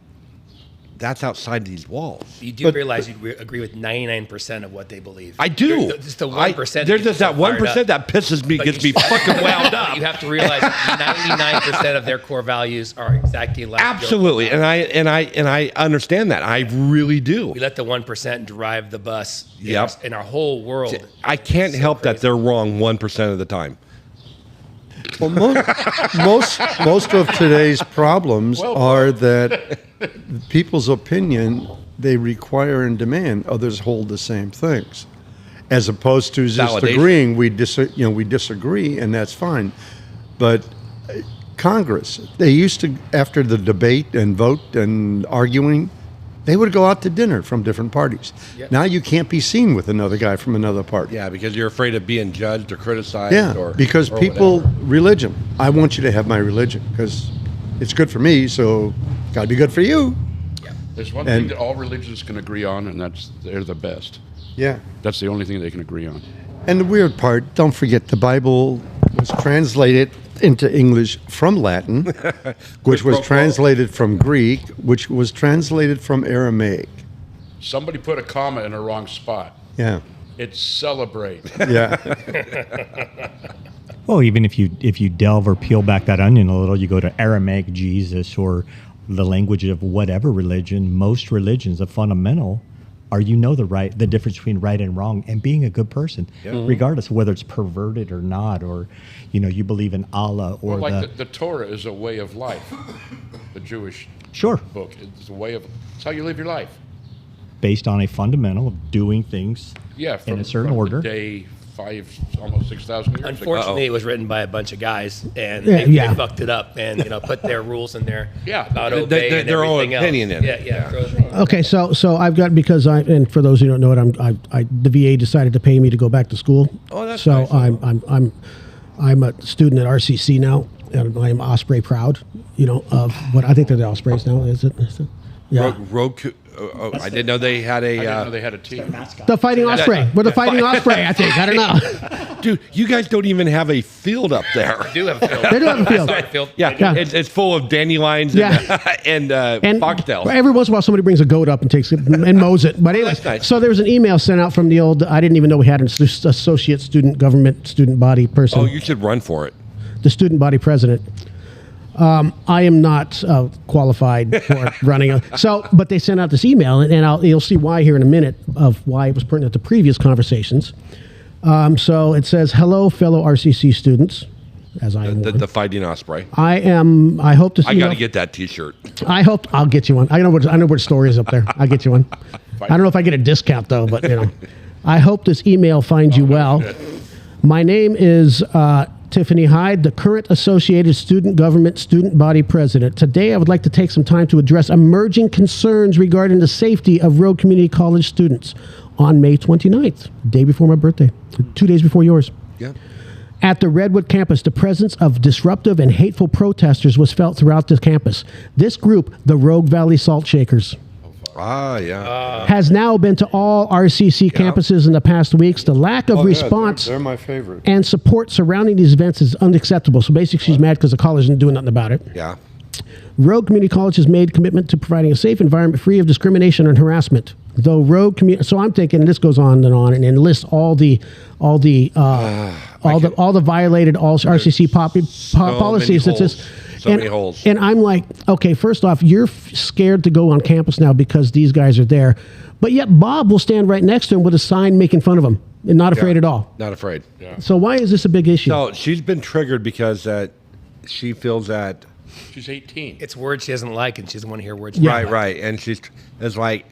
Speaker 4: that's outside these walls.
Speaker 8: You do realize you agree with 99% of what they believe.
Speaker 4: I do.
Speaker 8: Just the 1%.
Speaker 4: There's just that 1% that pisses me, gets me fucking wound up.
Speaker 8: You have to realize 99% of their core values are exactly like
Speaker 4: Absolutely,
Speaker 8: yours.
Speaker 4: and I understand that. I really do.
Speaker 8: We let the 1% drive the bus.
Speaker 4: Yep.
Speaker 8: In our whole world.
Speaker 4: I can't help that they're wrong 1% of the time.
Speaker 7: Well, most of today's problems are that people's opinion, they require and demand others hold the same things, as opposed to just
Speaker 4: Validation.
Speaker 7: agreeing we disagree, and that's fine. But Congress, they used to, after the debate and vote and arguing, they would go out to dinner from different parties.
Speaker 8: Yep.
Speaker 7: Now you can't be seen with another guy from another party.
Speaker 4: Yeah, because you're afraid of being judged or criticized.
Speaker 7: Yeah, because
Speaker 4: or
Speaker 7: people,
Speaker 4: whatever.
Speaker 7: religion. I want you to have my religion because it's good for me, so got to be good for you.
Speaker 6: There's one
Speaker 7: And-
Speaker 6: thing that all religions can agree on, and that's they're the best.
Speaker 7: Yeah.
Speaker 6: That's the only thing they can agree on.
Speaker 7: And the weird part, don't forget, the Bible was translated into English from Latin, which was translated from Greek, which was translated from Aramaic.
Speaker 6: Somebody put a comma in a wrong spot.
Speaker 7: Yeah.
Speaker 6: It's celebrate.
Speaker 7: Yeah.
Speaker 9: Well, even if you delve or peel back that onion a little, you go to Aramaic Jesus or the language of whatever religion. Most religions, the fundamental are the difference between right and wrong and being a good person, regardless of whether it's perverted or not, or you believe in Allah or
Speaker 6: Well, like the Torah is a way of life. The Jewish
Speaker 9: sure
Speaker 6: book. It's a way of. It's how you live your life.
Speaker 9: based on a fundamental of doing things
Speaker 6: Yeah,
Speaker 9: in a certain
Speaker 6: from
Speaker 9: order.
Speaker 6: The day almost 6,000 years ago.
Speaker 8: Unfortunately, it was written by a bunch of guys, and
Speaker 5: Yeah,
Speaker 8: they
Speaker 5: yeah.
Speaker 8: fucked it up and put their rules in there.
Speaker 6: Yeah.
Speaker 8: about
Speaker 6: They-
Speaker 8: obey and
Speaker 4: their own
Speaker 8: everything else.
Speaker 4: opinion in it.
Speaker 8: Yeah.
Speaker 5: Okay, so I've got, because and for those who don't know it, the VA decided to pay me to go back to school.
Speaker 4: Oh, that's
Speaker 5: so
Speaker 4: nice.
Speaker 5: I'm a student at RCC now, and I'm Osprey proud. Of what I think they're the Ospreys now. Is it? Yeah.
Speaker 4: I didn't know they had
Speaker 6: I didn't know they had a team.
Speaker 5: The Fighting Osprey. We're the Fighting Osprey, I think. I don't know.
Speaker 4: Dude, you guys don't even have a field up there.
Speaker 8: They do have a field.
Speaker 5: They do have a field.
Speaker 8: Sorry, field.
Speaker 4: Yeah,
Speaker 5: Yeah.
Speaker 4: It's full of dandelions
Speaker 5: Yeah.
Speaker 4: and foxtails.
Speaker 5: every once in a while, somebody brings a goat up and takes it and mows it. But anyways,
Speaker 4: That's nice.
Speaker 5: so there was an email sent out from the old. I didn't even know we had an associate student government student body person.
Speaker 4: Oh, you should run for it.
Speaker 5: The student body president. I am not qualified for running. But they sent out this email, and you'll see why here in a minute of why it was pertinent to previous conversations. So it says, "Hello, fellow RCC students. as I am one.
Speaker 4: The Fighting Osprey.
Speaker 5: I hope to see
Speaker 4: I got to get that T-shirt.
Speaker 5: I'll get you one. I know where the store is up there. I'll get you one. I don't know if I get a discount though, but I hope this email finds you well. My name is Tiffany Hyde, the current Associated Student Government Student Body President. Today, I would like to take some time to address emerging concerns regarding the safety of Rogue Community College students on May 29th, day before my birthday, 2 days before yours.
Speaker 4: Yeah.
Speaker 5: At the Redwood campus, the presence of disruptive and hateful protesters was felt throughout the campus. This group, the Rogue Valley Salt Shakers, has now been to all RCC campuses in the past weeks. The lack of response
Speaker 7: they're my favorite.
Speaker 5: and support surrounding these events is unacceptable. So basically, she's mad because the college isn't doing nothing about it.
Speaker 4: Yeah.
Speaker 5: Rogue Community College has made commitment to providing a safe environment free of discrimination and harassment. Though Rogue Community, so I'm thinking, and this goes on and lists all the violated RCC policies. That's just
Speaker 4: so many holes.
Speaker 5: And I'm like, okay, first off, you're scared to go on campus now because these guys are there, but yet Bob will stand right next to him with a sign making fun of him and not afraid at all.
Speaker 4: Not afraid. Yeah.
Speaker 5: So why is this a big issue?
Speaker 4: So she's been triggered because she feels that.
Speaker 6: She's 18.
Speaker 8: It's words she doesn't like, and she doesn't want to hear words.
Speaker 4: Right. And she's like,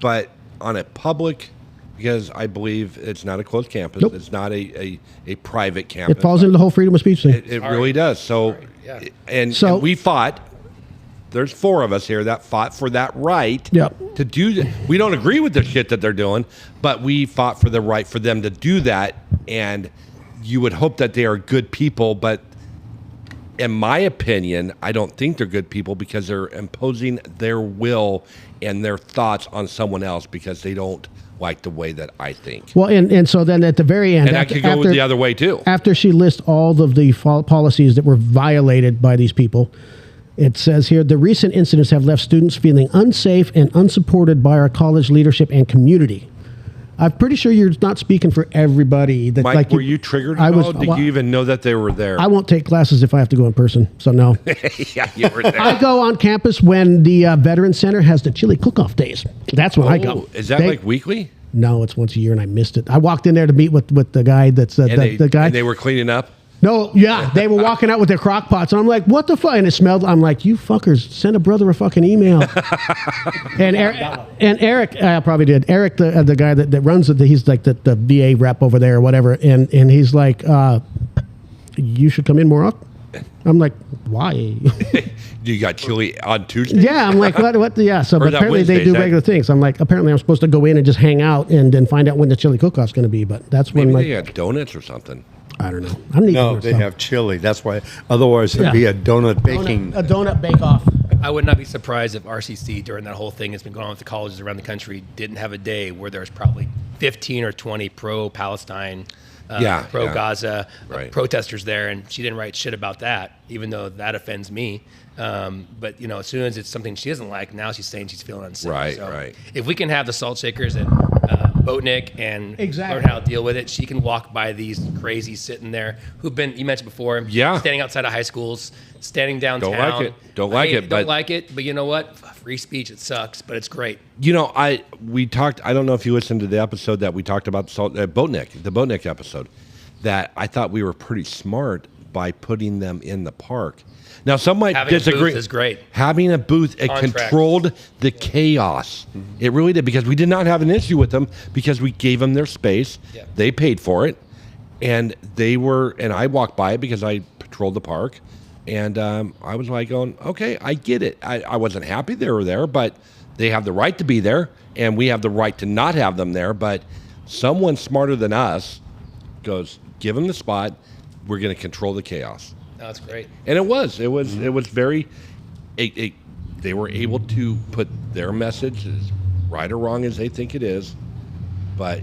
Speaker 4: but on a public, because I believe it's not a closed campus.
Speaker 5: Nope.
Speaker 4: It's not a private campus.
Speaker 5: It falls into the whole freedom of speech thing.
Speaker 4: It really does. So,
Speaker 8: Yeah.
Speaker 4: and we fought. There's 4 of us here that fought for that right to do that. We don't agree with the shit that they're doing, but we fought for the right for them to do that. And you would hope that they are good people, but in my opinion, I don't think they're good people because they're imposing their will and their thoughts on someone else because they don't like the way that I think.
Speaker 5: Well, and so then at the very end,
Speaker 4: and I could go the other way too.
Speaker 5: After she lists all of the policies that were violated by these people, it says here, the recent incidents have left students feeling unsafe and unsupported by our college leadership and community. I'm pretty sure you're not speaking for everybody. That,
Speaker 4: Mike, were you triggered at all? Did you even know that they were there?
Speaker 5: I won't take classes if I have to go in person, so no.
Speaker 4: Yeah, you were there.
Speaker 5: I go on campus when the Veterans Center has the chili cook-off days. That's when I go.
Speaker 4: Is that like weekly?
Speaker 5: No, it's once a year, and I missed it. I walked in there to meet with the guy that's the guy.
Speaker 4: And they were cleaning up?
Speaker 5: No, yeah, they were walking out with their crock pots, and I'm like, what the fuck? And it smelled. I'm like, you fuckers, send a brother a fucking email. and Eric probably did. Eric, the guy that runs it, he's like the VA rep over there or whatever, and he's like, you should come in more often. I'm like, why?
Speaker 4: You got chili on Tuesday?
Speaker 5: Yeah, I'm like, what? Yeah, so but apparently they do
Speaker 4: Wednesdays,
Speaker 5: regular things. I'm like, apparently I'm supposed to go in and just hang out and then find out when the chili cook-off's going to be, but that's when
Speaker 4: Maybe they had donuts or something.
Speaker 5: I don't know. I need
Speaker 7: No, they have chili. That's why. Otherwise, it'd be a donut baking.
Speaker 5: A donut bake-off.
Speaker 8: I would not be surprised if RCC, during that whole thing that's been going on with the colleges around the country, didn't have a day where there's probably 15 or 20 pro-Palestine, pro-Gaza protesters there, and she didn't write shit about that, even though that offends me. But, as soon as it's something she doesn't like, now she's saying she's feeling unsafe.
Speaker 4: Right.
Speaker 8: If we can have the salt shakers and Boatnick and learn how to deal with it, she can walk by these crazies sitting there who've been, you mentioned before, standing outside of high schools, standing downtown.
Speaker 4: Don't like it.
Speaker 8: But you know what? Free speech, it sucks, but it's great.
Speaker 4: We talked, I don't know if you listened to the episode that we talked about Boatnick, the Boatnick episode, that I thought we were pretty smart by putting them in the park. Now, some might disagree.
Speaker 8: Having a booth is great.
Speaker 4: Having a booth, it controlled the chaos. Mm-hmm. It really did, because we did not have an issue with them because we gave them their space. Yeah. They paid for it, and I walked by it because I patrolled the park, and I was like going, okay, I get it. I wasn't happy they were there, but they have the right to be there, and we have the right to not have them there, but someone smarter than us goes, give them the spot, we're going to control the chaos.
Speaker 8: That's great.
Speaker 4: And it was very, they were able to put their message as right or wrong as they think it is, but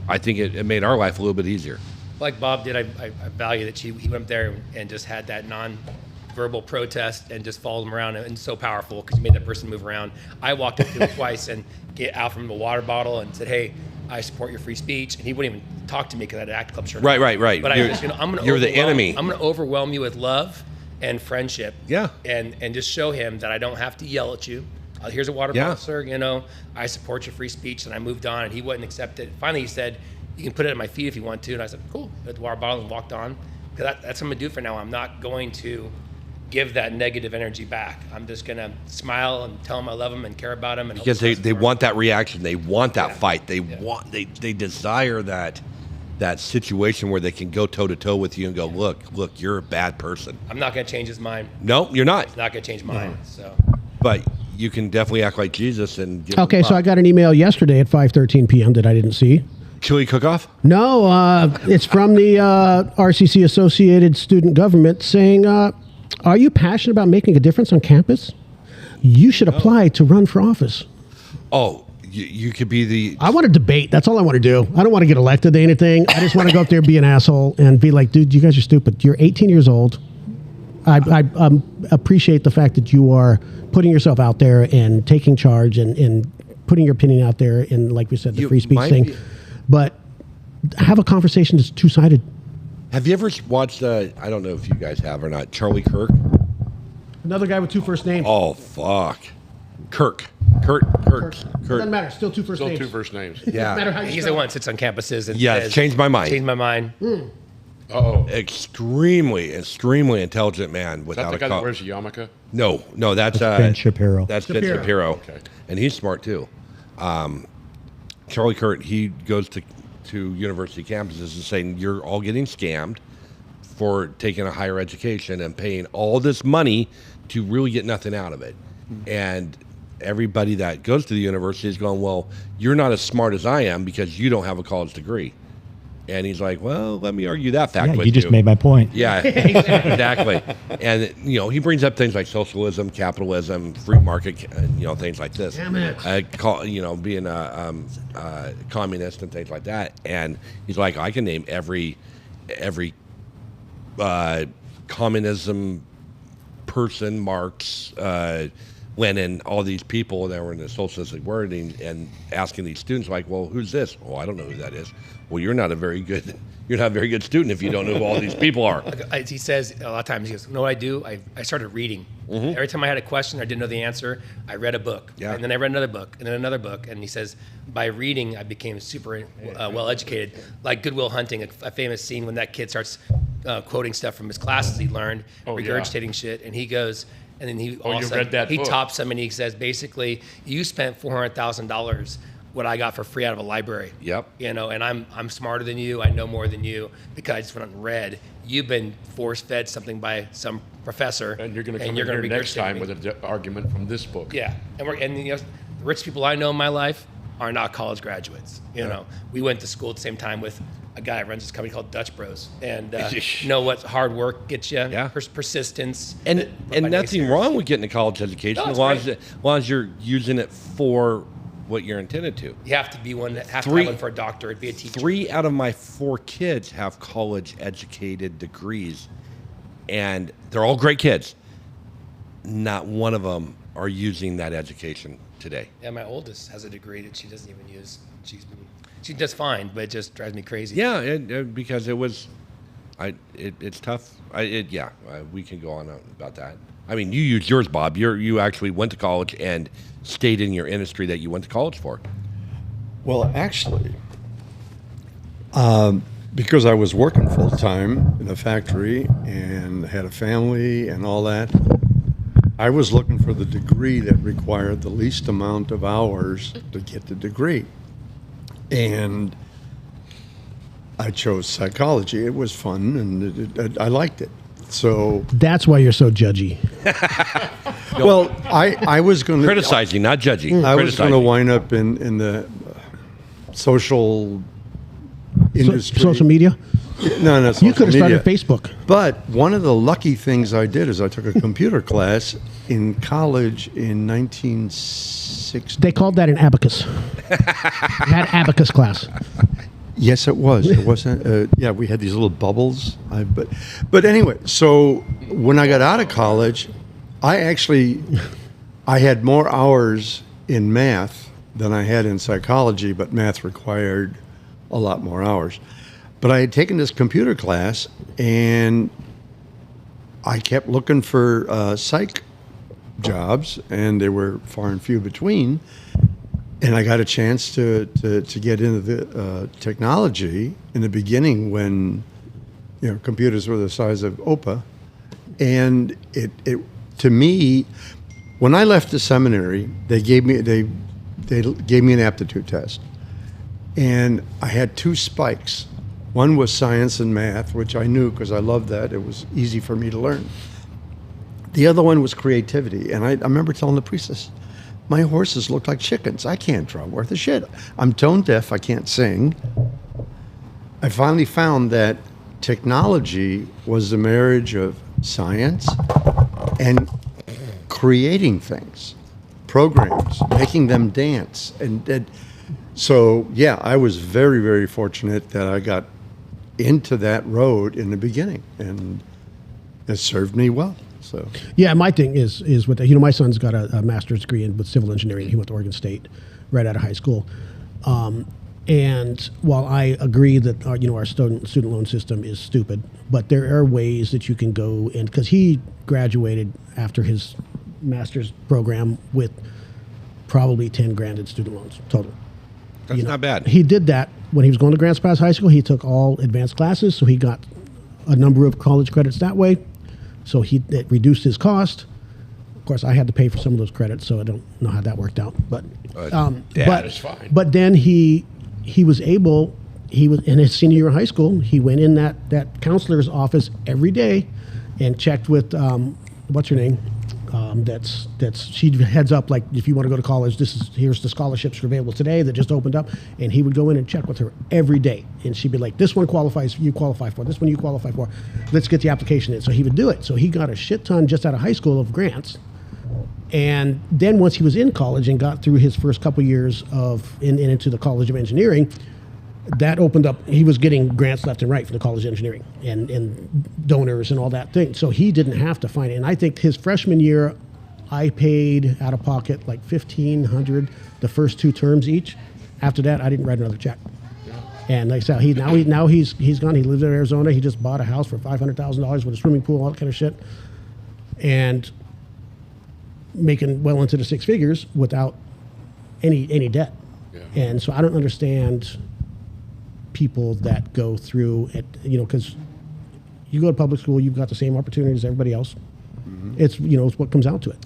Speaker 4: I think it made our life a little bit easier.
Speaker 8: Like Bob did, I value that he went there and just had that non-verbal protest and just followed him around, and it's so powerful because he made that person move around. I walked up to him twice and get out from the water bottle and said, hey, I support your free speech, and he wouldn't even talk to me because I had an Act Club shirt.
Speaker 4: Right.
Speaker 8: But
Speaker 4: you're the enemy.
Speaker 8: I'm going to overwhelm you with love and friendship.
Speaker 4: Yeah.
Speaker 8: And just show him that I don't have to yell at you. Here's a water bottle, sir. I support your free speech, and I moved on, and he wouldn't accept it. Finally, he said, you can put it at my feet if you want to, and I said, cool. Put the water bottle and walked on. That's what I'm gonna do for now. I'm not going to give that negative energy back. I'm just gonna smile and tell them I love them and care about them. And
Speaker 4: Because they want that reaction. They want that fight. They desire that situation where they can go toe to toe with you and go, look, you're a bad person.
Speaker 8: I'm not gonna change his mind.
Speaker 4: No, you're not.
Speaker 8: It's not gonna change mine. So.
Speaker 4: But you can definitely act like Jesus and give
Speaker 5: Okay,
Speaker 4: them
Speaker 5: so I got an email yesterday at 5:13 p.m. that I didn't see.
Speaker 4: chili cook-off.
Speaker 5: No, it's from the RCC Associated Student Government saying, are you passionate about making a difference on campus? You should apply to run for office.
Speaker 4: Oh, you could be the.
Speaker 5: I want to debate. That's all I want to do. I don't want to get elected to anything. I just want to go up there and be an asshole and be like, dude, you guys are stupid. You're 18 years old. I appreciate the fact that you are putting yourself out there and taking charge and putting your opinion out there and, like we said, the free speech thing. But have a conversation that's two-sided.
Speaker 4: Have you ever watched, I don't know if you guys have or not, Charlie Kirk?
Speaker 5: Another guy with two first names.
Speaker 4: Oh, fuck. Kurt.
Speaker 5: Doesn't matter. Still two first
Speaker 6: Still
Speaker 5: names.
Speaker 6: two first names.
Speaker 4: Yeah.
Speaker 5: Doesn't matter how you
Speaker 8: He's
Speaker 5: spell
Speaker 8: the
Speaker 5: it.
Speaker 8: one sits on campuses and
Speaker 4: Yeah,
Speaker 8: says,
Speaker 4: changed my mind.
Speaker 8: Changed my mind.
Speaker 6: Uh-oh.
Speaker 4: Extremely intelligent man
Speaker 6: Is that
Speaker 4: without
Speaker 6: the
Speaker 4: a
Speaker 6: guy that wears a yarmulke?
Speaker 4: No, that's
Speaker 9: Ben Shapiro.
Speaker 4: That's Ben Shapiro.
Speaker 6: Okay.
Speaker 4: And he's smart too. Charlie Kurt, he goes to university campuses and saying, you're all getting scammed for taking a higher education and paying all this money to really get nothing out of it. And everybody that goes to the university is going, well, you're not as smart as I am because you don't have a college degree. And he's like, well, let me argue that fact
Speaker 9: Yeah,
Speaker 4: with
Speaker 9: you just made my point.
Speaker 4: Yeah, exactly. And he brings up things like socialism, capitalism, free market, things like this.
Speaker 5: Damn it.
Speaker 4: Being a communist and things like that. And he's like, I can name every communism person, Marx, Lenin, all these people that were in the socialistic wording, and asking these students like, well, who's this? Oh, I don't know who that is. Well, you're not a very good student if you don't know who all these people are.
Speaker 8: As he says a lot of times, he goes, "You know what I do? I started reading. Every time I had a question, I didn't know the answer, I read a book.
Speaker 4: Yeah.
Speaker 8: And then I read another book, and then another book. And he says, by reading, I became super well educated. Like Good Will Hunting, a famous scene when that kid starts quoting stuff from his classes he learned, regurgitating shit, and he goes." And then he
Speaker 6: read that
Speaker 8: he
Speaker 6: book.
Speaker 8: tops him and he says, basically, you spent $400,000 what I got for free out of a library.
Speaker 4: Yep.
Speaker 8: And I'm smarter than you. I know more than you because I just went out and read. You've been force-fed something by some professor.
Speaker 6: And you're going to come in here next time with an argument from this book.
Speaker 8: Yeah. And the rich people I know in my life are not college graduates. You know, we went to school at the same time with a guy who runs this company called Dutch Bros. And you know what hard work gets you?
Speaker 4: Yeah.
Speaker 8: Persistence.
Speaker 4: And nothing wrong with getting a college education
Speaker 8: No,
Speaker 4: as long as you're using it for what you're intended to.
Speaker 8: You have to be one that have to have one for a doctorate, be a teacher.
Speaker 4: 3 out of my 4 kids have college educated degrees, and they're all great kids. Not one of them are using that education today.
Speaker 8: Yeah, my oldest has a degree that she doesn't even use. She does fine, but it just drives me crazy.
Speaker 4: Yeah, because it was, it's tough. We can go on about that. I mean, you used yours, Bob. You actually went to college and stayed in your industry that you went to college for.
Speaker 7: Well, actually, because I was working full time in a factory and had a family and all that, I was looking for the degree that required the least amount of hours to get the degree. And I chose psychology. It was fun, and I liked it. So
Speaker 5: That's why you're so judgy.
Speaker 7: well, I was going to
Speaker 4: Criticizing, not judging.
Speaker 7: I was going to
Speaker 4: Criticizing.
Speaker 7: wind up in the social industry.
Speaker 5: Social media?
Speaker 7: No, no, social
Speaker 5: You could have
Speaker 7: media.
Speaker 5: started Facebook.
Speaker 7: But one of the lucky things I did is I took a computer class in college in 1960.
Speaker 5: They called that an abacus. You had abacus class.
Speaker 7: Yes, it was. It wasn't. Yeah, we had these little bubbles. But anyway, so when I got out of college, I had more hours in math than I had in psychology, but math required a lot more hours. But I had taken this computer class, and I kept looking for psych jobs, and they were far and few between. And I got a chance to get into the technology in the beginning when, computers were the size of OPA, and it to me, when I left the seminary, they gave me an aptitude test, and I had 2 spikes. One was science and math, which I knew because I loved that. It was easy for me to learn. The other one was creativity, and I remember telling the priestess, my horses look like chickens. I can't draw worth a shit. I'm tone deaf. I can't sing. I finally found that technology was the marriage of science and creating things, programs, making them dance. So, yeah, I was very, very fortunate that I got into that road in the beginning, and it served me well. So
Speaker 5: yeah, my thing is with my son's got a master's degree with civil engineering. He went to Oregon State right out of high school. And while I agree that our student loan system is stupid, but there are ways that you can go and because he graduated after his master's program with probably 10 grand in student loans total.
Speaker 4: That's not bad.
Speaker 5: He did that when he was going to Grants Pass High School. He took all advanced classes, so he got a number of college credits that way. So it reduced his cost. Of course, I had to pay for some of those credits, so I don't know how that worked out. But
Speaker 6: It's fine.
Speaker 5: But then he was able. He was in his senior year of high school. He went in that counselor's office every day, and checked with what's her name. She heads up like if you want to go to college, here's the scholarships that are available today that just opened up, and he would go in and check with her every day, and she'd be like, this one qualifies, you qualify for, this one you qualify for, let's get the application in. So he would do it. So he got a shit ton just out of high school of grants, and then once he was in college and got through his first couple years into the College of Engineering, that opened up. He was getting grants left and right from the College of Engineering and donors and all that thing. So he didn't have to find it. And I think his freshman year, I paid out of pocket like $1,500 the first 2 terms each. After that, I didn't write another check. And like I said, he's gone. He lives in Arizona. He just bought a house for $500,000 with a swimming pool, all that kind of shit, and making well into the 6 figures without any debt.
Speaker 6: Yeah.
Speaker 5: And so I don't understand people that go through it, because you go to public school, you've got the same opportunities as everybody else. Mm-hmm. It's what comes out to it.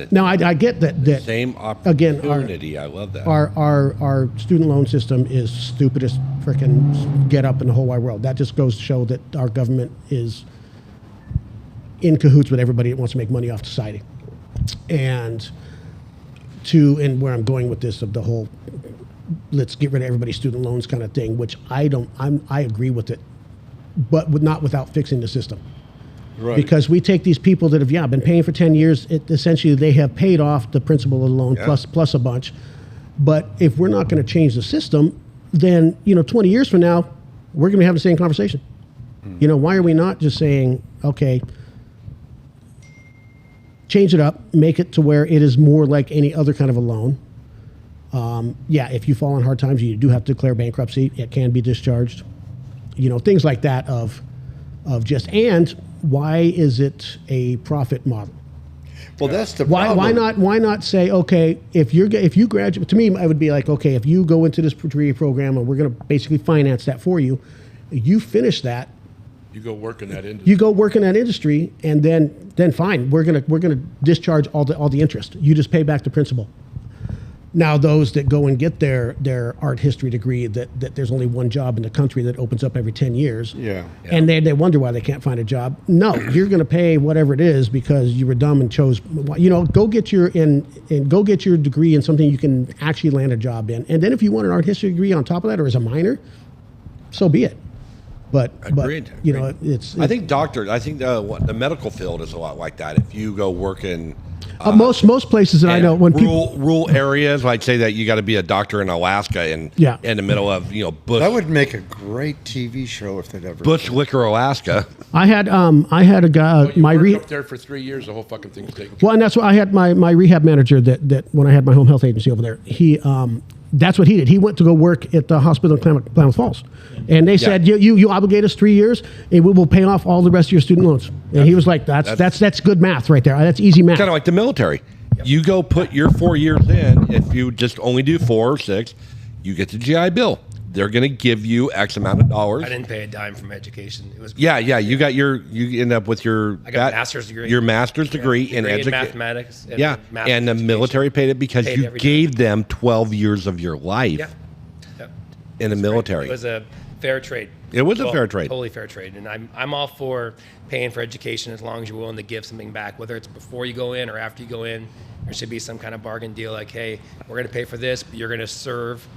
Speaker 5: Now I get that
Speaker 4: same opportunity.
Speaker 5: Again,
Speaker 4: I love that.
Speaker 5: Our student loan system is stupidest freaking get up in the whole wide world. That just goes to show that our government is in cahoots with everybody that wants to make money off society. And where I'm going with this of the whole let's get rid of everybody's student loans kind of thing, which I agree with it, but not without fixing the system. Right. Because we take these people that have been paying for 10 years. Essentially, they have paid off the principal of the loan plus a bunch. But if we're not going to change the system, then 20 years from now, we're going to have the same conversation. Why are we not just saying, okay, change it up, make it to where it is more like any other kind of a loan. If you fall on hard times, you do have to declare bankruptcy. It can be discharged. Things like that and why is it a profit model?
Speaker 7: Well, that's the problem.
Speaker 5: Why not say, okay, if you graduate, to me, I would be like, okay, if you go into this degree program and we're going to basically finance that for you, you finish that.
Speaker 6: You go work in that industry.
Speaker 5: You go work in that industry, and then fine, we're gonna discharge all the interest. You just pay back the principal. Now, those that go and get their art history degree, that there's only one job in the country that opens up every 10 years. And they wonder why they can't find a job. No, you're going to pay whatever it is because you were dumb and chose. Go get your degree in something you can actually land a job in. And then if you want an art history degree on top of that or as a minor, so be it. But
Speaker 4: Agreed.
Speaker 5: It's.
Speaker 4: I think the medical field is a lot like that. If you go work in
Speaker 5: most places that I know, when
Speaker 4: rural areas, I'd say that you got to be a doctor in Alaska and in the middle of bush.
Speaker 7: That would make a great TV show if they'd ever
Speaker 4: Bush Liquor, Alaska.
Speaker 5: I had a guy.
Speaker 6: You worked up there for 3 years. The whole fucking thing's taken care of.
Speaker 5: Well, and that's why I had my rehab manager that when I had my home health agency over there. That's what he did. He went to go work at the hospital in Klamath Falls. And they said, you obligate us 3 years, and we will pay off all the rest of your student loans. And he was like, that's good math right there. That's easy math.
Speaker 4: Kind of like the military. You go put your 4 years in. If you just only do 4 or 6, you get the GI Bill. they're going to give you X amount of dollars.
Speaker 8: I didn't pay a dime for my education. It was
Speaker 4: Yeah. You end up with your
Speaker 8: I got a master's degree.
Speaker 4: Your master's degree in
Speaker 8: mathematics. And
Speaker 4: Yeah,
Speaker 8: master's
Speaker 4: and the
Speaker 8: education.
Speaker 4: military paid it because
Speaker 8: Paid
Speaker 4: you
Speaker 8: everything.
Speaker 4: gave them 12 years of your life
Speaker 8: Yeah. Yep.
Speaker 4: in the military.
Speaker 8: It was a fair trade.
Speaker 4: It was a fair trade.
Speaker 8: Totally fair trade. And I'm all for paying for education as long as you're willing to give something back, whether it's before you go in or after you go in. There should be some kind of bargain deal like, hey, we're going to pay for this, but you're going to service.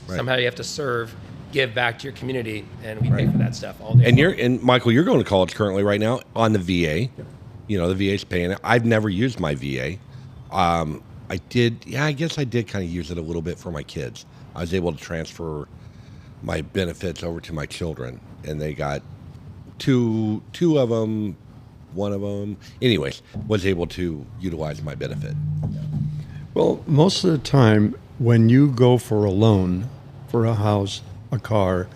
Speaker 4: Right.
Speaker 8: Somehow you have to serve, give back to your community, and we pay for that stuff all day.
Speaker 4: And Michael, you're going to college currently right now on the VA. You know, the VA's paying it. I've never used my VA. I guess I did kind of use it a little bit for my kids. I was able to transfer my benefits over to my children, and they got two of them, one of them. Anyways, was able to utilize my benefit.
Speaker 7: Well, most of the time, when you go for a loan for a house, a car,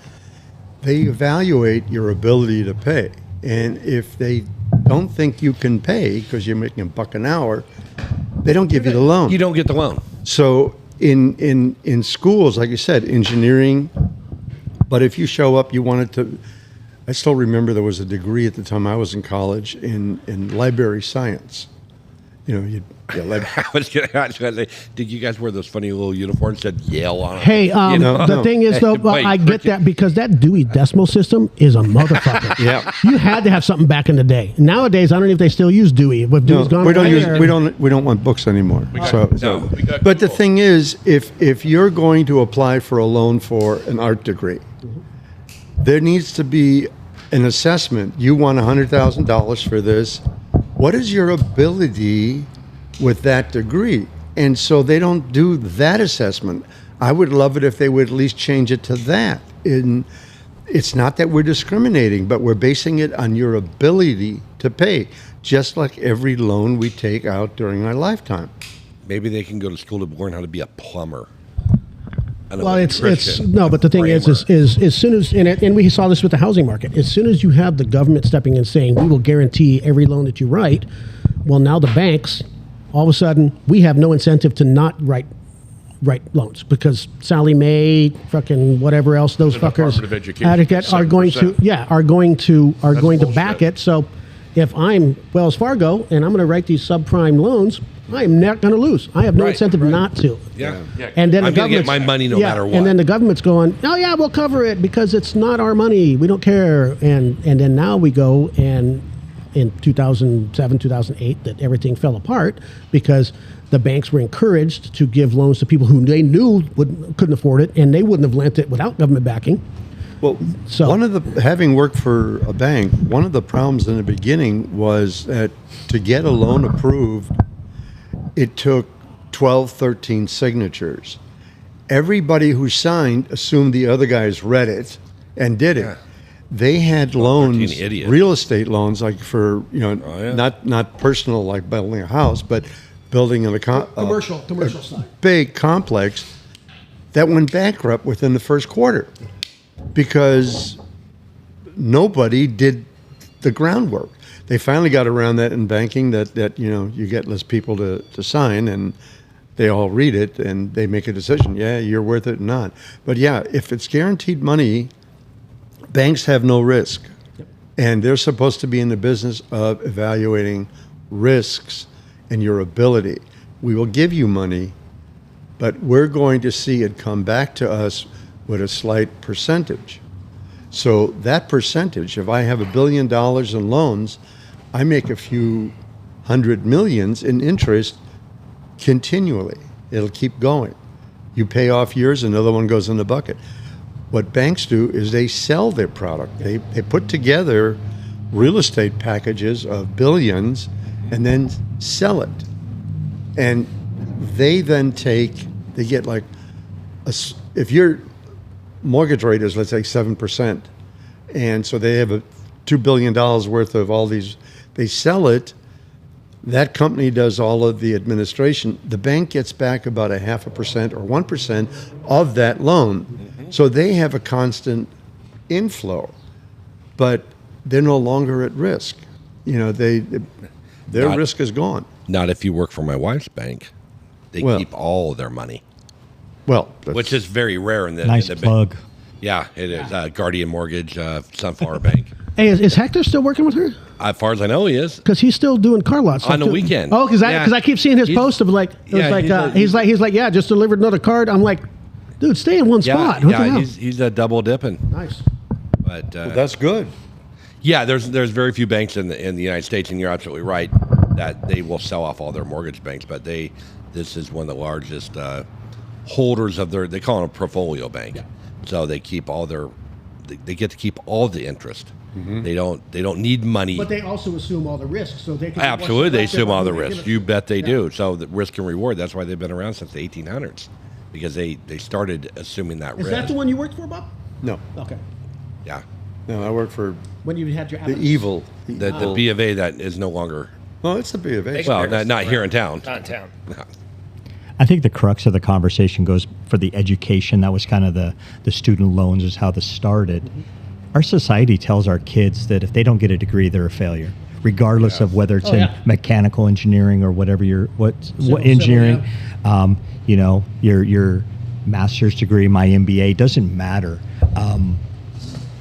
Speaker 7: they evaluate your ability to pay. And if they don't think you can pay because you're making $1 an hour, they don't give you the loan.
Speaker 4: You don't get the loan.
Speaker 7: So in schools, like you said, engineering, but if you show up, you wanted to. I still remember there was a degree at the time I was in college in library science. You know,
Speaker 4: I was going to say, did you guys wear those funny little uniforms that said Yale on them?
Speaker 5: Hey, the thing is, though,
Speaker 4: Wait,
Speaker 5: I get that because that Dewey Decimal System is a motherfucker.
Speaker 7: Yeah.
Speaker 5: You had to have something back in the day. Nowadays, I don't know if they still use Dewey. With
Speaker 7: No,
Speaker 5: Dewey's gone
Speaker 7: we don't
Speaker 5: away,
Speaker 7: use
Speaker 5: or-
Speaker 7: we don't want books anymore.
Speaker 6: We got
Speaker 7: But the
Speaker 6: Google.
Speaker 7: thing is, if you're going to apply for a loan for an art degree, there needs to be an assessment. You want $100,000 for this. What is your ability with that degree? And so they don't do that assessment. I would love it if they would at least change it to that. It's not that we're discriminating, but we're basing it on your ability to pay, just like every loan we take out during our lifetime.
Speaker 4: Maybe they can go to school to learn how to be a plumber.
Speaker 5: Well, it's no, but the thing is as soon as and we saw this with the housing market. As soon as you have the government stepping in saying we will guarantee every loan that you write, well, now the banks, all of a sudden, we have no incentive to not write loans because Sally Mae, fucking whatever else those
Speaker 6: The
Speaker 5: fuckers
Speaker 6: Department of Education,
Speaker 5: are going to
Speaker 6: 7%.
Speaker 5: are going to
Speaker 6: bullshit.
Speaker 5: back it. So if I'm Wells Fargo and I'm going to write these subprime loans, I am not going to lose. I have no incentive not to.
Speaker 4: Yeah.
Speaker 5: And then
Speaker 4: I'm
Speaker 5: the
Speaker 4: going to get
Speaker 5: government's
Speaker 4: my money no matter what.
Speaker 5: And then the government's going, oh yeah, we'll cover it because it's not our money. We don't care. And then now we go and in 2007, 2008, that everything fell apart because the banks were encouraged to give loans to people who they knew couldn't afford it, and they wouldn't have lent it without government backing.
Speaker 7: Well,
Speaker 5: So-
Speaker 7: having worked for a bank, one of the problems in the beginning was that to get a loan approved, it took 12, 13 signatures. Everybody who signed assumed the other guys read it and did it.
Speaker 4: Yeah.
Speaker 7: They had loans,
Speaker 4: 13 idiots.
Speaker 7: real estate loans, like for not personal, like building a house, but building a
Speaker 5: Commercial side.
Speaker 7: big complex that went bankrupt within the first quarter because nobody did the groundwork. They finally got around that in banking that you get less people to sign and they all read it and they make a decision. Yeah, you're worth it or not. But yeah, if it's guaranteed money, banks have no risk. And they're supposed to be in the business of evaluating risks and your ability. We will give you money, but we're going to see it come back to us with a slight percentage. So that percentage, if I have $1 billion in loans, I make a few hundred millions in interest continually. It'll keep going. You pay off yours, another one goes in the bucket. What banks do is they sell their product. They put together real estate packages of billions and then sell it. And they then they get like, if your mortgage rate is, let's say, 7%, and so they have $2 billion worth of all these, they sell it, that company does all of the administration. The bank gets back about 0.5% or 1% of that loan. So they have a constant inflow, but they're no longer at risk. Their risk is gone.
Speaker 4: Not if you work for my wife's bank. They
Speaker 7: Well-
Speaker 4: keep all of their money.
Speaker 7: Well,
Speaker 4: which is very rare in the
Speaker 9: Nice
Speaker 4: in the
Speaker 9: plug.
Speaker 4: Yeah, it is. Guardian Mortgage, Sunflower Bank.
Speaker 5: Hey, is Hector still working with her?
Speaker 4: As far as I know, he is.
Speaker 5: Because he's still doing car lots
Speaker 4: On the weekend.
Speaker 5: Oh, because
Speaker 4: Yeah.
Speaker 5: I keep seeing his
Speaker 4: He's-
Speaker 5: post of like
Speaker 4: Yeah,
Speaker 5: he's like yeah, just delivered another card. I'm like, dude, stay in one spot. What the hell?
Speaker 4: he's double dipping.
Speaker 5: Nice.
Speaker 4: But
Speaker 7: that's good.
Speaker 4: yeah, there's very few banks in the United States, and you're absolutely right that they will sell off all their mortgage banks. But this is one of the largest holders of they call it a portfolio bank. So they keep they get to keep all the interest. They don't need money.
Speaker 5: But they also assume all the risks, so they can
Speaker 4: Absolutely, they assume all the risks. You bet they do. So the risk and reward. That's why they've been around since the 1800s, because they started assuming that
Speaker 5: Is
Speaker 4: risk.
Speaker 5: that the one you worked for, Bob?
Speaker 7: No,
Speaker 5: Okay.
Speaker 4: Yeah,
Speaker 7: no, I work for
Speaker 5: When you had your
Speaker 7: the evil.
Speaker 4: the B of A that is no longer.
Speaker 7: Well, it's the B of A.
Speaker 4: Well, not here in town.
Speaker 8: Not in town.
Speaker 9: I think the crux of the conversation goes for the education. That was kind of the student loans is how this started. Our society tells our kids that if they don't get a degree, they're a failure, regardless of whether it's in mechanical engineering or whatever what engineering. You know, your master's degree, my MBA, doesn't matter.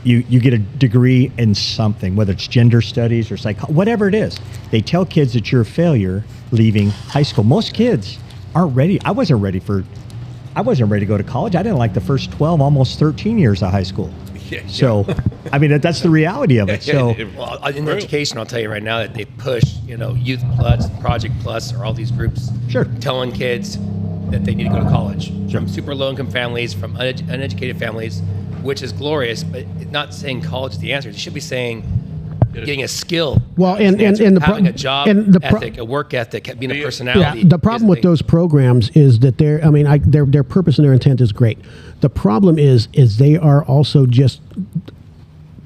Speaker 9: You get a degree in something, whether it's gender studies or whatever it is. They tell kids that you're a failure leaving high school. Most kids aren't ready. I wasn't ready to go to college. I didn't like the first 12, almost 13 years of high school. So, I mean, that's the reality of it. So,
Speaker 8: Well, in education, I'll tell you right now that they push, Youth Plus, Project Plus, or all these groups telling kids that they need to go to college from super low-income families, from uneducated families, which is glorious, but not saying college is the answer. They should be saying getting a skill.
Speaker 5: Well,
Speaker 8: is
Speaker 5: and
Speaker 8: the answer.
Speaker 5: the
Speaker 8: having a job ethic, a work ethic, being a personality.
Speaker 5: Yeah, the problem with those programs is that their purpose and their intent is great. The problem is they are also just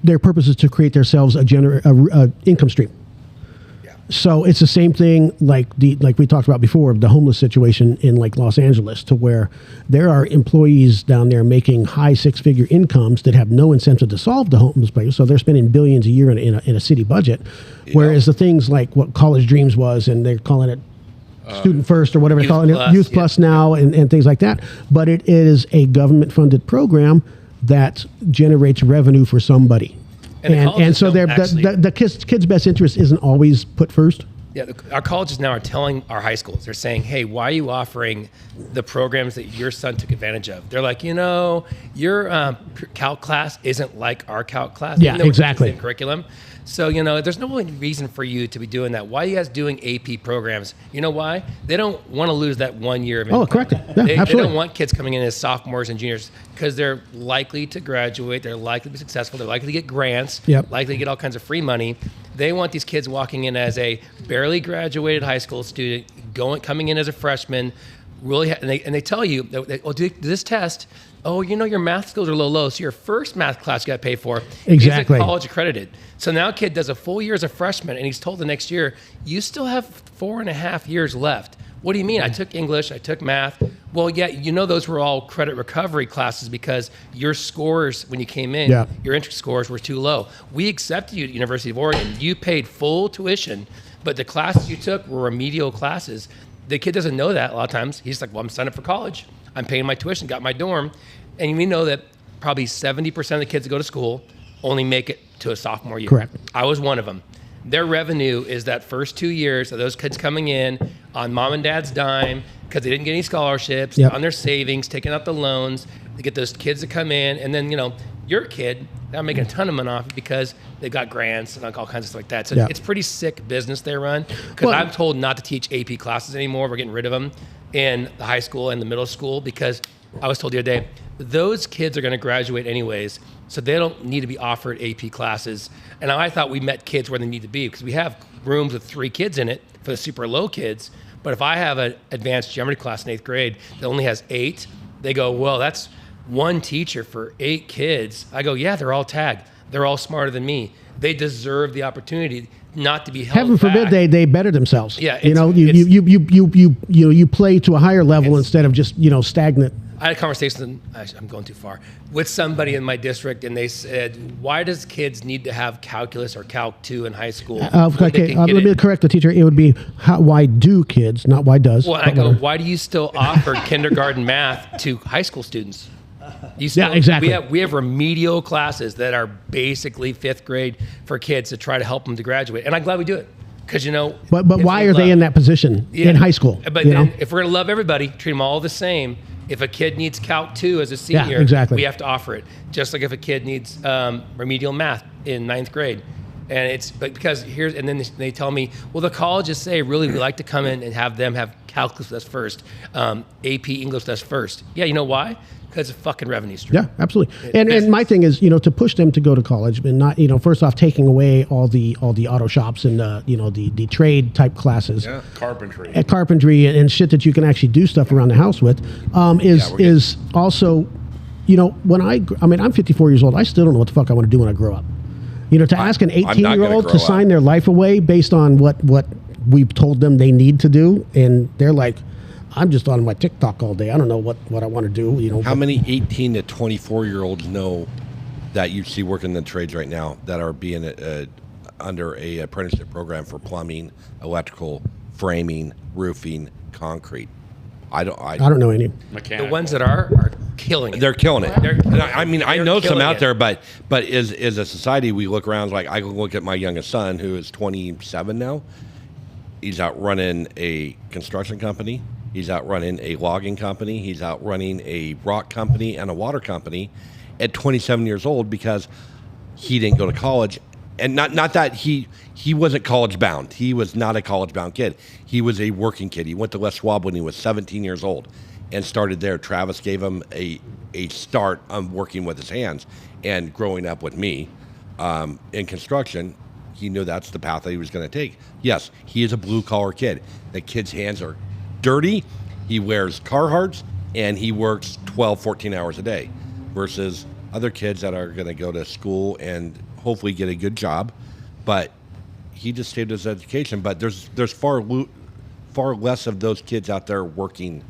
Speaker 5: their purpose is to create themselves a income stream. So it's the same thing like we talked about before, the homeless situation in like Los Angeles, to where there are employees down there making high six-figure incomes that have no incentive to solve the homeless problem. So they're spending billions a year in a city budget, whereas the things like what College Dreams was, and they're calling it Student First or whatever they're calling it, Youth Plus now, and things like that. But it is a government-funded program that generates revenue for somebody. And so the kids' best interest isn't always put first.
Speaker 8: Yeah, our colleges now are telling our high schools, they're saying, hey, why are you offering the programs that your son took advantage of? They're like, your calc class isn't like our calc class.
Speaker 5: Yeah, exactly.
Speaker 8: The same curriculum. So, there's no really reason for you to be doing that. Why are you guys doing AP programs? You know why? They don't want to lose that 1 year of income.
Speaker 5: Oh, correct. Yeah,
Speaker 8: They
Speaker 5: absolutely.
Speaker 8: don't want kids coming in as sophomores and juniors because they're likely to graduate. They're likely to be successful. They're likely to get grants. Likely to get all kinds of free money. They want these kids walking in as a barely graduated high school student, coming in as a freshman, really, and they tell you, do this test. Oh, your math skills are low, so your first math class you got to pay for
Speaker 5: Exactly.
Speaker 8: isn't college accredited. So now a kid does a full year as a freshman, and he's told the next year, you still have 4.5 years left. What do you mean? I took English, I took math. Well, yeah, those were all credit recovery classes because your scores when you came in, your entry scores were too low. We accepted you at University of Oregon. You paid full tuition, but the classes you took were remedial classes. The kid doesn't know that a lot of times. He's like, well, I'm signed up for college. I'm paying my tuition, got my dorm. And we know that probably 70% of the kids that go to school only make it to a sophomore year.
Speaker 5: Correct.
Speaker 8: I was one of them. Their revenue is that first 2 years of those kids coming in on mom and dad's dime because they didn't get any scholarships, on their savings, taking out the loans. They get those kids to come in, and then, your kid, they're making a ton of money off it because they've got grants and all kinds of stuff like that. So it's pretty sick business they run because I'm told not to teach AP classes anymore. We're getting rid of them in the high school and the middle school because I was told the other day, those kids are going to graduate anyways, so they don't need to be offered AP classes. And I thought we met kids where they need to be because we have rooms with 3 kids in it for the super low kids. But if I have an advanced geometry class in 8th grade that only has 8, they go, well, that's one teacher for 8 kids. I go, yeah, they're all tagged. They're all smarter than me. They deserve the opportunity not to be held
Speaker 5: Heaven forbid
Speaker 8: back.
Speaker 5: they better themselves.
Speaker 8: Yeah,
Speaker 5: you play to a higher level instead of just stagnant.
Speaker 8: I had a conversation, I'm going too far, with somebody in my district, and they said, why does kids need to have calculus or Calc 2 in high school?
Speaker 5: Okay, let me correct the teacher. It would be, why do kids, not why does.
Speaker 8: Well, I go, why do you still offer kindergarten math to high school students? Yeah,
Speaker 5: exactly.
Speaker 8: We have remedial classes that are basically 5th grade for kids to try to help them to graduate. And I'm glad we do it. Because,
Speaker 5: But why are they in that position in high school?
Speaker 8: But then if we're going to love everybody, treat them all the same. If a kid needs Calc 2 as a senior, we have to offer it. Just like if a kid needs remedial math in 9th grade. And then they tell me, well, the colleges say, really, we like to come in and have them have calculus that's first, AP English that's first. Yeah, you know why? Because it's a fucking revenue stream.
Speaker 5: Yeah, absolutely. And my thing is, to push them to go to college, and not, first off, taking away all the auto shops and the trade type classes, carpentry and shit that you can actually do stuff around the house with, is also, when I'm 54 years old, I still don't know what the fuck I want to do when I grow up. To ask an 18-year-old to sign their life away based on what we've told them they need to do, and they're like, I'm just on my TikTok all day. I don't know what I want to do.
Speaker 4: How many 18 to 24-year-olds know that you see working in the trades right now that are being under a apprenticeship program for plumbing, electrical, framing, roofing, concrete? I don't
Speaker 5: know any.
Speaker 8: Mechanical. The ones that are killing it.
Speaker 4: They're killing it. I know some out there, but as a society, we look around. Like I look at my youngest son, who is 27 now. He's out running a construction company. He's out running a logging company. He's out running a rock company and a water company at 27 years old because he didn't go to college. And not that he wasn't college bound. He was not a college bound kid. He was a working kid. He went to Les Schwab when he was 17 years old and started there. Travis gave him a start on working with his hands and growing up with me in construction. He knew that's the path that he was going to take. Yes, he is a blue collar kid. The kid's hands are dirty. He wears Carhartts and he works 12, 14 hours a day versus other kids that are going to go to school and hopefully get a good job. But he just saved his education. But there's far less of those kids out there working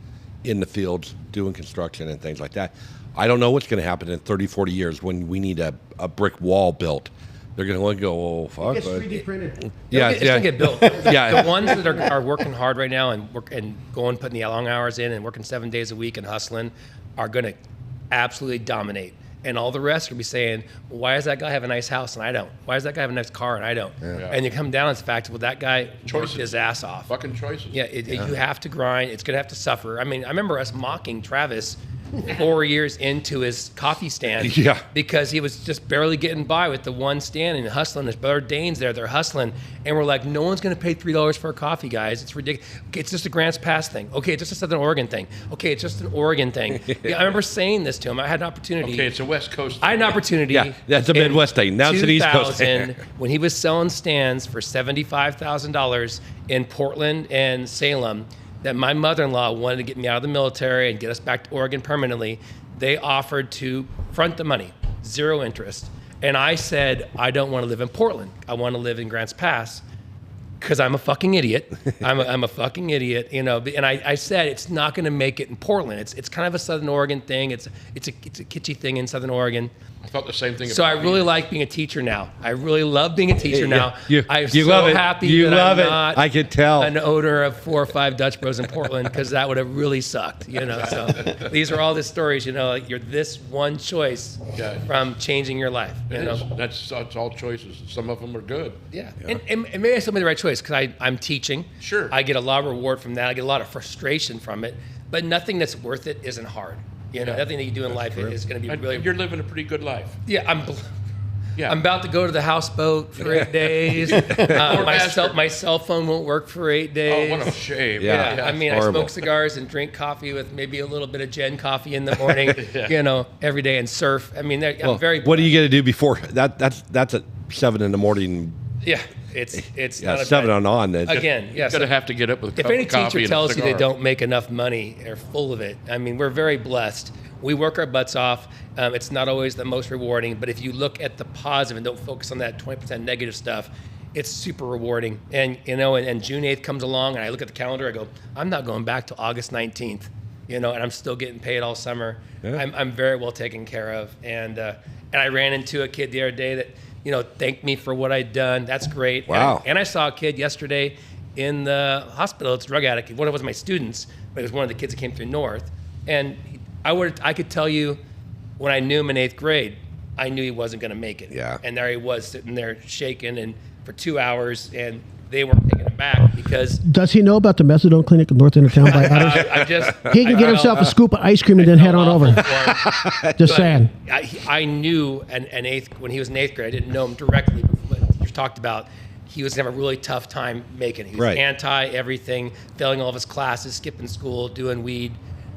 Speaker 4: in the fields, doing construction and things like that. I don't know what's going to happen in 30, 40 years when we need a brick wall built. They're going to look and go, oh, fuck.
Speaker 5: It's 3D printed.
Speaker 8: It's going to get built. The ones that are working hard right now and putting the long hours in and working 7 days a week and hustling are going to absolutely dominate. And all the rest are going to be saying, well, why does that guy have a nice house and I don't? Why does that guy have a nice car and I don't? Yeah. And you come down to the fact, well, that guy worked his ass off.
Speaker 6: Fucking choices.
Speaker 8: Yeah, you have to grind. It's going to have to suffer. I mean, I remember us mocking Travis 4 years into his coffee stand because he was just barely getting by with the one stand and hustling. His brother Dane's there, they're hustling. And we're like, no one's going to pay $3 for a coffee, guys. It's ridiculous. Okay, it's just a Grants Pass thing. Okay, it's just a Southern Oregon thing. Okay, it's just an Oregon thing. I remember saying this to him. I had an opportunity.
Speaker 6: Okay, it's a West Coast thing.
Speaker 8: I had an opportunity.
Speaker 4: Yeah, that's a Midwest thing. Now it's an East Coast thing.
Speaker 8: When he was selling stands for $75,000 in Portland and Salem, that my mother-in-law wanted to get me out of the military and get us back to Oregon permanently, they offered to front the money, 0 interest. And I said, I don't want to live in Portland. I want to live in Grants Pass because I'm a fucking idiot. I'm a fucking idiot, And I said, it's not going to make it in Portland. It's kind of a Southern Oregon thing. It's a kitschy thing in Southern Oregon.
Speaker 6: I thought the same thing.
Speaker 8: So I really like being a teacher now. I really love being a teacher now. I'm
Speaker 4: you
Speaker 8: so
Speaker 4: love it.
Speaker 8: happy
Speaker 4: you
Speaker 8: that
Speaker 4: love
Speaker 8: I'm
Speaker 4: it.
Speaker 8: not
Speaker 4: I can tell.
Speaker 8: an owner of 4 or 5 Dutch Bros in Portland because that would have really sucked. So these are all the stories. Like you're this one choice from changing your life.
Speaker 6: That's all choices. Some of them are good.
Speaker 8: Yeah. And maybe I still made the right choice because I'm teaching.
Speaker 6: Sure.
Speaker 8: I get a lot of reward from that. I get a lot of frustration from it. But nothing that's worth it isn't hard. Nothing that you do in life is going to be really.
Speaker 6: You're living a pretty good life.
Speaker 8: Yeah, I'm about to go to the houseboat for 8 days. My cell phone won't work for 8 days.
Speaker 6: Oh, what a shame.
Speaker 8: Yeah. I mean, horrible. I smoke cigars and drink coffee with maybe a little bit of Gen coffee in the morning, every day and surf. I mean, I'm very blessed.
Speaker 4: What are you going to do before that? That's at 7 in the morning.
Speaker 8: Yeah. It's not
Speaker 4: 7 on.
Speaker 8: Again, yes.
Speaker 6: You're going to have to get up with a cup
Speaker 8: of coffee.
Speaker 6: If any teacher
Speaker 8: tells you they don't make enough money, they're full of it. I mean, we're very blessed. We work our butts off. It's not always the most rewarding, but if you look at the positive and don't focus on that 20% negative stuff, it's super rewarding. And and June 8th comes along, and I look at the calendar. I go, I'm not going back till August 19th. and I'm still getting paid all summer. I'm very well taken care of. And I ran into a kid the other day that, thanked me for what I'd done. That's great.
Speaker 4: Wow.
Speaker 8: And I saw a kid yesterday in the hospital. It's a drug addict. One of it was my students, but it was one of the kids that came through North. And I could tell you when I knew him in 8th grade, I knew he wasn't going to make it.
Speaker 4: Yeah.
Speaker 8: And there he was sitting there shaking and for 2 hours, and they weren't taking him back because.
Speaker 5: Does he know about the methadone clinic in north end of town by others? He can get himself a scoop of ice cream and then head on over. Just saying.
Speaker 8: I knew when he was in 8th grade, I didn't know him directly, but you talked about he was going to have a really tough time making it. He was anti everything, failing all of his classes, skipping school, doing weed.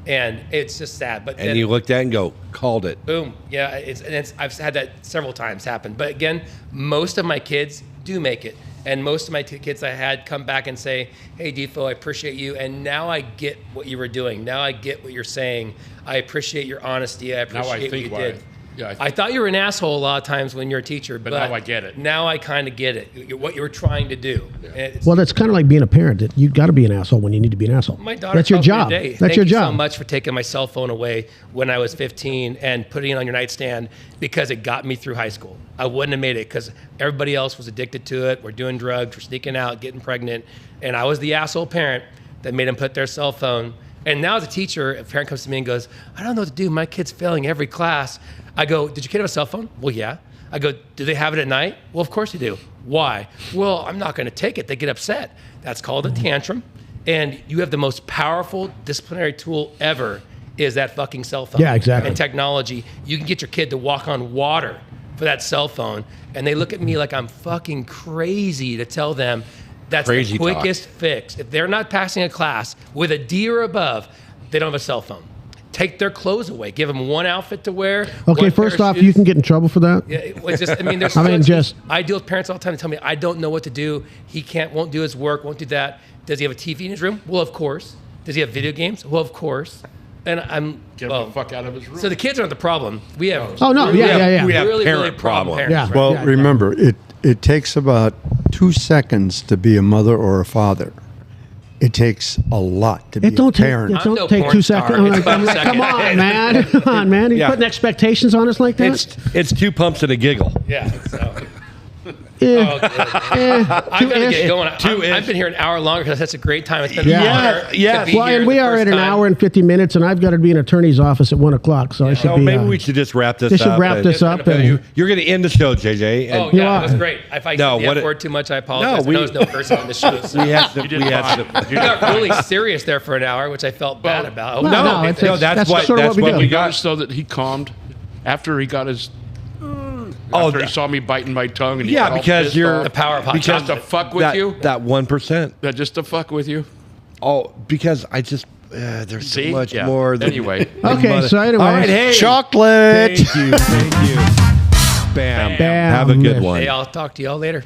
Speaker 8: And it's just sad. But
Speaker 4: And you looked at it and go, called it.
Speaker 8: Boom. Yeah, I've had that several times happen. But again, most of my kids do make it. And most of my kids I had come back and say, hey, Defo, I appreciate you. And now I get what you were doing. Now I get what you're saying. I appreciate your honesty. I appreciate what you did.
Speaker 6: Yeah,
Speaker 8: I thought you were an asshole a lot of times when you're a teacher, but
Speaker 6: now I get it.
Speaker 8: Now I kind of get it. What you were trying to do. Yeah.
Speaker 5: Well, that's kind of like being a parent. You got to be an asshole when you need to be an asshole.
Speaker 8: My daughter
Speaker 5: that's your job.
Speaker 8: That's
Speaker 5: your
Speaker 8: Thank you
Speaker 5: job.
Speaker 8: so much for taking my cell phone away when I was 15 and putting it on your nightstand because it got me through high school. I wouldn't have made it because everybody else was addicted to it. We're doing drugs. We're sneaking out, getting pregnant. And I was the asshole parent that made them put their cell phone. And now as a teacher, a parent comes to me and goes, I don't know what to do. My kid's failing every class. I go, did your kid have a cell phone? Well, yeah. I go, do they have it at night? Well, of course they do. Why? Well, I'm not going to take it. They get upset. That's called a tantrum. And you have the most powerful disciplinary tool ever is that fucking cell phone.
Speaker 5: Yeah, exactly.
Speaker 8: And technology. You can get your kid to walk on water for that cell phone. And they look at me like I'm fucking crazy to tell them that's
Speaker 4: Crazy
Speaker 8: the quickest fix. If they're not passing a class with a D or above, they don't have a cell phone. Take their clothes away. Give them one outfit to wear.
Speaker 5: Okay, first off, you can get in trouble for that.
Speaker 8: Yeah, it's just. I mean, there's. I deal with parents all the time. They tell me I don't know what to do. He won't do his work. Won't do that. Does he have a TV in his room? Well, of course. Does he have video games? Well, of course. And
Speaker 6: get him the fuck out of his room.
Speaker 8: So the kids aren't the problem. We have.
Speaker 5: Oh no!
Speaker 8: We have
Speaker 4: parent
Speaker 8: really
Speaker 4: problem.
Speaker 8: parents.
Speaker 5: Yeah.
Speaker 8: Right?
Speaker 7: Well, remember, it takes about 2 seconds to be a mother or a father. It takes a lot to be a parent.
Speaker 5: It don't
Speaker 8: no
Speaker 5: take
Speaker 8: porn
Speaker 5: 2
Speaker 8: star.
Speaker 5: seconds.
Speaker 8: It's about a second.
Speaker 5: Come on, man. Come on, man. You putting expectations on us like that?
Speaker 4: It's 2 pumps and a giggle.
Speaker 8: Yeah. So.
Speaker 5: Eh,
Speaker 8: I'm gonna get going. I've been here an hour longer because that's a great time. It's been an honor to be
Speaker 5: Well,
Speaker 8: here
Speaker 5: and we
Speaker 8: the
Speaker 5: are
Speaker 8: first
Speaker 5: at an
Speaker 8: time.
Speaker 5: hour and 50 minutes, and I've got to be in an attorney's office at 1 o'clock, so I should be.
Speaker 4: Maybe we should just wrap this up.
Speaker 5: They should wrap this up. And,
Speaker 4: You're going to end the show, JJ.
Speaker 8: Oh
Speaker 4: And
Speaker 8: yeah, that was great. If I
Speaker 4: No,
Speaker 8: said
Speaker 4: what
Speaker 8: the
Speaker 4: it-
Speaker 8: F word too much, I apologize.
Speaker 4: No,
Speaker 8: No, there was no person on the show. So.
Speaker 4: we have to.
Speaker 8: We got really serious there for an hour, which I felt bad about.
Speaker 5: No, it's-
Speaker 4: that's
Speaker 5: sort of what we do.
Speaker 6: You noticed though that he calmed after he got his. After he saw me biting my tongue, and he got all
Speaker 4: because
Speaker 6: pissed
Speaker 4: you're
Speaker 6: off.
Speaker 8: The power of hot
Speaker 6: Just to
Speaker 8: chocolate.
Speaker 6: fuck with you.
Speaker 4: That 1%.
Speaker 6: That just to fuck with you.
Speaker 4: Oh, because I just there's so
Speaker 6: See?
Speaker 4: much
Speaker 6: Yeah.
Speaker 4: more. Than,
Speaker 6: Anyway.
Speaker 5: okay, so anyway.
Speaker 4: All right, hey,
Speaker 7: Chocolate.
Speaker 4: Thank you. Bam.
Speaker 5: Bam.
Speaker 4: Have a good one.
Speaker 8: Hey, I'll talk to y'all later.